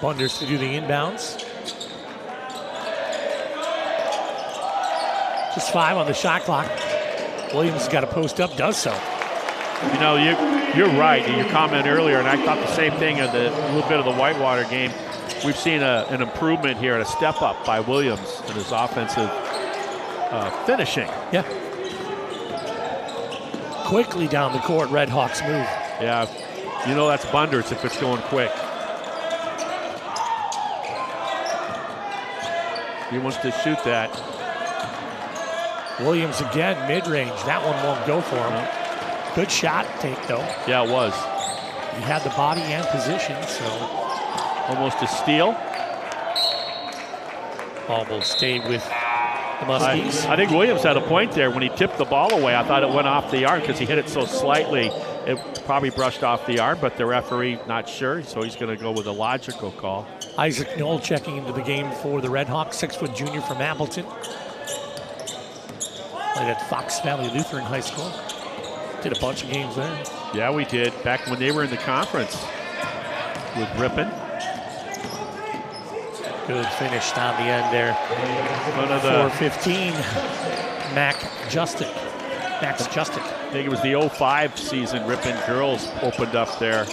Bunders to do the inbounds. Just 5 on the shot clock. Williams has got to post up, does so. You know, you're right in your comment earlier, and I thought the same thing in the little bit of the Whitewater game. We've seen an improvement here and a step up by Williams in his offensive finishing. Yeah. Quickly down the court, Redhawks move. Yeah, you know that's Bunders if it's going quick. He wants to shoot that. Williams again, mid-range. That one won't go for him. Good shot take, though. Yeah, it was. He had the body and position, so. Almost a steal. Ball will stay with the Muskies. I think Williams had a point there when he tipped the ball away. I thought it went off the arm because he hit it so slightly. It probably brushed off the arm, but the referee not sure, so he's going to go with a logical call. Isaac Knoll checking into the game for the Redhawks, 6-foot junior from Appleton. Played at Fox Valley Lutheran High School. Did a bunch of games there. Yeah, we did. Back when they were in the conference with Ripon. Good finish down the end there. 4-15. Max Justic. I think it was the 05 season Ripon girls opened up there.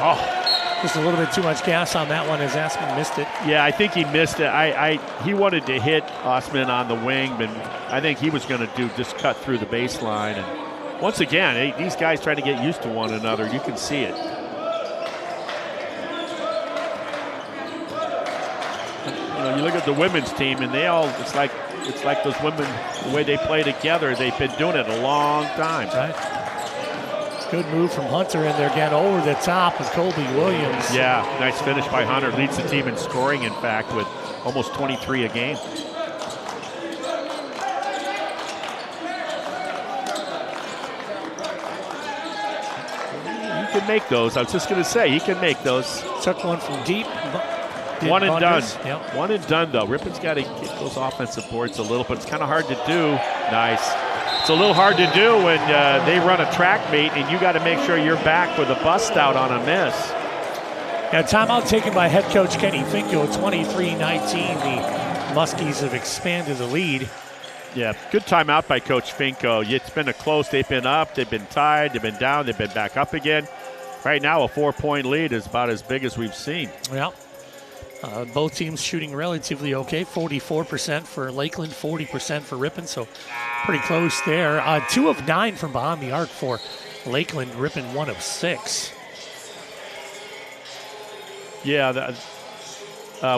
Oh, Just a little bit too much gas on that one as Aspen missed it. Yeah, I think he missed it. He wanted to hit Osman on the wing, but I think he was going to just cut through the baseline. And once again, these guys try to get used to one another. You can see it. You look at the women's team, and it's like those women, the way they play together, they've been doing it a long time. Right. Good move from Hunter in there again over the top of Colby Williams. Yeah, nice finish by Hunter. Leads the team in scoring, in fact, with almost 23 a game. He can make those. I was just going to say, he can make those. Took one from deep. One and done. Yep. One and done, though. Ripon's got to get those offensive boards a little, but it's kind of hard to do. Nice. It's a little hard to do when they run a track meet and you got to make sure you're back with a bust out on a miss. Yeah, timeout taken by head coach Kenny Finko, 23-19. The Muskies have expanded the lead. Yeah, good timeout by Coach Finko. It's been a close. They've been up, they've been tied, they've been down, they've been back up again. Right now, a 4-point lead is about as big as we've seen. Yeah. Both teams shooting relatively okay. 44% for Lakeland, 40% for Ripon, so pretty close there. 2 of 9 from behind the arc for Lakeland. Ripon 1 of 6. Yeah,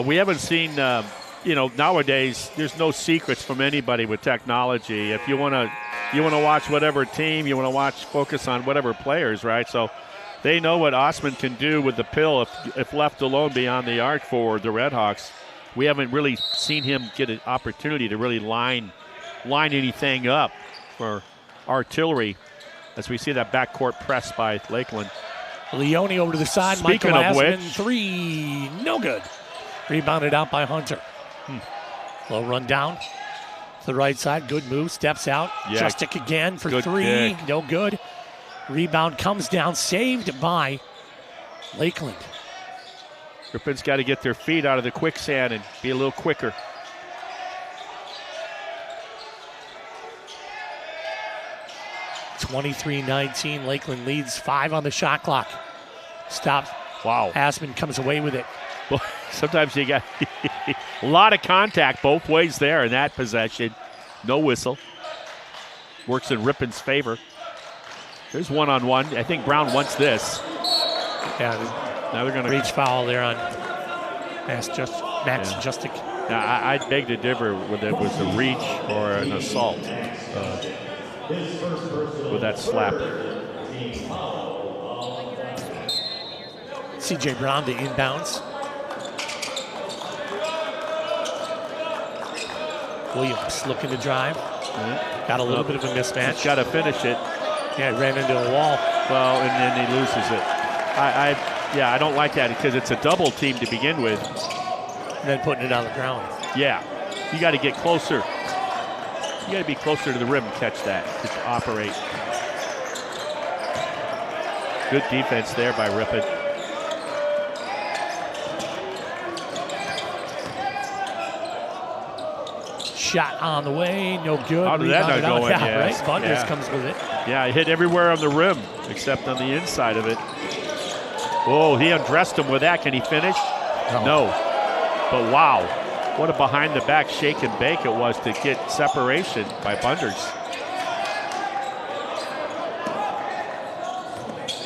we haven't seen, nowadays there's no secrets from anybody with technology. If you want to watch whatever team, you want to focus on whatever players, right? So they know what Osman can do with the pill if left alone beyond the arc for the Redhawks. We haven't really seen him get an opportunity to really line anything up for artillery as we see that backcourt press by Lakeland. Leone over to the side. Speaking Michael of Asman, 3, no good. Rebounded out by Hunter. Low run down to the right side. Good move. Steps out. Yeah. Justic again for Good 3. kick. No good. Rebound comes down. Saved by Lakeland. Ripon's got to get their feet out of the quicksand and be a little quicker. (23-19). Lakeland leads 5 on the shot clock. Stopped. Wow. Asman comes away with it. Well, sometimes you got a lot of contact both ways there in that possession. No whistle. Works in Ripon's favor. There's one-on-one. I think Brown wants this. Yeah, now they're going to reach foul there on Max Justic. Now, I'd beg to differ whether it was a reach or an assault with that slap. C.J. Brown to inbounds. Williams looking to drive. Got a little bit of a mismatch. He's got to finish it. Yeah, he ran into a wall. Well, and then he loses it. I don't like that because it's a double team to begin with. And then putting it on the ground. Yeah, you got to get closer. You got to be closer to the rim and catch that to operate. Good defense there by Ripon. Shot on the way, no good. How did that not go in? Yeah, right. Bunders comes with it. Yeah, it hit everywhere on the rim except on the inside of it. Oh, he undressed him with that. Can he finish? No. But wow, what a behind-the-back shake and bake it was to get separation by Bunders.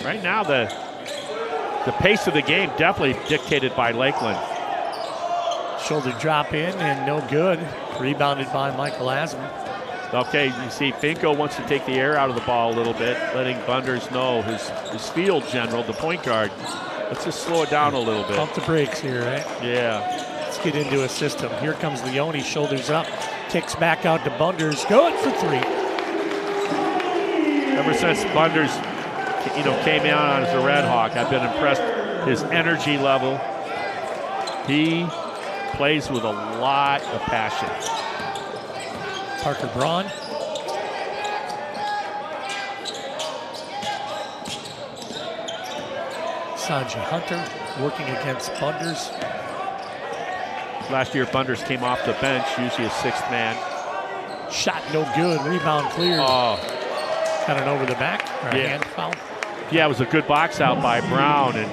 Right now, the pace of the game definitely dictated by Lakeland. Shoulder drop in and no good. Rebounded by Michael Asman. Okay, you see Finko wants to take the air out of the ball a little bit, letting Bunders know, his field general, the point guard, let's just slow it down a little bit. Pump the brakes here, right? Yeah. Let's get into a system. Here comes Leone, shoulders up, kicks back out to Bunders, going for 3. Ever since Bunders, came out as a Red Hawk, I've been impressed. His energy level. He plays with a lot of passion. Parker Braun. Sanjay Hunter working against Bunders. Last year, Bunders came off the bench, usually a 6th man. Shot no good. Rebound cleared. Oh. Got an over the back or a hand foul. Yeah, it was a good box out by Brown, and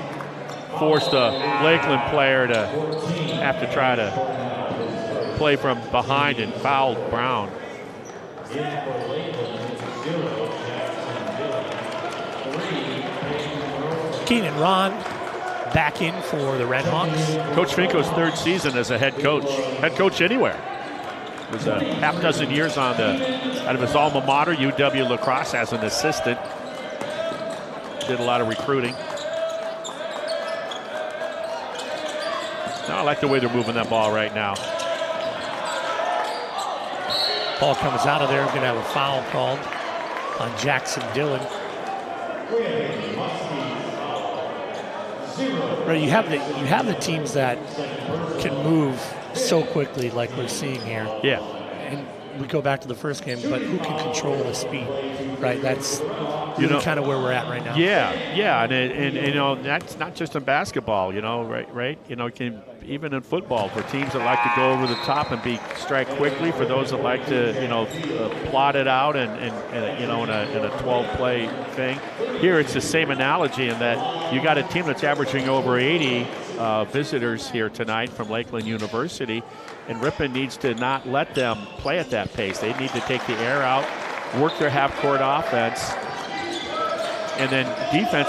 forced a Lakeland player to have to try to play from behind and fouled Brown. Keenan Ron back in for the Red Hawks. Coach Finko's third season as a head coach anywhere. Was a half dozen years out of his alma mater, UW Lacrosse, as an assistant. Did a lot of recruiting. I like the way they're moving that ball right now. Ball comes out of there. We're going to have a foul called on Jackson Dillon. Right, you have the teams that can move so quickly, like we're seeing here. Yeah. And we go back to the first game, but who can control the speed, right? That's kind of where we're at right now. Yeah, and you know, that's not just in basketball, you know, right? You know, even in football, for teams that like to go over the top and strike quickly, for those that like to, you know, plot it out and you know, in a 12-play thing. Here, it's the same analogy in that you got a team that's averaging over 80 visitors here tonight from Lakeland University, and Ripon needs to not let them play at that pace. They need to take the air out, work their half-court offense, and then defense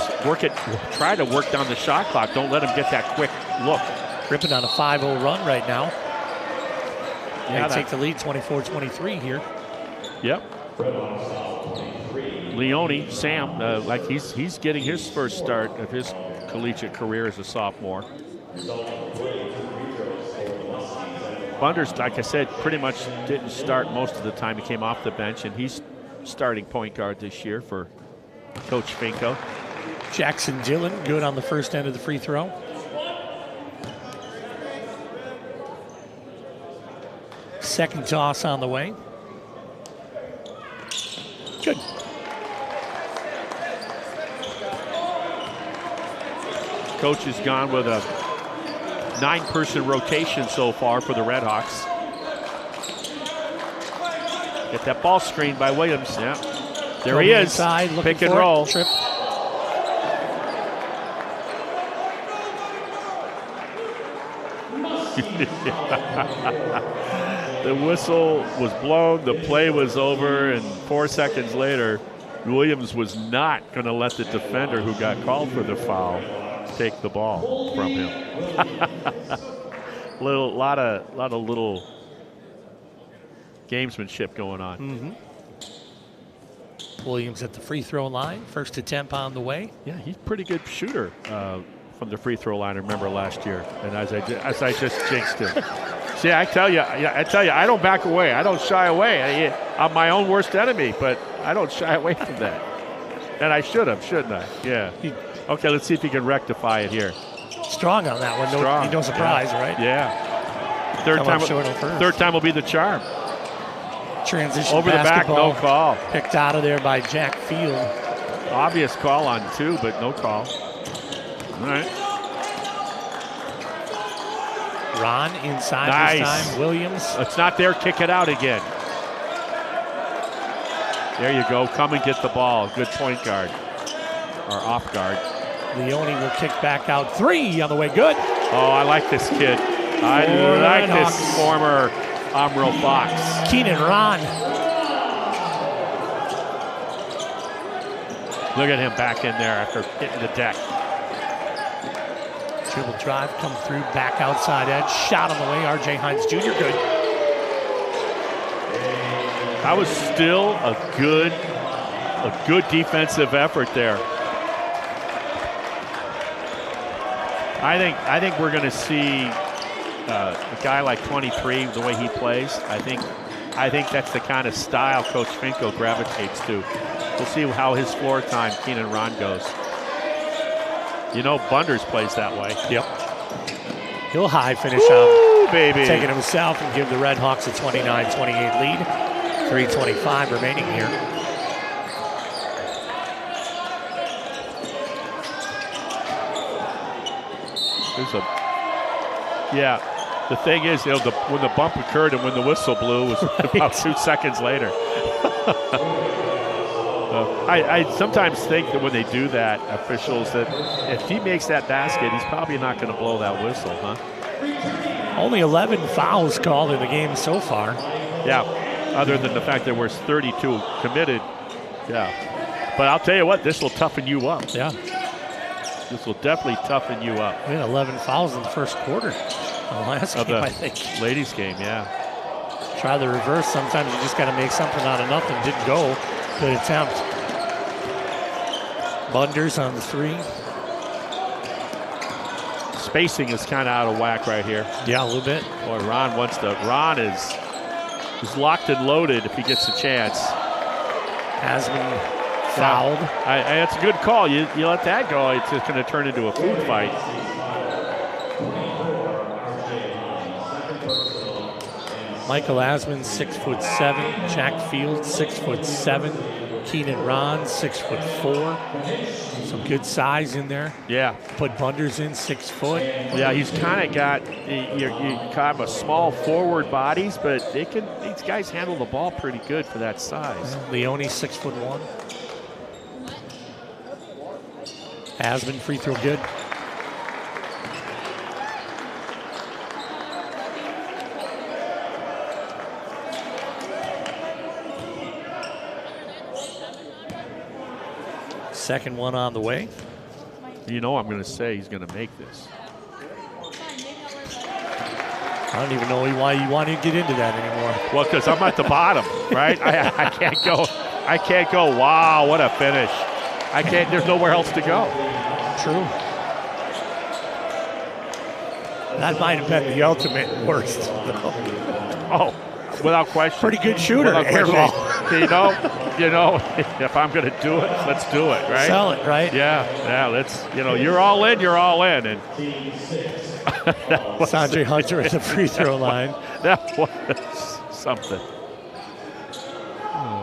try to work down the shot clock. Don't let them get that quick look. Ripon on a 5-0 run right now. Yeah, they take the lead 24-23 here. Yep. Leone, Sam, like he's getting his first start of his collegiate career as a sophomore. Bunders, like I said, pretty much didn't start most of the time. He came off the bench, and he's starting point guard this year for Coach Finko. Jackson Dillon, good on the first end of the free throw. Second toss on the way. Good. Coach has gone with a 9-person rotation so far for the Red Hawks. Get that ball screened by Williams. Yeah. There he is. Inside, pick and roll. Trip. The whistle was blown, the play was over, and 4 seconds later, Williams was not going to let the defender who got called for the foul take the ball from him. lot of little gamesmanship going on. Mm-hmm. Williams at the free throw line, first attempt on the way. Yeah, he's a pretty good shooter from the free throw line. I remember last year, and as I just jinxed him. See, I tell you, I don't back away. I don't shy away. I'm my own worst enemy, but I don't shy away from that. And I should have, shouldn't I? Yeah. Okay, let's see if he can rectify it here. Strong on that one. No surprise, yeah. right? Yeah. Third time will be the charm. Transition over the back, no call. Picked out of there by Jack Field. Obvious call on 2, but no call. All right. Ron inside nice. This time. Williams. It's not there. Kick it out again. There you go. Come and get the ball. Good point guard. Or off guard. Leone will kick back out. 3 on the way. Good. Oh, I like this kid. I like this former Amro Fox. Keenan Ron. Look at him back in there after hitting the deck. Dribble drive, come through, back outside edge. Shot on the way. R.J. Hines Jr. Good. That was still a good defensive effort there. I think we're going to see a guy like 23, the way he plays. I think that's the kind of style Coach Finko gravitates to. We'll see how his floor time, Keenan Ron, goes. You know, Bunders plays that way. Yep. He'll high finish out. Baby. Take it himself and give the Red Hawks a 29-28 lead. 3:25 remaining here. The thing is, you know, when the bump occurred and when the whistle blew was about 2 seconds later. I sometimes think that when they do that, officials, that if he makes that basket, he's probably not going to blow that whistle, huh? Only 11 fouls called in the game so far. Yeah, other than the fact that we're 32 committed. Yeah. But I'll tell you what, this will toughen you up. Yeah. This will definitely toughen you up. We had 11 fouls in the first quarter. The last game, I think. Ladies' game, yeah. Try the reverse. Sometimes you just got to make something out of nothing. Didn't go. Good attempt. Bunders on the 3. Spacing is kind of out of whack right here. Yeah, a little bit. Boy, Ron is locked and loaded if he gets a chance. Has been fouled. That's a good call. You let that go, it's just going to turn into a food fight. Michael Asman, 6'7". Jack Field, 6'7". Keenan Ron, 6'4". Some good size in there. Yeah. Put Bunders in, 6 foot. Yeah, he's kind of got you kind of a small forward bodies, but these guys handle the ball pretty good for that size. Leone, 6'1". Asman, free throw good. Second one on the way. You know I'm going to say he's going to make this. I don't even know why you want to get into that anymore. Well, because I'm at the bottom, right? I can't go. Wow, what a finish! I can't. There's nowhere else to go. True. That might have been the ultimate worst. Oh, without question. Pretty good shooter. Airball. You know, if I'm going to do it, let's do it, right? Sell it, right? Yeah. Let's. You're all in. You're all in, and Sanjay Hunter at the free throw line. That was something.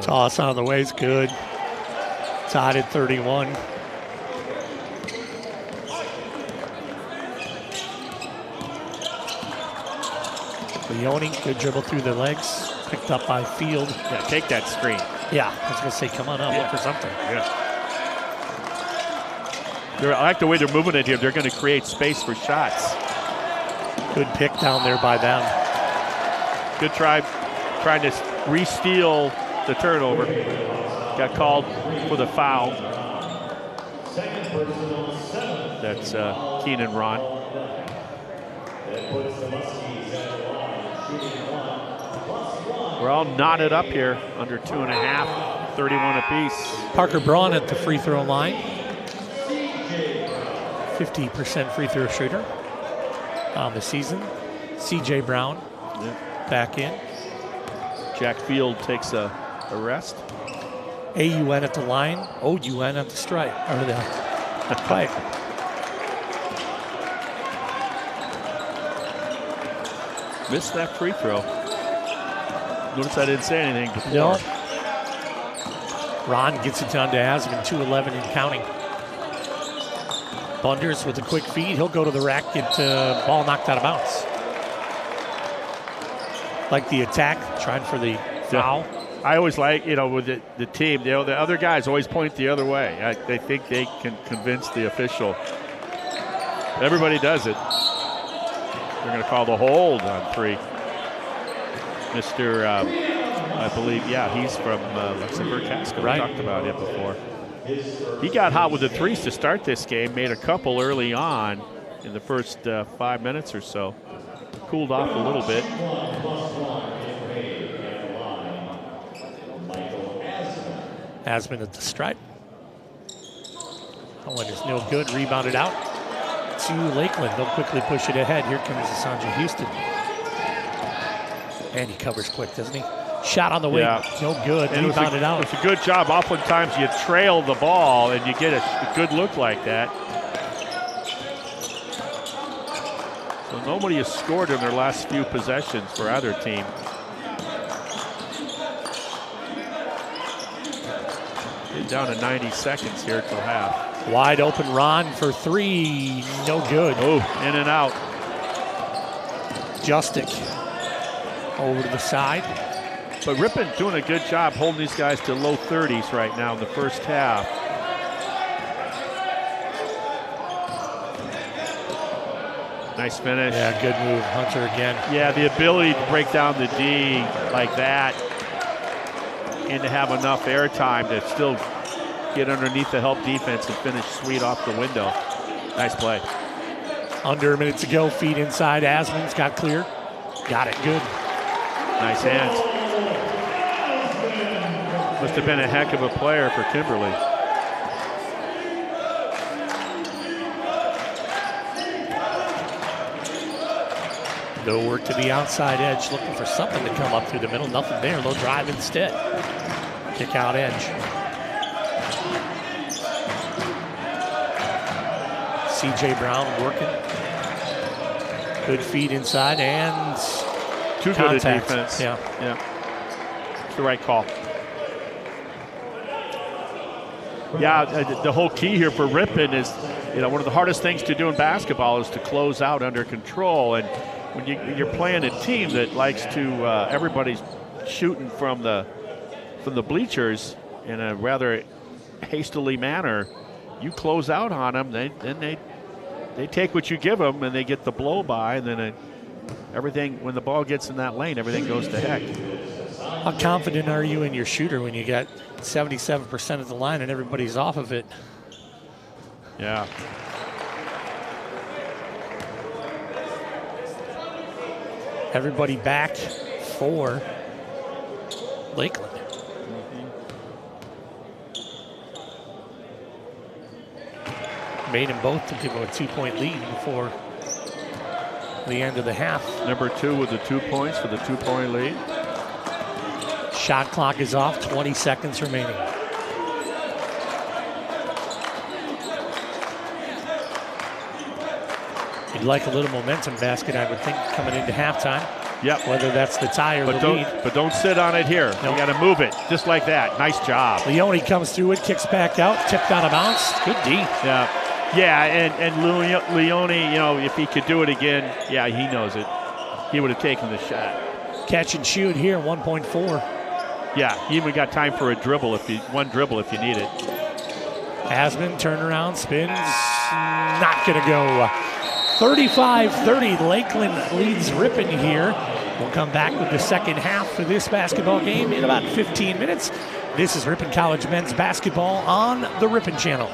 Toss on the way is good. Tied at 31. Leone, good dribble through the legs. Picked up by Field. Yeah, take that screen. Yeah, I was going to say, come on up, look for something. Yeah. I like the way they're moving it here. They're going to create space for shots. Good pick down there by them. Good try, trying to re-steal the turnover. Got called for the foul. That's Keenan Ron. We're all knotted up here, under 2.5, 31 apiece. Parker Braun at the free throw line. 50% free throw shooter on the season. C.J. Brown back in. Jack Field takes a rest. AUN at the line, OUN at the stripe, or the pipe. Missed that free throw. Notice I didn't say anything before. No. Ron gets it down to Asman, 2:11 and counting. Bunders with a quick feed. He'll go to the rack, get ball knocked out of bounds. Like the attack, trying for the foul. I always like, with the team, the other guys always point the other way. They think they can convince the official. Everybody does it. They're going to call the hold on 3. Mr. I believe, he's from Luxembourg Casco. Right. We talked about it before. He got hot with the threes to start this game, made a couple early on in the first 5 minutes or so. Cooled off a little bit. Asman at the stripe. That one is no good. Rebounded out to Lakeland. They'll quickly push it ahead. Here comes Sanjay Houston. And he covers quick, doesn't he? Shot on the wing. No good. And rebounded out. It's a good job. Oftentimes you trail the ball and you get a good look like that. So nobody has scored in their last few possessions for either team. Get down to 90 seconds here till half. Wide open Ron for 3. No good. Oh, in and out. Justic over to the side. But Ripon doing a good job holding these guys to low 30s right now in the first half. Nice finish. Yeah, good move, Hunter again. Yeah, the ability to break down the D like that and to have enough airtime to still get underneath the help defense and finish sweet off the window. Nice play. Under a minute to go, feet inside. Asman's got clear. Got it, good. Nice hands. Must have been a heck of a player for Kimberly. They'll work to the outside edge, looking for something to come up through the middle. Nothing there. They'll drive instead. Kick out edge. CJ Brown working. Good feed inside and too contact. Good at defense. Yeah. It's the right call. Yeah, the whole key here for Ripon is, one of the hardest things to do in basketball is to close out under control. And when you're playing a team that likes to, everybody's shooting from the bleachers in a rather hastily manner, you close out on them, they take what you give them and they get the blow by, and then everything, when the ball gets in that lane, everything goes to heck. How confident are you in your shooter when you got 77% of the line and everybody's off of it? Yeah. Everybody back for Lakeland. Made them both to give them a 2-point lead before the end of the half. Number 2 with the 2 points for the 2-point lead. Shot clock is off, 20 seconds remaining. You'd like a little momentum basket, I would think, coming into halftime. Yep. Whether that's the tie or the lead. But don't sit on it here. Nope. You got to move it, just like that. Nice job. Leone comes through it, kicks back out, tipped out of bounds. Good D. Yeah, and Leone, if he could do it again, yeah, he knows it. He would have taken the shot. Catch and shoot here, 1.4. Yeah, he even got time for one dribble if you need it. Asman, turnaround, spins, not gonna go. 35-30, Lakeland leads Ripon here. We'll come back with the second half for this basketball game in about 15 minutes. This is Ripon College men's basketball on the Ripon Channel.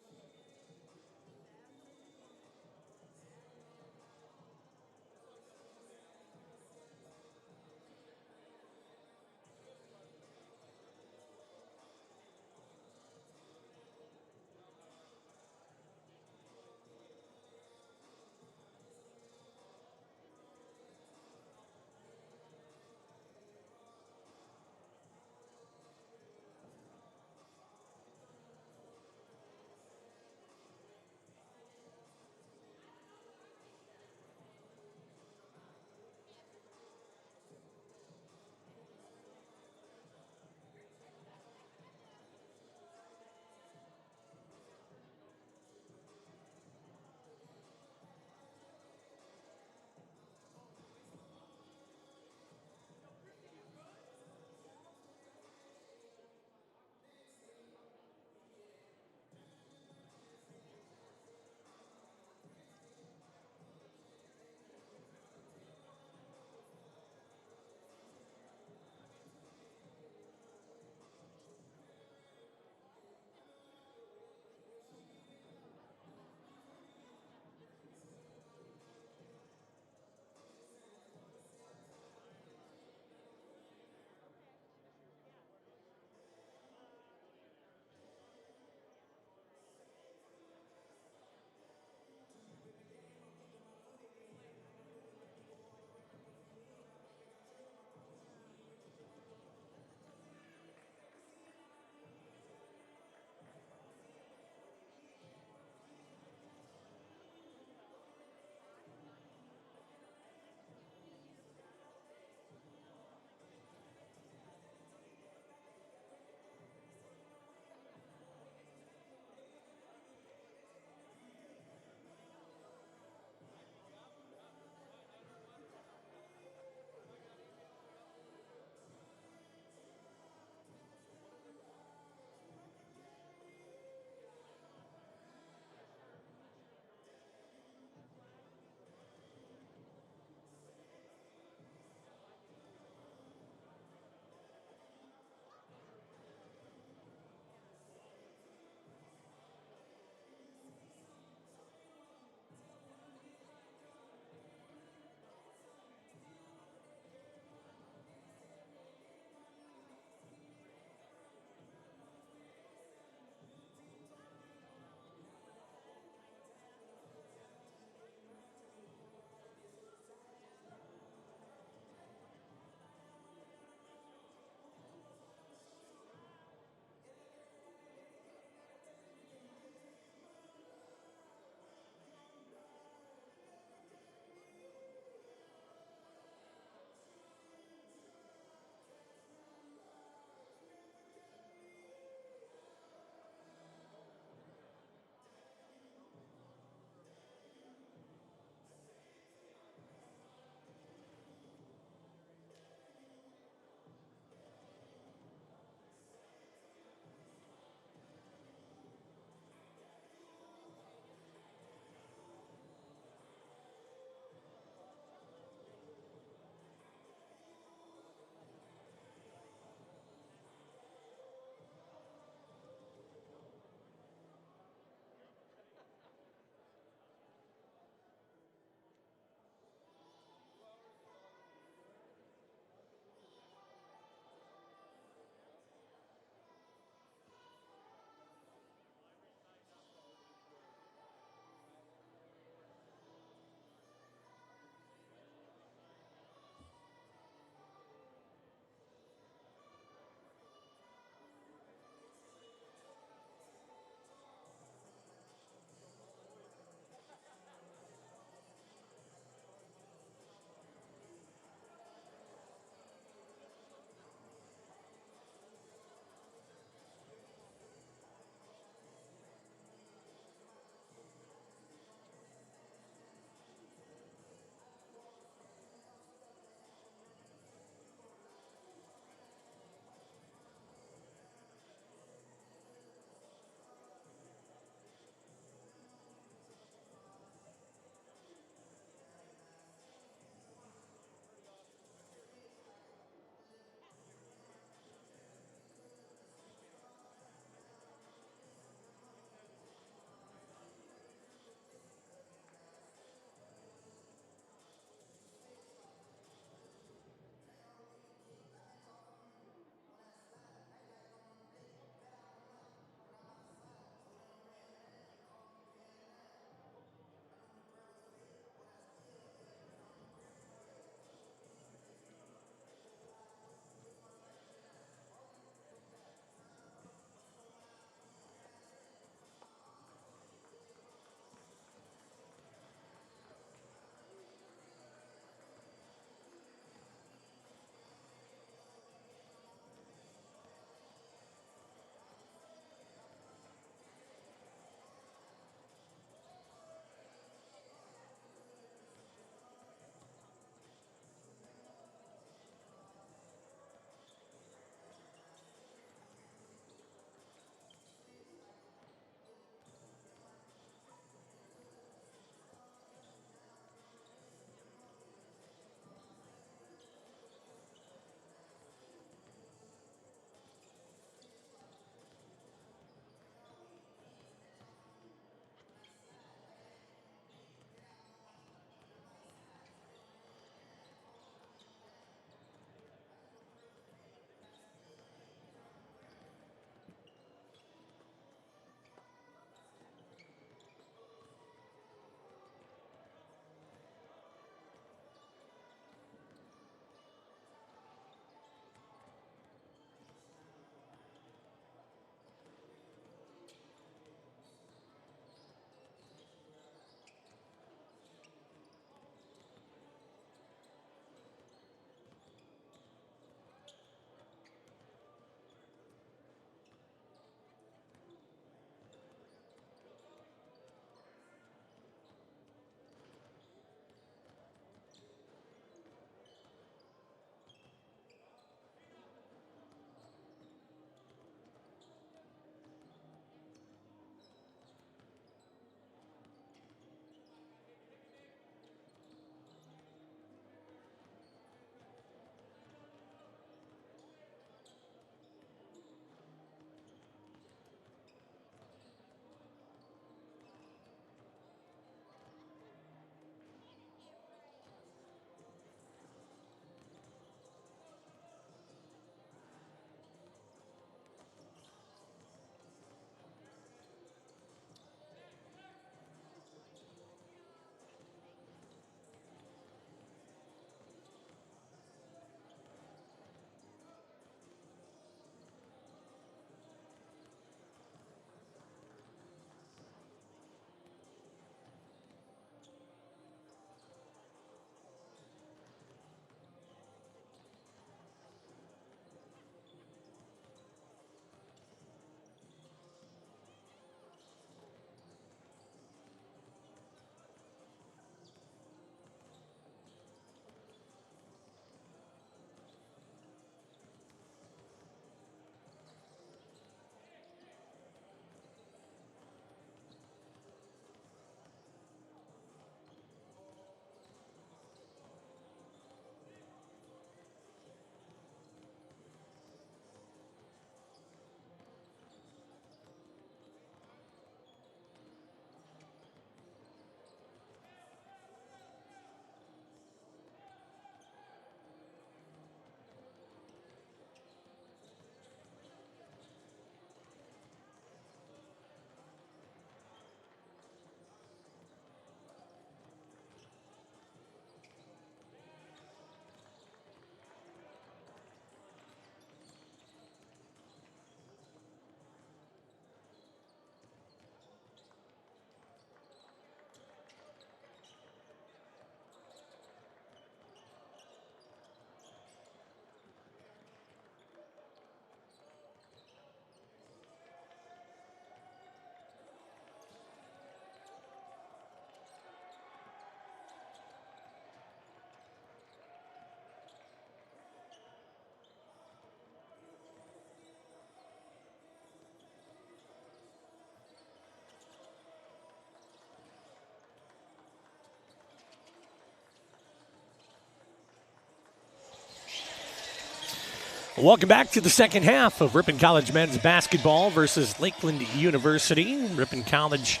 Welcome back to the second half of Ripon College men's basketball versus Lakeland University. Ripon College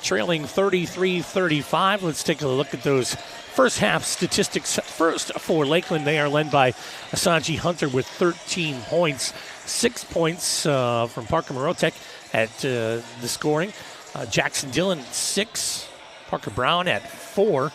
trailing 33-35. Let's take a look at those first half statistics. First for Lakeland, they are led by Asanji Hunter with 13 points. 6 points from Parker Morotek at the scoring. Jackson Dillon 6. Parker Brown at 4.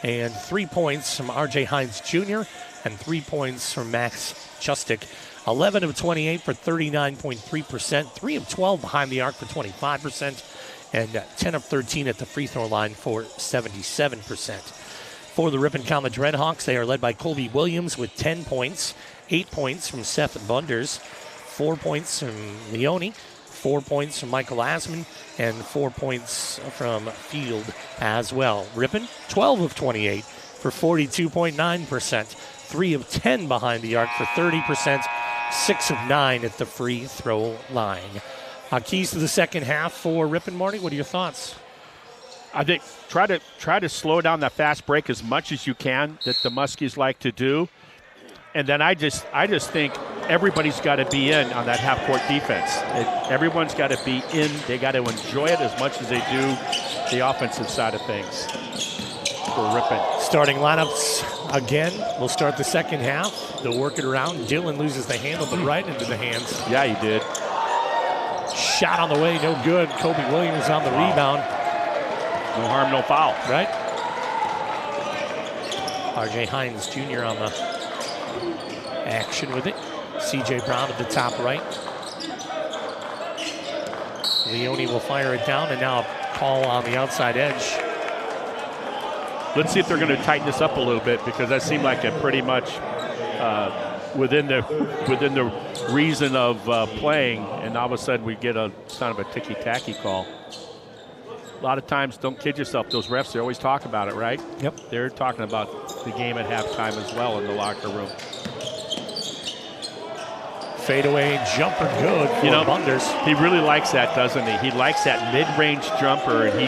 And 3 points from R.J. Hines Jr. and 3 points from Max Chustik. 11 of 28 for 39.3%. 3 of 12 behind the arc for 25%. And 10 of 13 at the free throw line for 77%. For the Ripon College Redhawks, they are led by Colby Williams with 10 points. 8 points from Seth Bunders. 4 points from Leone. 4 points from Michael Asman. And 4 points from Field as well. Ripon, 12 of 28 for 42.9%. 3 of 10 behind the arc for 30%. 6 of 9 at the free throw line. Keys to the second half for Ripon, Marty. What are your thoughts? I think try to slow down that fast break as much as you can that the Muskies like to do. And then I just think everybody's got to be in on that half-court defense. Everyone's got to be in. They got to enjoy it as much as they do the offensive side of things for Ripon. Starting lineups again. We'll start the second half. They'll work it around. Dillon loses the handle, but right into the hands. Yeah, he did. Shot on the way, no good. Kobe Williams on the rebound. No harm, no foul. Right. R.J. Hines Jr. on the action with it. C.J. Brown at the top right. Leone will fire it down, and now a call on the outside edge. Let's see if they're going to tighten this up a little bit, because that seemed like a pretty much within the reason of playing, and all of a sudden we get a kind of a ticky-tacky call. A lot of times, don't kid yourself, those refs, they always talk about it, right? Yep. They're talking about the game at halftime as well in the locker room. Fadeaway jumper good for Bunders. He really likes that, doesn't he? He likes that mid-range jumper, and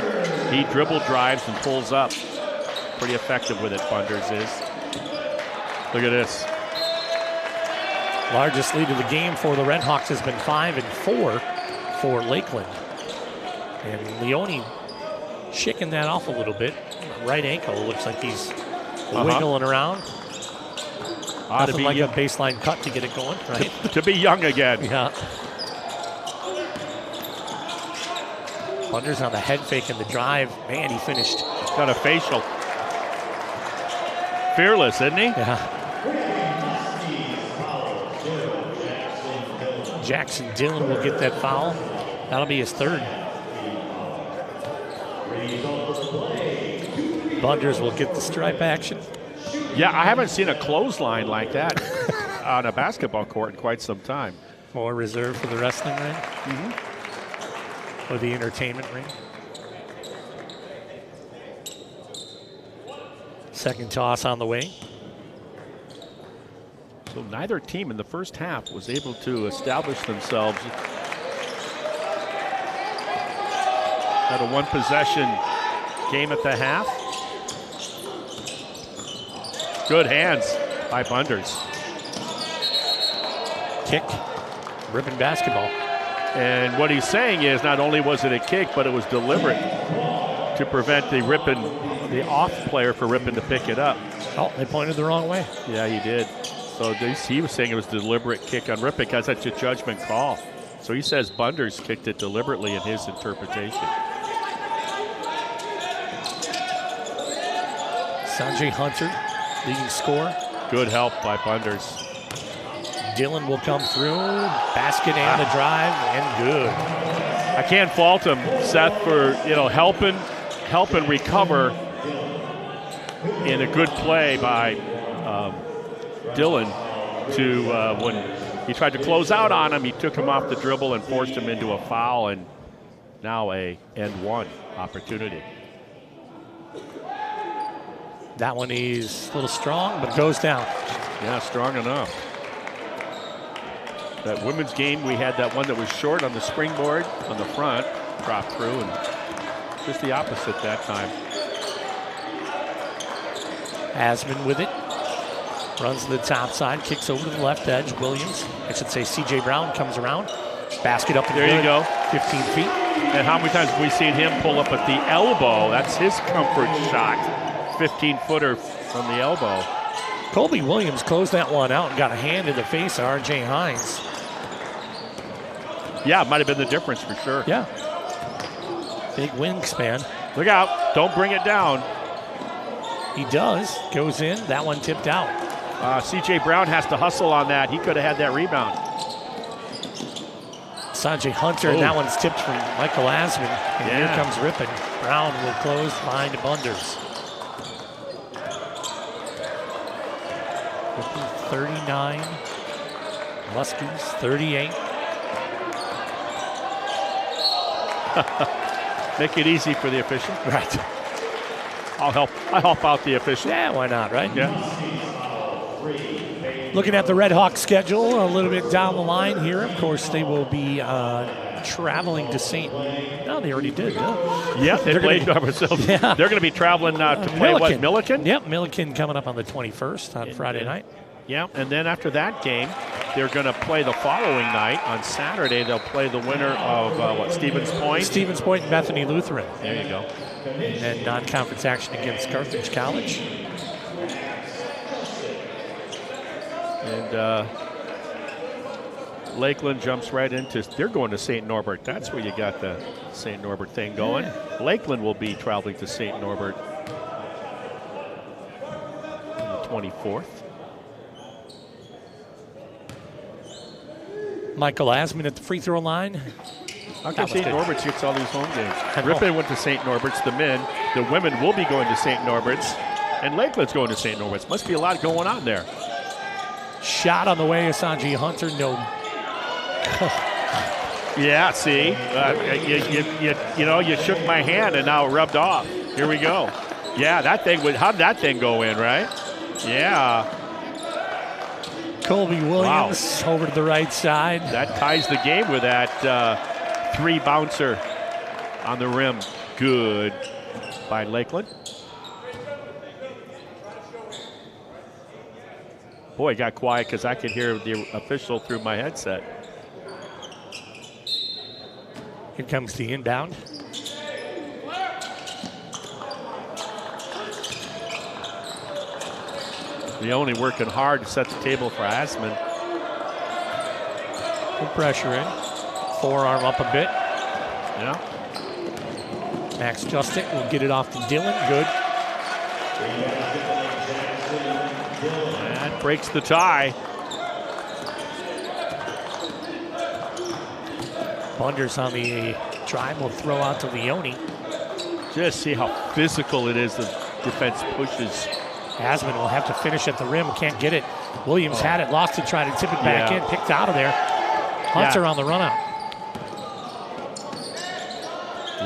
he dribble drives and pulls up. Pretty effective with it, Bunders is. Look at this. Largest lead of the game for the Redhawks has been 5 and 4 for Lakeland. And Leone shaking that off a little bit. Right ankle looks like he's wiggling around. Nothing like a baseline cut to get it going, right? To be young again. Yeah. Bunders on the head fake and the drive. Man, he finished. Got a facial. Fearless, isn't he? Yeah. Jackson Dillon will get that foul. That'll be his third. Bunders will get the stripe action. Yeah, I haven't seen a clothesline like that on a basketball court in quite some time. More reserved for the wrestling ring? Mm-hmm. Or the entertainment ring? Second toss on the way. So neither team in the first half was able to establish themselves. Had a one-possession game at the half. Good hands by Bunders. Kick, Ripon basketball. And what he's saying is not only was it a kick, but it was deliberate to prevent the off player for Ripon to pick it up. Oh, they pointed the wrong way. Yeah, he did. So he was saying it was a deliberate kick on Ripon because that's a judgment call. So he says Bunders kicked it deliberately in his interpretation. Sanjay Hunter, leading scorer. Good help by Bunders. Dillon will come through, basket and the drive, and good. I can't fault him, Seth, for helping recover in a good play by Dillon to when he tried to close out on him, he took him off the dribble and forced him into a foul, and now a end one opportunity. That one is a little strong, but goes down. Yeah, strong enough. That women's game, we had that one that was short on the springboard on the front, dropped through, and just the opposite that time. Asman with it. Runs to the top side, kicks over to the left edge. Williams, I should say C.J. Brown, comes around. Basket up and there good. You go. 15 feet. And how many times have we seen him pull up at the elbow? That's his comfort shot. 15-footer from the elbow. Colby Williams closed that one out and got a hand in the face of R.J. Hines. Yeah, it might have been the difference for sure. Yeah. Big wingspan. Look out. Don't bring it down. He does. Goes in. That one tipped out. C.J. Brown has to hustle on that. He could have had that rebound. Sanjay Hunter, and that one's tipped from Michael Asman. And here comes Ripon. Brown will close behind Bunders. Ripon 39. Muskies 38. Make it easy for the official. Right. I'll help out the official. Yeah, why not, right? Yeah. Looking at the Red Hawks schedule a little bit down the line here. Of course, they will be traveling to St. No, they already did. Yeah, they played ourselves. Yeah. They're going to be traveling to play Milliken. Milliken? Yep, Milliken coming up on the 21st on Friday night. Yeah, and then after that game, they're going to play the following night. On Saturday, they'll play the winner of, Stevens Point? Stevens Point and Bethany Lutheran. There you go. And non-conference action against Carthage College. And Lakeland jumps right into, they're going to St. Norbert. That's where you got the St. Norbert thing going. Yeah. Lakeland will be traveling to St. Norbert on the 24th. Michael Asman at the free throw line. How come St. Norbert's gets all these home games? Ripon went to St. Norbert's, the men. The women will be going to St. Norbert's. And Lakeland's going to St. Norbert's. Must be a lot going on there. Shot on the way of Sanjay Hunter. No. Yeah, see? You shook my hand and now it rubbed off. Here we go. Yeah, how'd that thing go in, right? Yeah. Colby Williams over to the right side. That ties the game with that three bouncer on the rim. Good by Lakeland. Boy, it got quiet because I could hear the official through my headset. Here comes the inbound. Leone working hard to set the table for Asman. Good pressure in. Forearm up a bit. Yeah. Max Justic will get it off to Dillon. Good. That breaks the tie. Bunders on the drive will throw out to Leone. Just see how physical it is. The defense pushes. Asman will have to finish at the rim. Can't get it. Williams had it, lost it, tried to tip it back in, picked out of there. Hunter on the run out.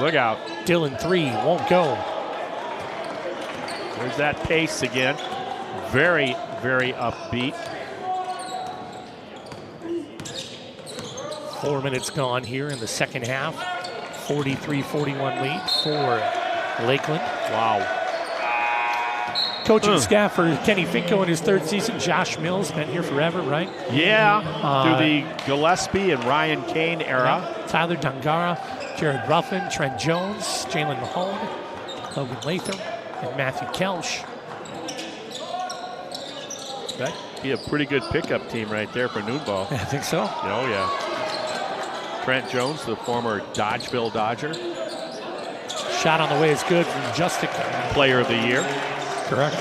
Look out. Dillon three, won't go. There's that pace again. Very, very upbeat. 4 minutes gone here in the second half. 43-41 lead for Lakeland. Wow. Coaching staff for Kenny Finko in his third season. Josh Mills, been here forever, right? Yeah, through the Gillespie and Ryan Kane era. Yeah. Tyler Dungara, Jared Ruffin, Trent Jones, Jalen Mahone, Logan Latham, and Matthew Kelsch. That'd be a pretty good pickup team right there for Noonball. I think so. Oh, yeah. Trent Jones, the former Dodgeville Dodger. Shot on the way is good from Justic. Player of the year. Correct.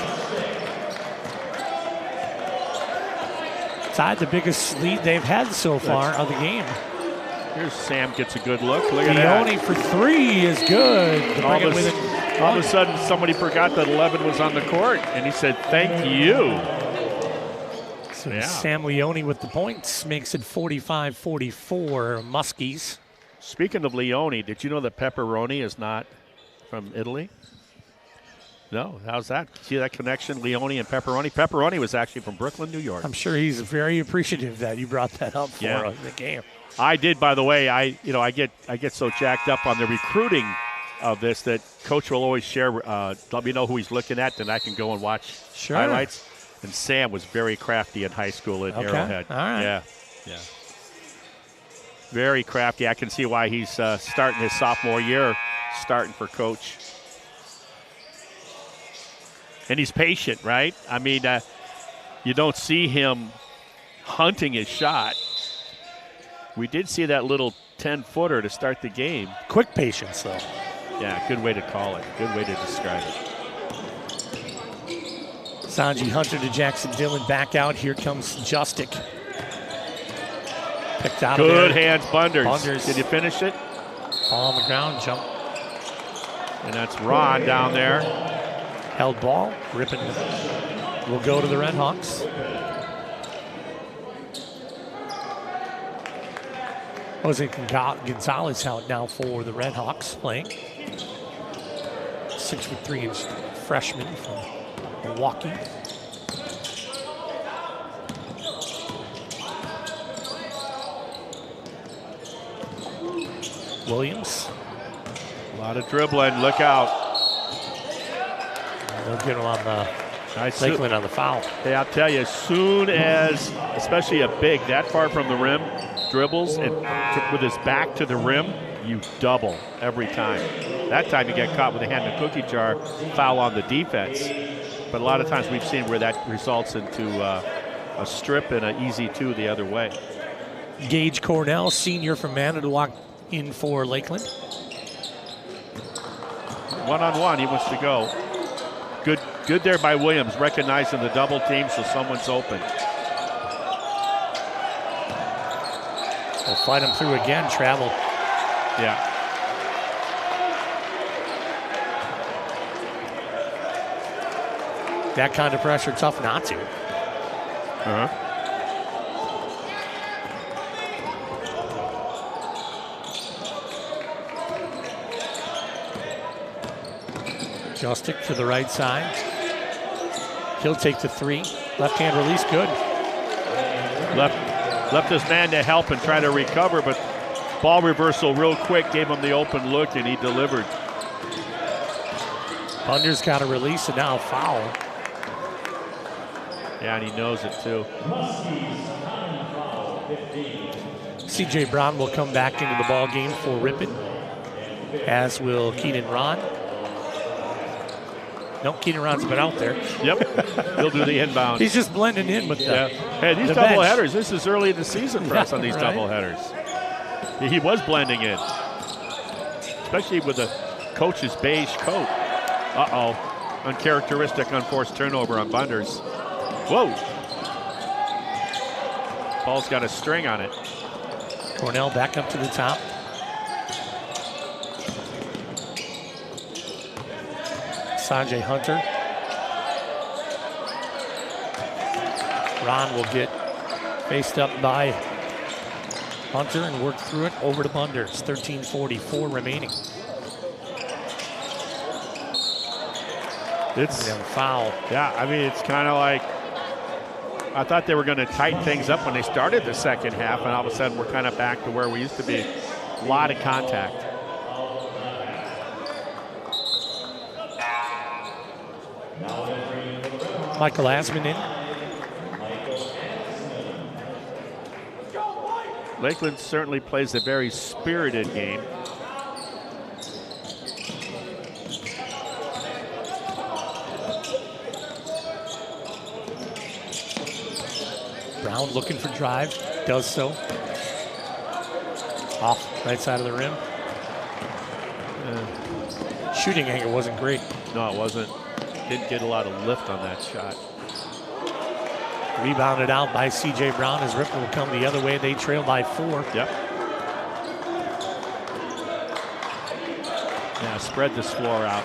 Tied the biggest lead they've had so far of the game. Here's Sam gets a good look. Look at that. Leone for three is good. All of a sudden, somebody forgot that 11 was on the court, and he said, "Thank you." So Sam Leone with the points makes it 45-44 Muskies. Speaking of Leone, did you know that pepperoni is not from Italy? No, how's that? See that connection, Leone and pepperoni? Pepperoni was actually from Brooklyn, New York. I'm sure he's very appreciative that you brought that up for the game. I did, by the way. I get so jacked up on the recruiting of this that Coach will always share. Let me know who he's looking at, then I can go and watch highlights. And Sam was very crafty in high school at Arrowhead. All right. Yeah. Very crafty. I can see why he's starting his sophomore year, starting for Coach. And he's patient, right? I mean, you don't see him hunting his shot. We did see that little 10-footer to start the game. Quick patience, though. Yeah, good way to call it. Good way to describe it. Sanji Hunter to Jackson Dillon. Back out. Here comes Justic. Picked out Good of there. hands, Bunders. Bunders. Did you finish it? Ball on the ground. Jump. And that's Ron down there. Held ball. Ripon will go to the Red Hawks. Jose Gonzalez out now for the Red Hawks playing. 6'3" freshman from Milwaukee. Williams. A lot of dribbling. Look out. They'll get him on the Lakeland on the foul. Hey, I'll tell you, as soon as, especially a big that far from the rim, dribbles and with his back to the rim, you double every time. That time you get caught with a hand in a cookie jar, foul on the defense. But a lot of times we've seen where that results into a strip and an easy two the other way. Gage Cornell, senior from Manitowoc, in for Lakeland. One-on-one, he wants to go. Good there by Williams, recognizing the double team so someone's open. They'll fight him through again, travel. Yeah. That kind of pressure, tough not to. Justic to the right side. He'll take the three. Left hand release, good. Left his man to help and try to recover, but ball reversal real quick, gave him the open look, and he delivered. Bunder's got to release and now foul. Yeah, and he knows it too. C.J. Brown will come back into the ball game for Ripon, as will Keenan Ron. No, Keenan Ron's been out there. Yep, he'll do the inbound. He's just blending in with the Hey, these the double bench. headers, this is early in the season for us on these double headers. He was blending in, especially with the coach's beige coat. Uh-oh, uncharacteristic unforced turnover on Bunders. Whoa. Ball's got a string on it. Cornell back up to the top. Sanjay Hunter. Ron will get faced up by Hunter and work through it over to Bunders. 13:44 remaining. It's a foul. Yeah, I mean, it's kind of like, I thought they were going to tighten things up when they started the second half, and all of a sudden we're kind of back to where we used to be. A lot of contact. Michael Asman in. Lakeland certainly plays a very spirited game. Brown looking for drive, does so. Off right side of the rim. Shooting angle wasn't great. No, it wasn't. Didn't get a lot of lift on that shot. Rebounded out by C.J. Brown as Ripon will come the other way. They trail by 4. Yep. Now spread this floor out.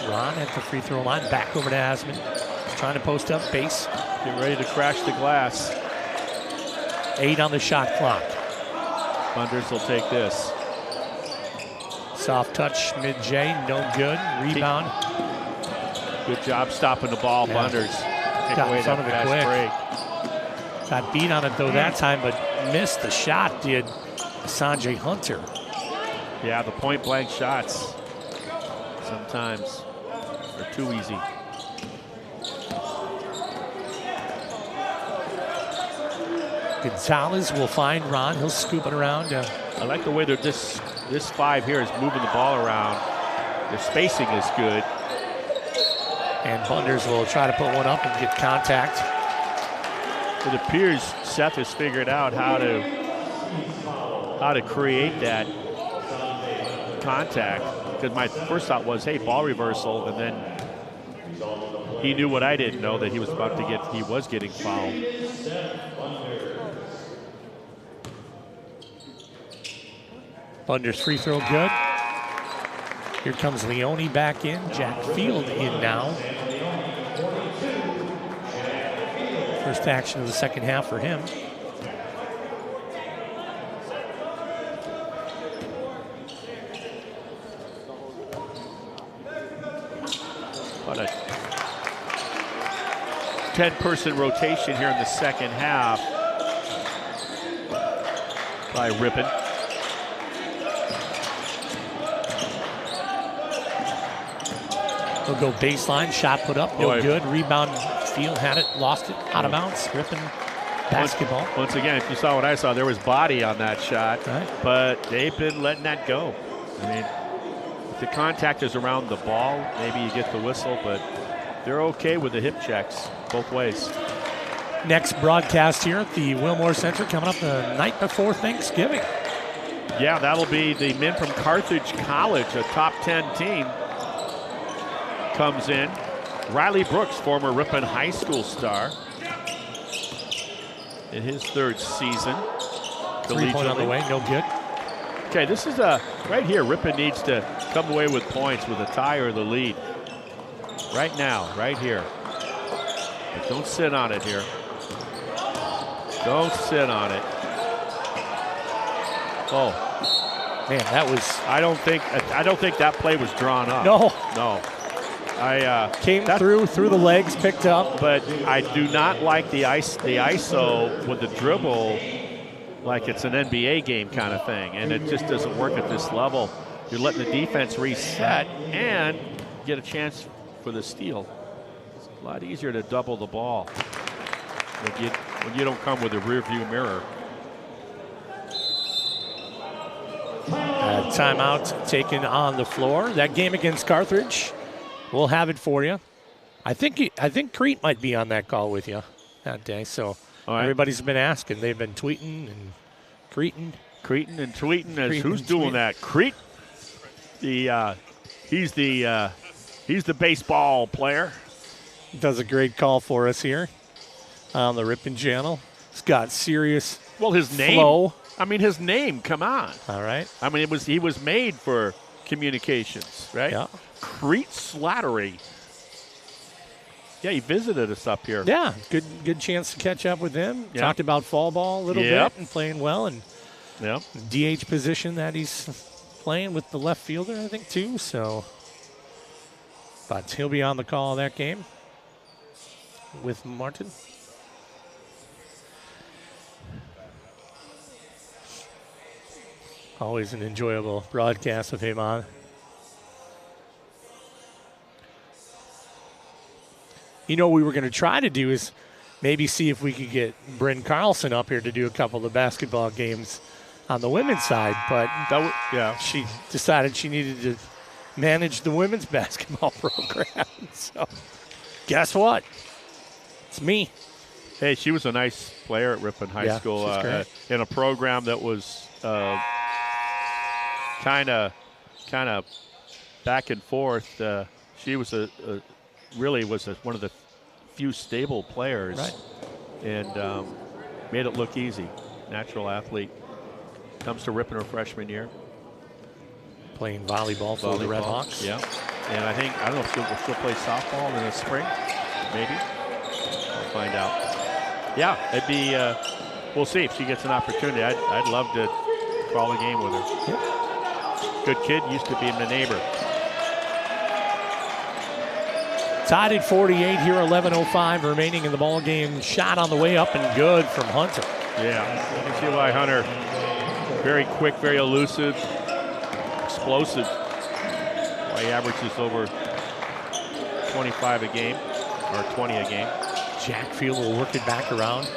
Ron at the free throw line, back over to Asman. He's trying to post up base. Get ready to crash the glass. 8 on the shot clock. Bunders will take this. Soft touch, mid-J, no good. Rebound. Good job stopping the ball, Bunders. Take Got away in front that of it fast quick. Got beat on it though that time, but missed the shot, did Sanjay Hunter. Yeah, the point blank shots. Sometimes they're too easy. Gonzalez will find Ron. He'll scoop it around. I like the way that this 5 here is moving the ball around. Their spacing is good. And Bunders will try to put one up and get contact. It appears Seth has figured out how to create that contact. Because my first thought was, hey, ball reversal, and then he knew what I didn't know, that he was getting fouled. Bunders free throw good. Here comes Leone back in. Jack Field in now. First action of the second half for him. What a 10-person rotation here in the second half by Ripon. He'll go baseline, shot put up, no good. Rebound, Field had it, lost it, out of bounds. Ripon basketball. Once again, if you saw what I saw, there was body on that shot, right, but they've been letting that go. I mean, if the contact is around the ball, maybe you get the whistle, but they're okay with the hip checks both ways. Next broadcast here at the Wilmore Center coming up the night before Thanksgiving. Yeah, that'll be the men from Carthage College, a top 10 team. Comes in. Riley Brooks, former Ripon High School star, in his 3rd season. 3-point on the way, no good. Okay, this is right here. Ripon needs to come away with points with a tie or the lead. Right now, right here. But don't sit on it here. Don't sit on it. Oh, man, that was. I don't think that play was drawn up. No. Came through the legs, picked up. But I do not like the ISO with the dribble like it's an NBA game kind of thing. And it just doesn't work at this level. You're letting the defense reset and get a chance for the steal. It's a lot easier to double the ball when you don't come with a rear view mirror. Timeout taken on the floor. That game against Carthage, we'll have it for you. I think Crete might be on that call with you that day. So everybody's been asking. They've been tweeting and creting and tweeting. As who's doing that? Crete. He's the baseball player. Does a great call for us here on the Ripon channel. He's got serious his name. Flow. I mean, his name. Come on. All right. I mean, he was made for communications, right? Yeah. Crete Slattery. Yeah, he visited us up here. Yeah, good chance to catch up with him. Yeah. Talked about fall ball a little bit and playing well, and DH position that he's playing with the left fielder, I think, too. So, but he'll be on the call of that game with Martin. Always an enjoyable broadcast with him on. You know, what we were going to try to do is maybe see if we could get Bryn Carlson up here to do a couple of the basketball games on the women's side, but she decided she needed to manage the women's basketball program. So, guess what? It's me. Hey, she was a nice player at Ripon High School in a program that was kind of back and forth. She was really one of the few stable players, and made it look easy. Natural athlete. Comes to Ripon her freshman year. Playing volleyball for the Red Hawks. Yeah, and I don't know if she'll play softball in the spring. Maybe. We'll find out. Yeah, it'd be. We'll see if she gets an opportunity. I'd love to call a game with her. Yep. Good kid. Used to be my neighbor. Tied at 48 here, 11:05 remaining in the ball game. Shot on the way up and good from Hunter. Yeah, you can see why Hunter, very quick, very elusive, explosive. Probably averages over 25 a game, or 20 a game. Jack Field will work it back around.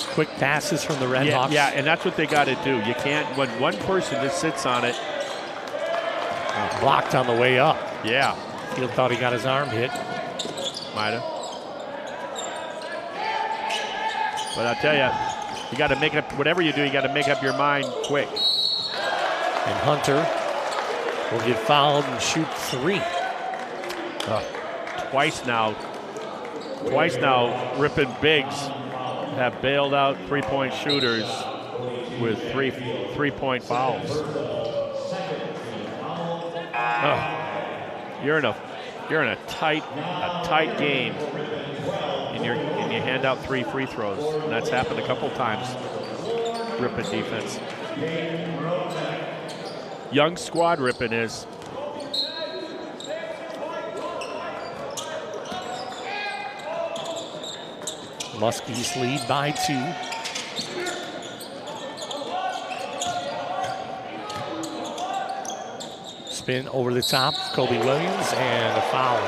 Quick passes from the Red Hawks. Yeah, and that's what they got to do. You can't, when one person just sits on it. Blocked on the way up. Yeah. Field thought he got his arm hit. Might have. But I'll tell you, you got to make up, whatever you do, you got to make up your mind quick. And Hunter will get fouled and shoot 3. Twice now, Ripon bigs have bailed out three-point shooters with three-point fouls. You're in a tight game, and you hand out 3 free throws, and that's happened a couple times. Ripon defense. Young squad Ripon is. Muskies lead by 2. Spin over the top, Kobe Williams, and a foul.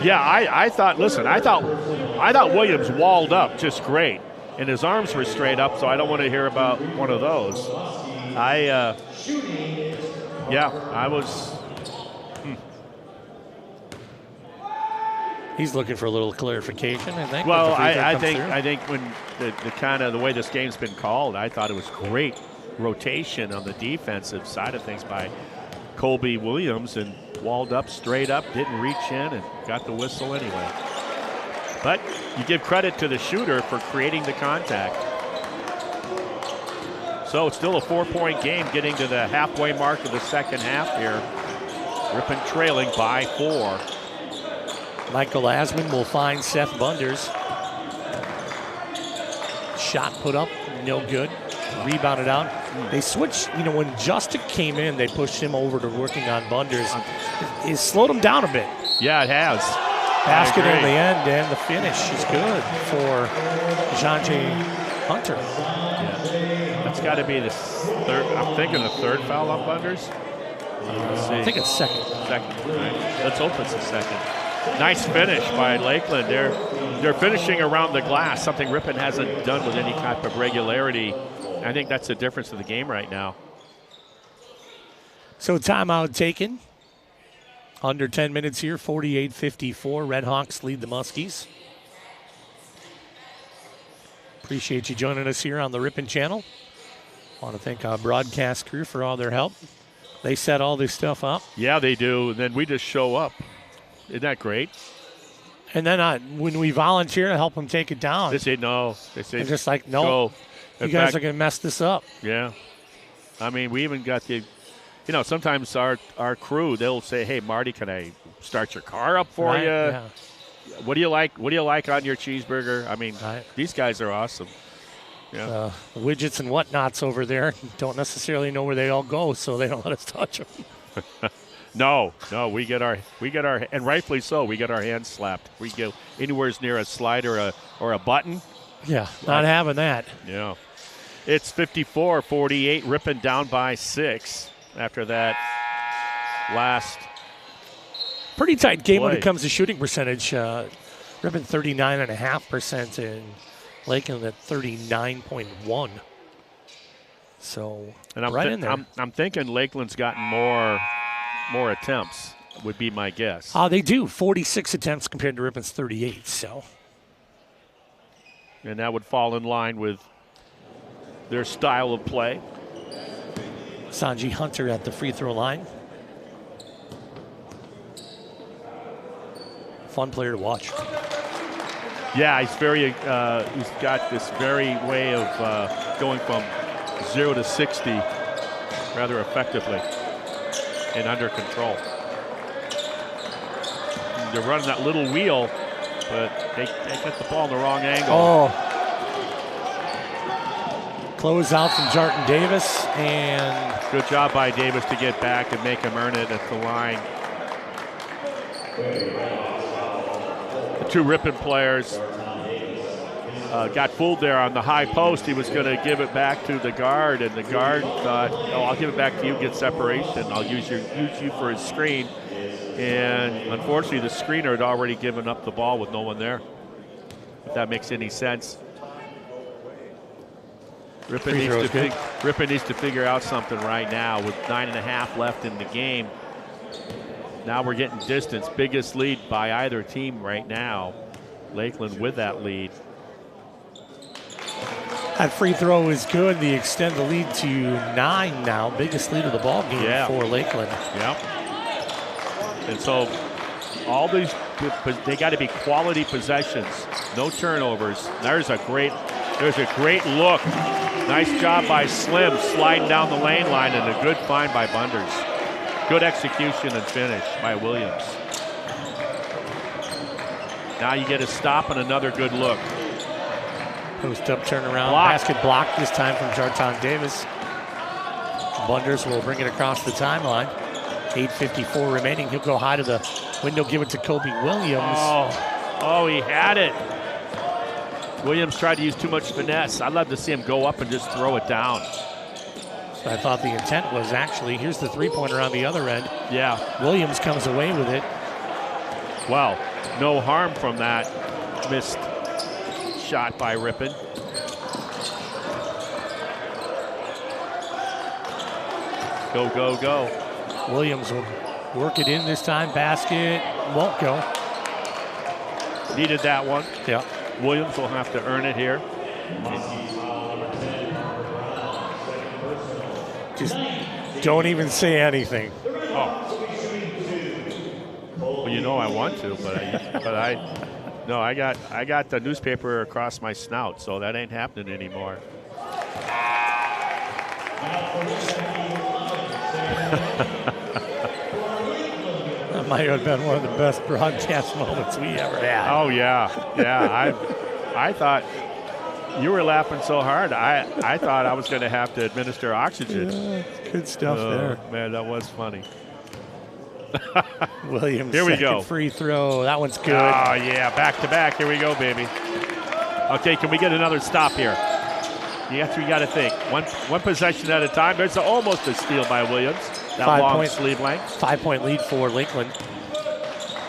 Yeah, I thought Williams walled up just great, and his arms were straight up, so I don't want to hear about one of those. I was. He's looking for a little clarification, I think. Well, I think when the kind of the way this game's been called, I thought it was great rotation on the defensive side of things by Colby Williams, and walled up straight up, didn't reach in, and got the whistle anyway. But you give credit to the shooter for creating the contact. So it's still a 4-point game, getting to the halfway mark of the second half here. Ripon trailing by 4. Michael Asman will find Seth Bunders. Shot put up, no good. Rebounded out. They switched, when Justic came in, they pushed him over to working on Bunders. It slowed him down a bit. Yeah, it has. Basket in the end, and the finish is good for Jean-J Hunter. Yeah. That's got to be the third, I'm thinking the third foul on Bunders. I think it's second. Second, right. Let's hope it's the second. Nice finish by Lakeland. They're finishing around the glass, something Ripon hasn't done with any type of regularity. I think that's the difference of the game right now. So timeout taken. Under 10 minutes here, 48-54. Red Hawks lead the Muskies. Appreciate you joining us here on the Ripon channel. Want to thank our broadcast crew for all their help. They set all this stuff up. Yeah, they do. And then we just show up. Isn't that great? And then when we volunteer to help them take it down, they say no. They say they're just like, no, go. you guys are going to mess this up. Yeah. I mean, we even got the, sometimes our crew, they'll say, hey, Marty, can I start your car up for you? Yeah. What do you like? What do you like on your cheeseburger? I mean, these guys are awesome. Yeah. Widgets and whatnots over there don't necessarily know where they all go, so they don't let us touch them. No, we get our, and rightfully so. We get our hands slapped. We go anywhere near a slide or a button. Yeah, not having that. Yeah, it's 54-48. Ripon down by 6 after that last. Pretty tight game when it comes to shooting percentage. Ripon 39.5% and Lakeland at 39.1. So and I'm in there. I'm thinking Lakeland's gotten more attempts, would be my guess. They do. 46 attempts compared to Ripon's 38. So, and that would fall in line with their style of play. Sanji Hunter at the free throw line. Fun player to watch. Yeah, he's he's got this very way of going from 0 to 60 rather effectively and under control. They're running that little wheel, but they get the ball in the wrong angle. Close out from Jarton Davis, and good job by Davis to get back and make him earn it at the line. The two Ripon players got fooled there on the high post. He was going to give it back to the guard, and the guard thought, "Oh, I'll give it back to you, get separation. I'll use you for a screen." And unfortunately, the screener had already given up the ball with no one there. If that makes any sense. Ripon needs to figure out something right now with 9.5 left in the game. Now we're getting distance. Biggest lead by either team right now. Lakeland with that lead. That free throw is good. They extend the lead to 9 now. Biggest lead of the ball game for Lakeland. Yep. And so all these, they got to be quality possessions. No turnovers. There's a great look. Nice job by Slim sliding down the lane line, and a good find by Bunders. Good execution and finish by Williams. Now you get a stop and another good look. Post up, turn around, basket blocked this time from Jarton Davis. Bunders will bring it across the timeline. 8:54 remaining. He'll go high to the window, give it to Kobe Williams. Oh, he had it. Williams tried to use too much finesse. I'd love to see him go up and just throw it down. So I thought the intent was actually, here's the three-pointer on the other end. Yeah. Williams comes away with it. Well, no harm from that missed shot by Ripon. Go, go, go. Williams will work it in this time. Basket won't go. Needed that one. Yeah. Williams will have to earn it here. Just don't even say anything. Oh. Well, you know I want to, no, I got the newspaper across my snout, so that ain't happening anymore. That might have been one of the best broadcast moments we ever had. Oh yeah. I thought you were laughing so hard. I thought I was going to have to administer oxygen. Yeah, good stuff there. Man, that was funny. Williams, here we go. Free throw. That one's good. Oh yeah, back to back. Here we go, baby. Okay, can we get another stop here? You got to think. One possession at a time. There's almost a steal by Williams. That long sleeve length. 5-point lead for Lakeland.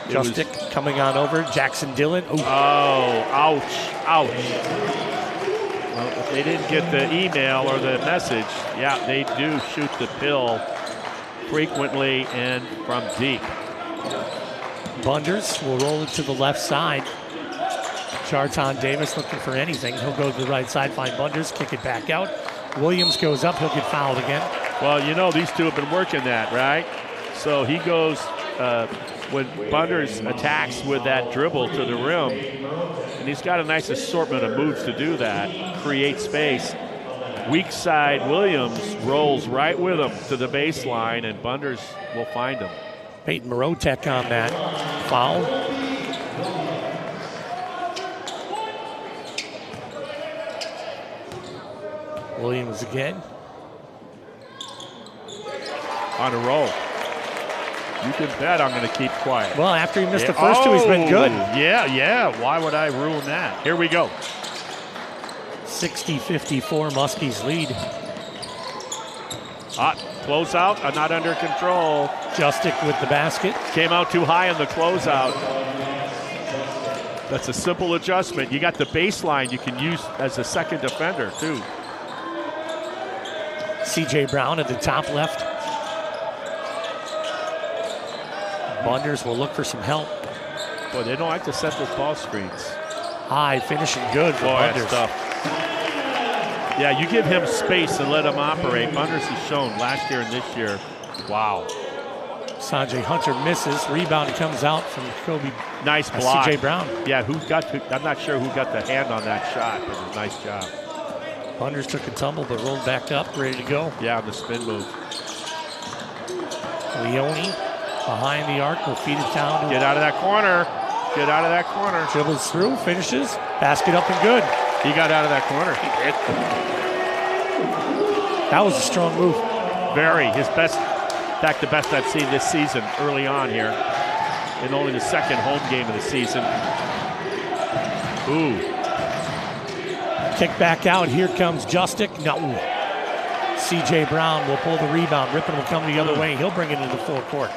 Justick coming on over. Jackson Dillon. Ooh. Oh, ouch. Well, if they didn't get the email or the message, yeah, they do shoot the pill frequently and from deep. Bunders will roll it to the left side. Jarton Davis looking for anything. He'll go to the right side, find Bunders, kick it back out. Williams goes up, he'll get fouled again. Well, you know, these two have been working that, right? So he goes, when Bunders attacks with that dribble to the rim, and he's got a nice assortment of moves to do that, create space. Weak side Williams rolls right with him to the baseline, and Bunders will find him. Peyton Morotek on that foul. Williams again. On a roll. You can bet I'm going to keep quiet. Well, after he missed the first two, he's been good. Yeah. Why would I ruin that? Here we go. 60-54, Muskies lead. Closeout, not under control. Justick with the basket. Came out too high on the closeout. That's a simple adjustment. You got the baseline you can use as a second defender, too. C.J. Brown at the top left. Bunders will look for some help. Boy, they don't like to set those ball screens. High, finishing good for Boy, Bunders. that's tough. Yeah, you give him space and let him operate. Bunders has shown last year and this year. Wow. Sanjay Hunter misses. Rebound comes out from Kobe. Nice block. C.J. Brown. Yeah, I'm not sure who got the hand on that shot, but it was a nice job. Bunders took a tumble, but rolled back up, ready to go. Yeah, the spin move. Leone behind the arc will feed it down. Get out of that corner. Get out of that corner. Dribbles through, finishes. Basket up and good. He got out of that corner. That was a strong move. Very. His best, in fact, the best I've seen this season early on here. In only the second home game of the season. Ooh. Kick back out. Here comes Justick. No. C.J. Brown will pull the rebound. Ripon will come the other way. He'll bring it into the full court.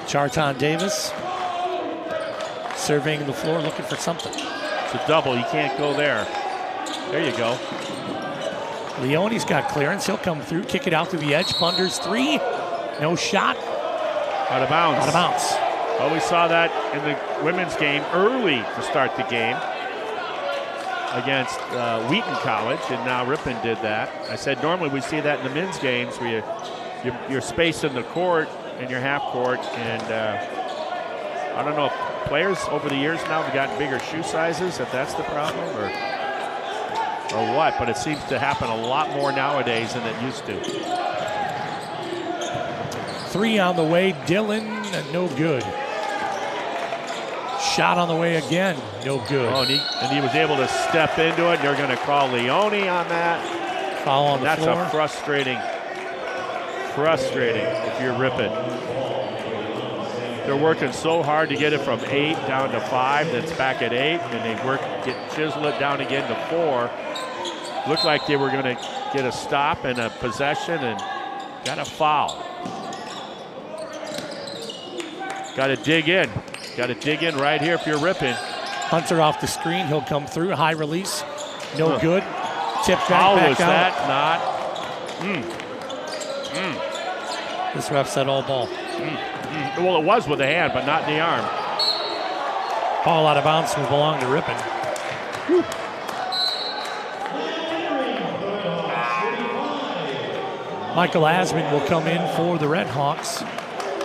Charton Davis surveying the floor, looking for something. It's a double. You can't go there. There you go. Leone's got clearance. He'll come through, kick it out to the edge. Bunders 3. No shot. Out of bounds. Out of bounds. Well, we saw that in the women's game early to start the game against Wheaton College, and now Ripon did that. I said normally we see that in the men's games where you're spacing the court in your half court, and I don't know if players over the years now have gotten bigger shoe sizes, if that's the problem, or what, but it seems to happen a lot more nowadays than it used to. 3 on the way, Dillon, no good. Shot on the way again, no good. Oh, and he was able to step into it. They're going to call Leone on that. Foul on the floor. That's frustrating if you're Ripon. They're working so hard to get it from 8 down to 5. That's back at 8, and they chisel it down again to 4. Looked like they were going to get a stop and a possession, and got a foul. Got to dig in. Got to dig in right here if you're Ripon. Hunter off the screen. He'll come through. High release. No good. Tip back, How back was out. that not? This ref said all ball. Well, it was with the hand, but not in the arm. Ball out of bounds will belong to Ripon. Michael Asman will come in for the Red Hawks.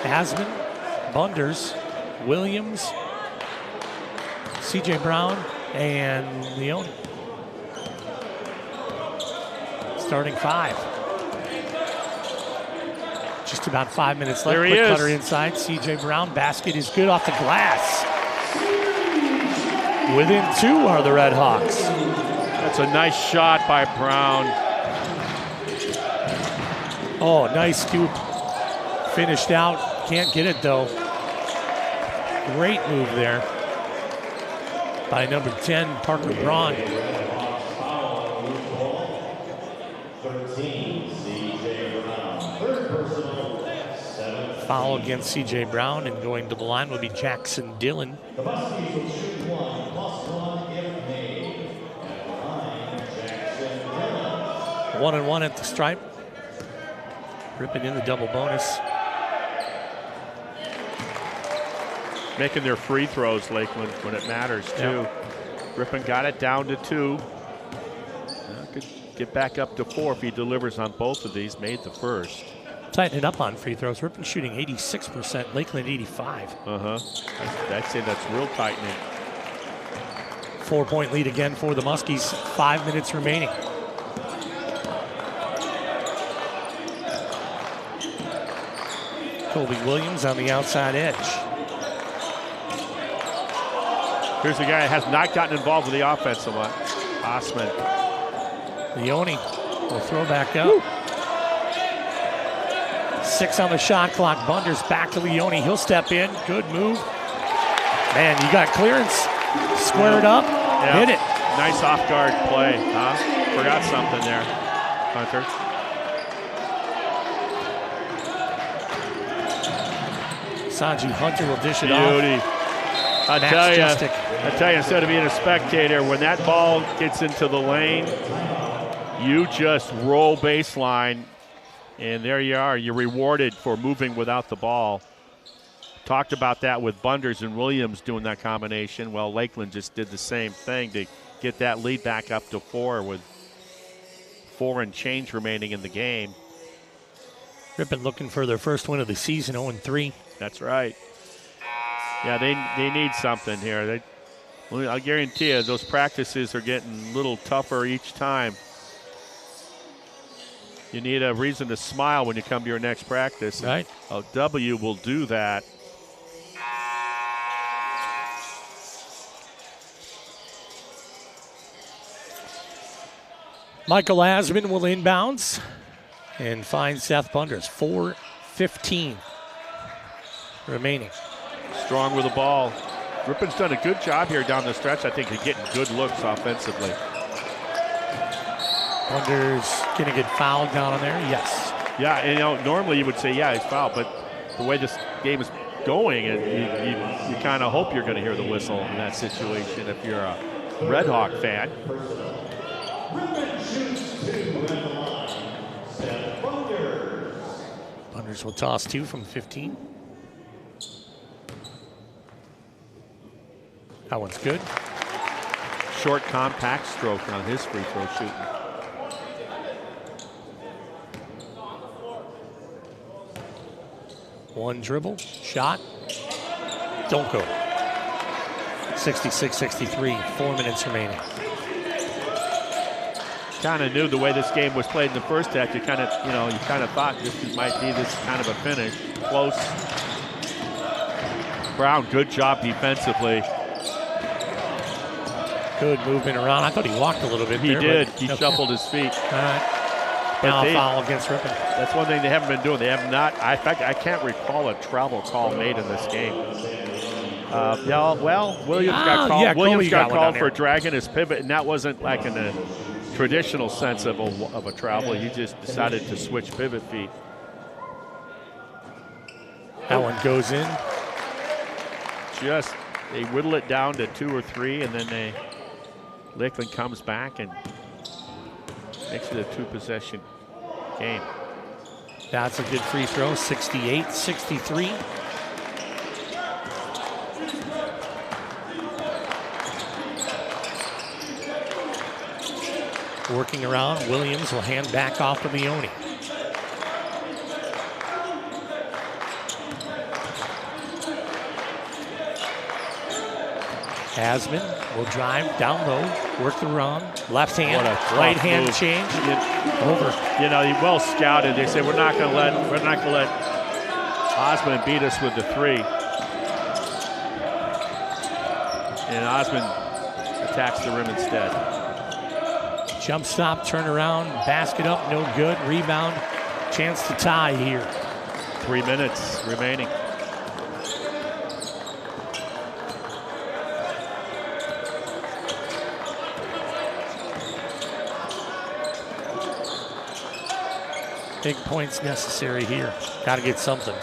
Asman, Bunders, Williams, C.J. Brown, and Leone. Starting 5. Just about 5 minutes left. There he Quick is. cutter inside. C.J. Brown. Basket is good off the glass. Within 2 are the Red Hawks. That's a nice shot by Brown. Oh, nice scoop. Finished out. Can't get it though. Great move there by number 10, Parker Braun. Foul against C.J. Brown, and going to the line will be Jackson Dillon. 1-1 at the stripe. Ripon in the double bonus. Making their free throws, Lakeland, when it matters, too. Yep. Ripon got it down to 2. Could get back up to 4 if he delivers on both of these. Made the first. Tighten it up on free throws. Ripon shooting 86%, Lakeland 85. I'd say that's real tightening. 4-point lead again for the Muskies. 5 minutes remaining. Colby Williams on the outside edge. Here's the guy that has not gotten involved with the offense a lot. Osman. Leone will throw back up. 6 on the shot clock. Bunders back to Leone. He'll step in. Good move. Man, you got clearance. Squared up. Yeah. Hit it. Nice off-guard play, huh? Forgot something there, Hunter. Sanji Hunter will dish it Beauty. off. I Max tell Justick. you, instead of being a spectator, when that ball gets into the lane, you just roll baseline, and there you are. You're rewarded for moving without the ball. Talked about that with Bunders and Williams doing that combination. Well, Lakeland just did the same thing to get that lead back up to 4 with 4 and change remaining in the game. Ripon looking for their first win of the season, 0-3. That's right. Yeah, they need something here. I guarantee you those practices are getting a little tougher each time. You need a reason to smile when you come to your next practice. Right. A W will do that. Michael Asman will inbounds and find Seth Bunders. 4:15 remaining. Strong with the ball. Rippon's done a good job here down the stretch, I think, of getting good looks offensively. Wonders going to get fouled down on there? Yes. Yeah, and normally you would say, yeah, he's fouled, but the way this game is going, and you kind of hope you're going to hear the whistle in that situation if you're a Red Hawk fan. Thunders will toss 2 from 15. That one's good. Short, compact stroke on his free throw shooting. One dribble, shot, don't go. 66-63, 4 minutes remaining. Kind of knew the way this game was played in the first half. You kind of thought this might be this kind of a finish. Close. Brown, good job defensively. Good movement around. I thought he walked a little bit He there. did. He shuffled his feet. All right. Now a foul against Ripon. That's one thing they haven't been doing. They have not. In fact, I can't recall a travel call made in this game. Williams got called. Williams got called for dragging his pivot, and that wasn't like in the traditional sense of a travel. He just decided to switch pivot feet. That one goes in. They whittle it down to 2 or 3, and then Lakeland comes back and makes it a 2-possession game. That's a good free throw, 68-63. Working around, Williams will hand back off to Leone. Hasman will drive down low, work the run, left hand, right hand move. Change, over. Well scouted. They say we're not going to let Osmond beat us with the 3. And Osmond attacks the rim instead. Jump stop, turn around, basket up, no good. Rebound, chance to tie here. 3 minutes remaining. Big points necessary here. Got to get something.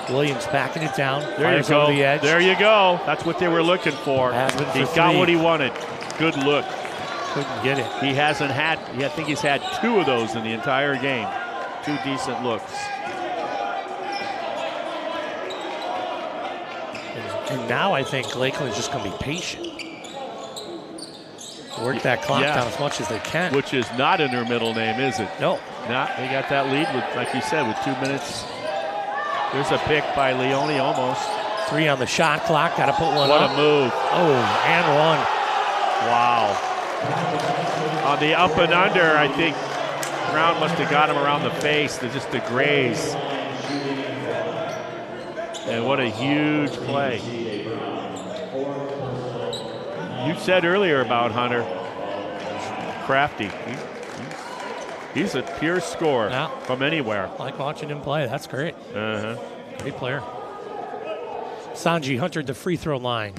Williams backing it down. There you go. The edge. There you go. That's what they were looking for. He got what he wanted. Good look. Couldn't get it. He hasn't had. I think he's had 2 of those in the entire game. 2 decent looks. And now I think Lakeland's just going to be patient. Work that clock down as much as they can. Which is not in their middle name, is it? No. Not. They got that lead with, like you said, with 2 minutes. There's a pick by Leone almost. 3 on the shot clock. Got to put one up. What a move. Oh, and 1. Wow. On the up and under, I think Brown must have got him around the face. Just the graze. And what a huge play. You said earlier about Hunter, crafty. He's a pure scorer from anywhere. I like watching him play. That's great. Great player. Sanji Hunter at the free throw line.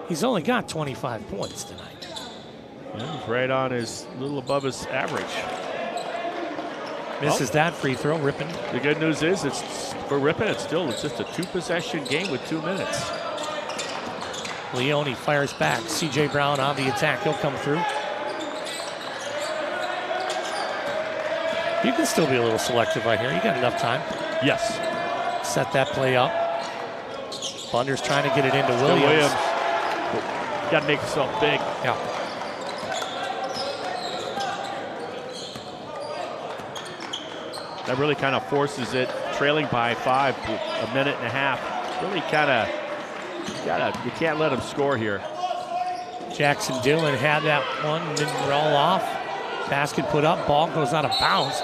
He's only got 25 points tonight. Yeah, he's right on his little above his average. Misses that free throw, Ripon. The good news is for Ripon, it's just a 2-possession game with 2 minutes. Leone fires back. C.J. Brown on the attack. He'll come through. You can still be a little selective right here. You got enough time. Yes. Set that play up. Bunder's trying to get it into Williams. Got to make yourself big. Yeah. That really kind of forces it, trailing by 5, a minute and a half. Really kind of, you can't let him score here. Jackson Dillon had that one, didn't roll off. Basket put up, ball goes out of bounds.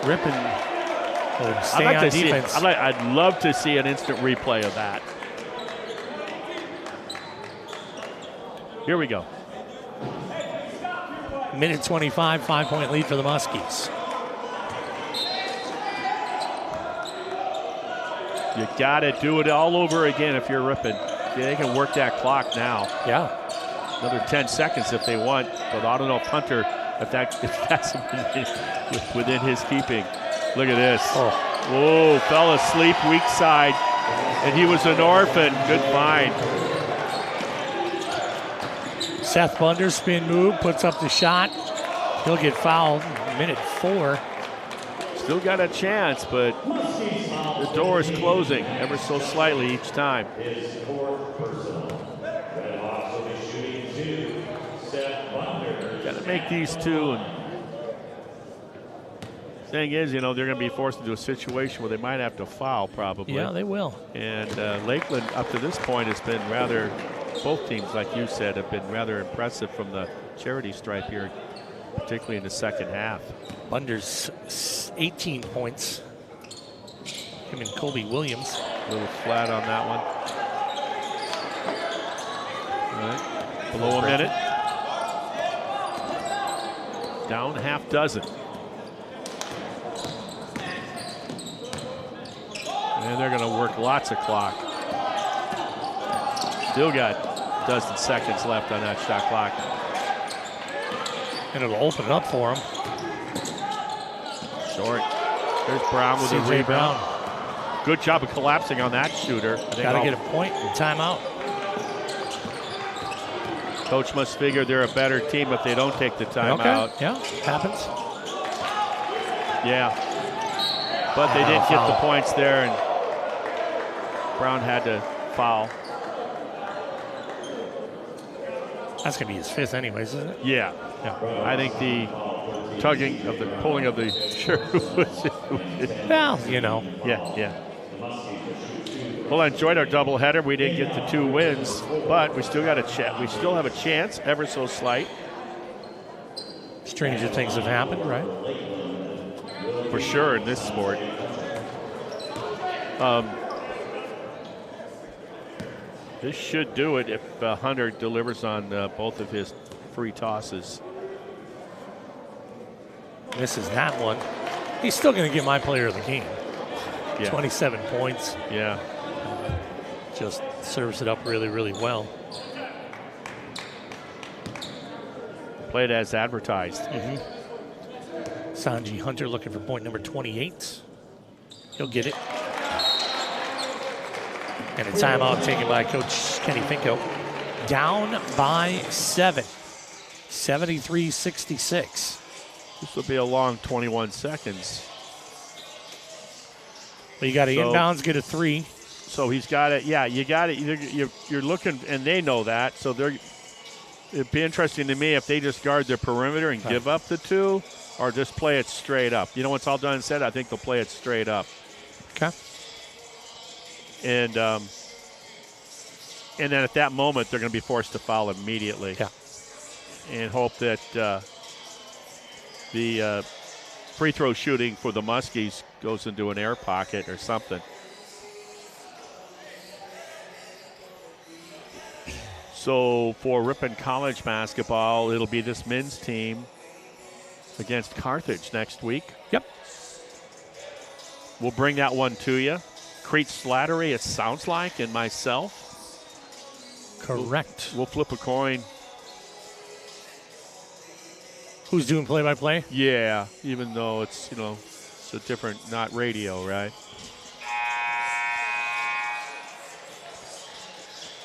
Ripon will stay on defense. I'd love to see an instant replay of that. Here we go. Minute 25, 5-point lead for the Muskies. You got to do it all over again if you're Ripon. They can work that clock now. Yeah. Another 10 seconds if they want, but I don't know if Hunter, if that's within his keeping. Look at this. Oh. Whoa, fell asleep, weak side, and he was an orphan. Good find. Seth Bunder, spin move, puts up the shot. He'll get fouled. Minute 4. Still got a chance, but the door is closing ever so slightly each time. Got to make these two. And thing is, they're going to be forced into a situation where they might have to foul probably. Yeah, they will. And Lakeland, up to this point, has been rather, both teams, like you said, have been rather impressive from the charity stripe here, particularly in the second half. Bunder's 18 points. Him and Colby Williams. A little flat on that one. All right. Below a minute. Down half dozen. And they're going to work lots of clock. Still got a dozen seconds left on that shot clock. And it'll open it up for him. Short. There's Brown with a CJ rebound. Brown. Good job of collapsing on that shooter. Got to get a point and timeout. Coach must figure they're a better team if they don't take the timeout. Okay. Yeah, happens. Yeah. But they didn't get the points there, and Brown had to foul. That's going to be his 5th anyways, isn't it? Yeah. I think the pulling of the shirt was. Well, Yeah. Well, I enjoyed our doubleheader. We didn't get the 2 wins, but we still got a chat. We still have a chance, ever so slight. Stranger things have happened, right? For sure in this sport. This should do it if Hunter delivers on both of his free tosses. Misses that one. He's still going to get my player of the game. Yeah. 27 points. Yeah. Just serves it up really, really well. Played as advertised. Sanji Hunter looking for point number 28. He'll get it. And a timeout taken by Coach Kenny Finko. Down by 7. 73-66. This will be a long 21 seconds. Well, you got to inbounds, get a 3. So he's got it. Yeah, you got it. You're looking, and they know that. So it'd be interesting to me if they just guard their perimeter and give up the 2, or just play it straight up. When it's all done and said, I think they'll play it straight up. Okay. And then at that moment, they're going to be forced to foul immediately. Yeah. And hope that the free throw shooting for the Muskies goes into an air pocket or something. So for Ripon College basketball, it'll be this men's team against Carthage next week. Yep. We'll bring that one to you. Crete Slattery, it sounds like, and myself. Correct. We'll flip a coin. Who's doing play-by-play? Yeah, even though it's, it's a different, not radio, right?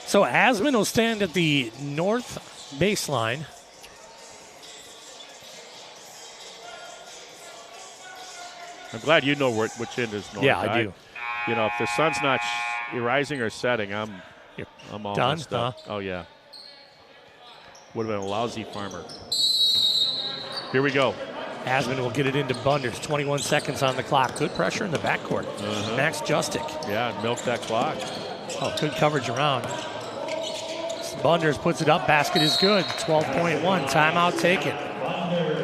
So Asman will stand at the north baseline. I'm glad you know which end is north. Yeah, I do. If the sun's not rising or setting, I'm all done, messed up. Oh, yeah. Would have been a lousy farmer. Here we go. Asman will get it into Bunders. 21 seconds on the clock. Good pressure in the backcourt. Max Justic. Yeah, milk that clock. Oh, good coverage around. Bunders puts it up. Basket is good. 12.1. Timeout taken.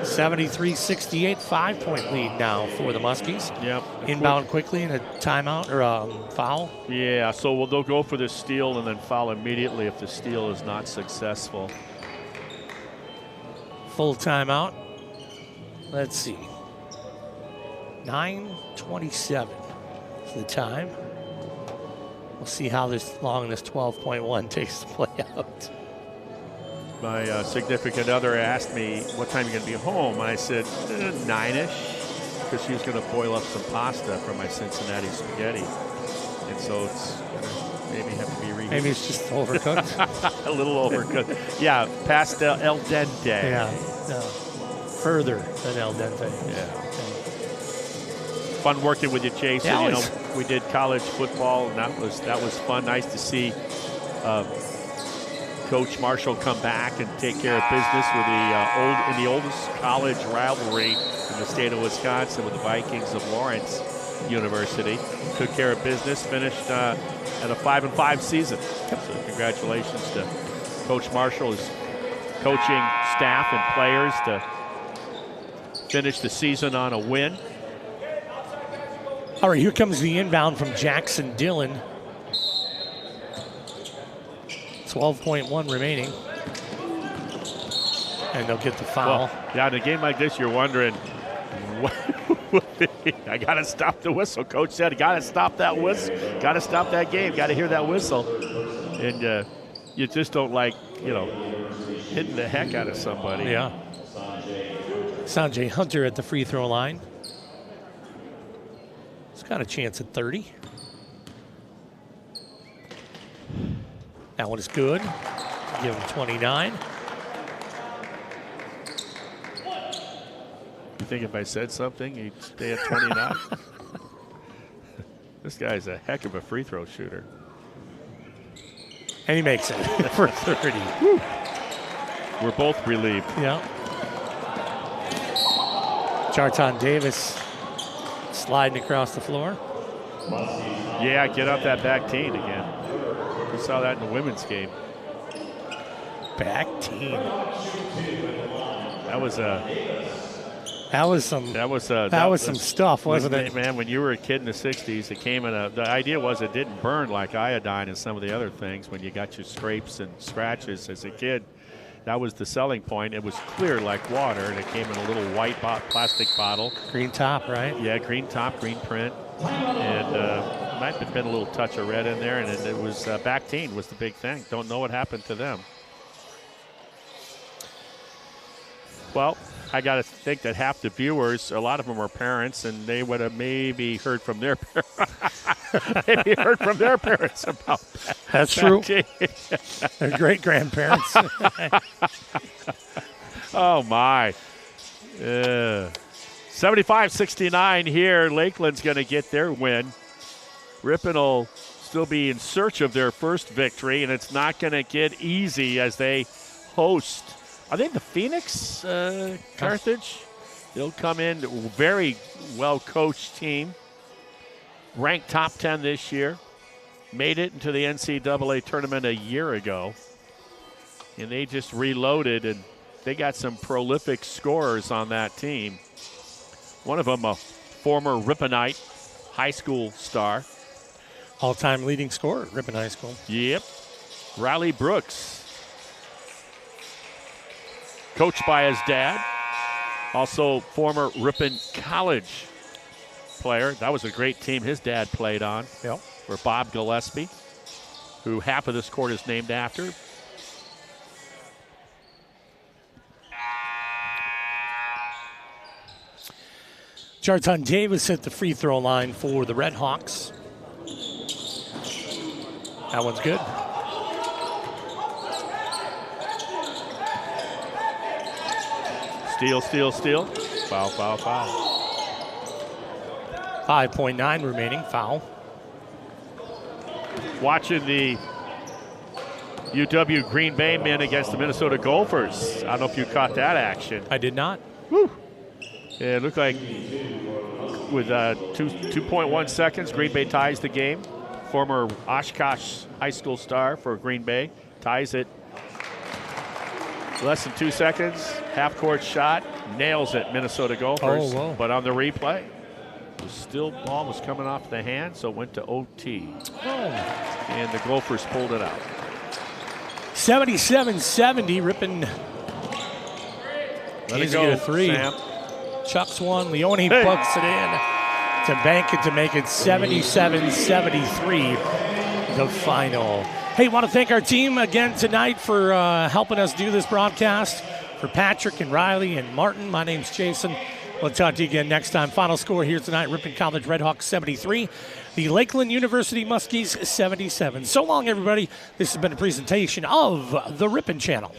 73-68. 5-point lead now for the Muskies. Yep. Inbound quickly and a timeout or a foul. Yeah, so they'll go for the steal and then foul immediately if the steal is not successful. Full timeout. Let's see. 9:27 is the time. We'll see how long this 12.1 takes to play out. My significant other asked me, what time are you going to be home? I said, 9-ish, because she was going to boil up some pasta for my Cincinnati spaghetti. And so it's going to maybe have to be reheated. Maybe it's just overcooked. A little overcooked. Yeah, past el dente. Yeah, no. Further than el dente. Yeah. Fun working with you, Jason. Yeah, you know, we did college football, and that was fun. Nice to see Coach Marshall come back and take care of business with the oldest college rivalry in the state of Wisconsin with the Vikings of Lawrence University. Took care of business, finished at a 5-5 season. So congratulations to Coach Marshall, his coaching staff and players to finish the season on a win. All right, here comes the inbound from Jackson Dillon. 12.1 remaining. And they'll get the foul. Well, yeah, in a game like this, you're wondering, I got to stop the whistle. Coach said, I got to stop that whistle. Got to stop that game. Got to hear that whistle. And you just don't like, hitting the heck out of somebody. Yeah. Sanjay Hunter at the free throw line. He's got a chance at 30. That one is good. Give him 29. You think if I said something, he'd stay at 29? This guy's a heck of a free throw shooter. And he makes it for 30. Woo. We're both relieved. Yeah. Jarton Davis sliding across the floor. Yeah, get up that back teen again. We saw that in the women's game. Back teen. That was some stuff, wasn't it? Man, when you were a kid in the 60s, it came in the idea was it didn't burn like iodine and some of the other things when you got your scrapes and scratches as a kid. That was the selling point. It was clear like water, and it came in a little white plastic bottle. Green top, right? Yeah, green top, green print. And might have been a little touch of red in there, and it was back teen was the big thing. Don't know what happened to them. Well, I got to think that half the viewers, a lot of them are parents, and they would have maybe heard from their parents about that. That's true. Their great grandparents. Oh my. 75-69 here. Lakeland's going to get their win. Ripon will still be in search of their first victory, and it's not going to get easy as they host. Are they the Phoenix, Carthage? They'll come in, very well-coached team. Ranked top 10 this year. Made it into the NCAA tournament a year ago. And they just reloaded, and they got some prolific scorers on that team. One of them, a former Riponite high school star. All-time leading scorer at Ripon High School. Yep. Riley Brooks. Coached by his dad. Also former Ripon College player. That was a great team his dad played on. Yep. For Bob Gillespie, who half of this court is named after. Jarton Davis at the free throw line for the Red Hawks. That one's good. Steal, steal, steal. Foul, foul, foul. 5.9 remaining. Foul. Watching the UW Green Bay men against the Minnesota Gophers. I don't know if you caught that action. I did not. Woo. Yeah, it looked like with 2.1 seconds, Green Bay ties the game. Former Oshkosh High School star for Green Bay ties it. Less than 2 seconds, half-court shot, nails it, Minnesota Gophers. Oh, whoa. But on the replay, the still ball was coming off the hand, so it went to OT. Oh. And the Gophers pulled it out. 77-70, Ripon. Let it Get go, a three. Sam. Chucks one. Leone bucks it in to bank it to make it 77-73. the final. Hey, want to thank our team again tonight for helping us do this broadcast. For Patrick and Riley and Martin, my name's Jason. We'll talk to you again next time. Final score here tonight, Ripon College Redhawks 73, the Lakeland University Muskies 77. So long, everybody. This has been a presentation of the Ripon Channel.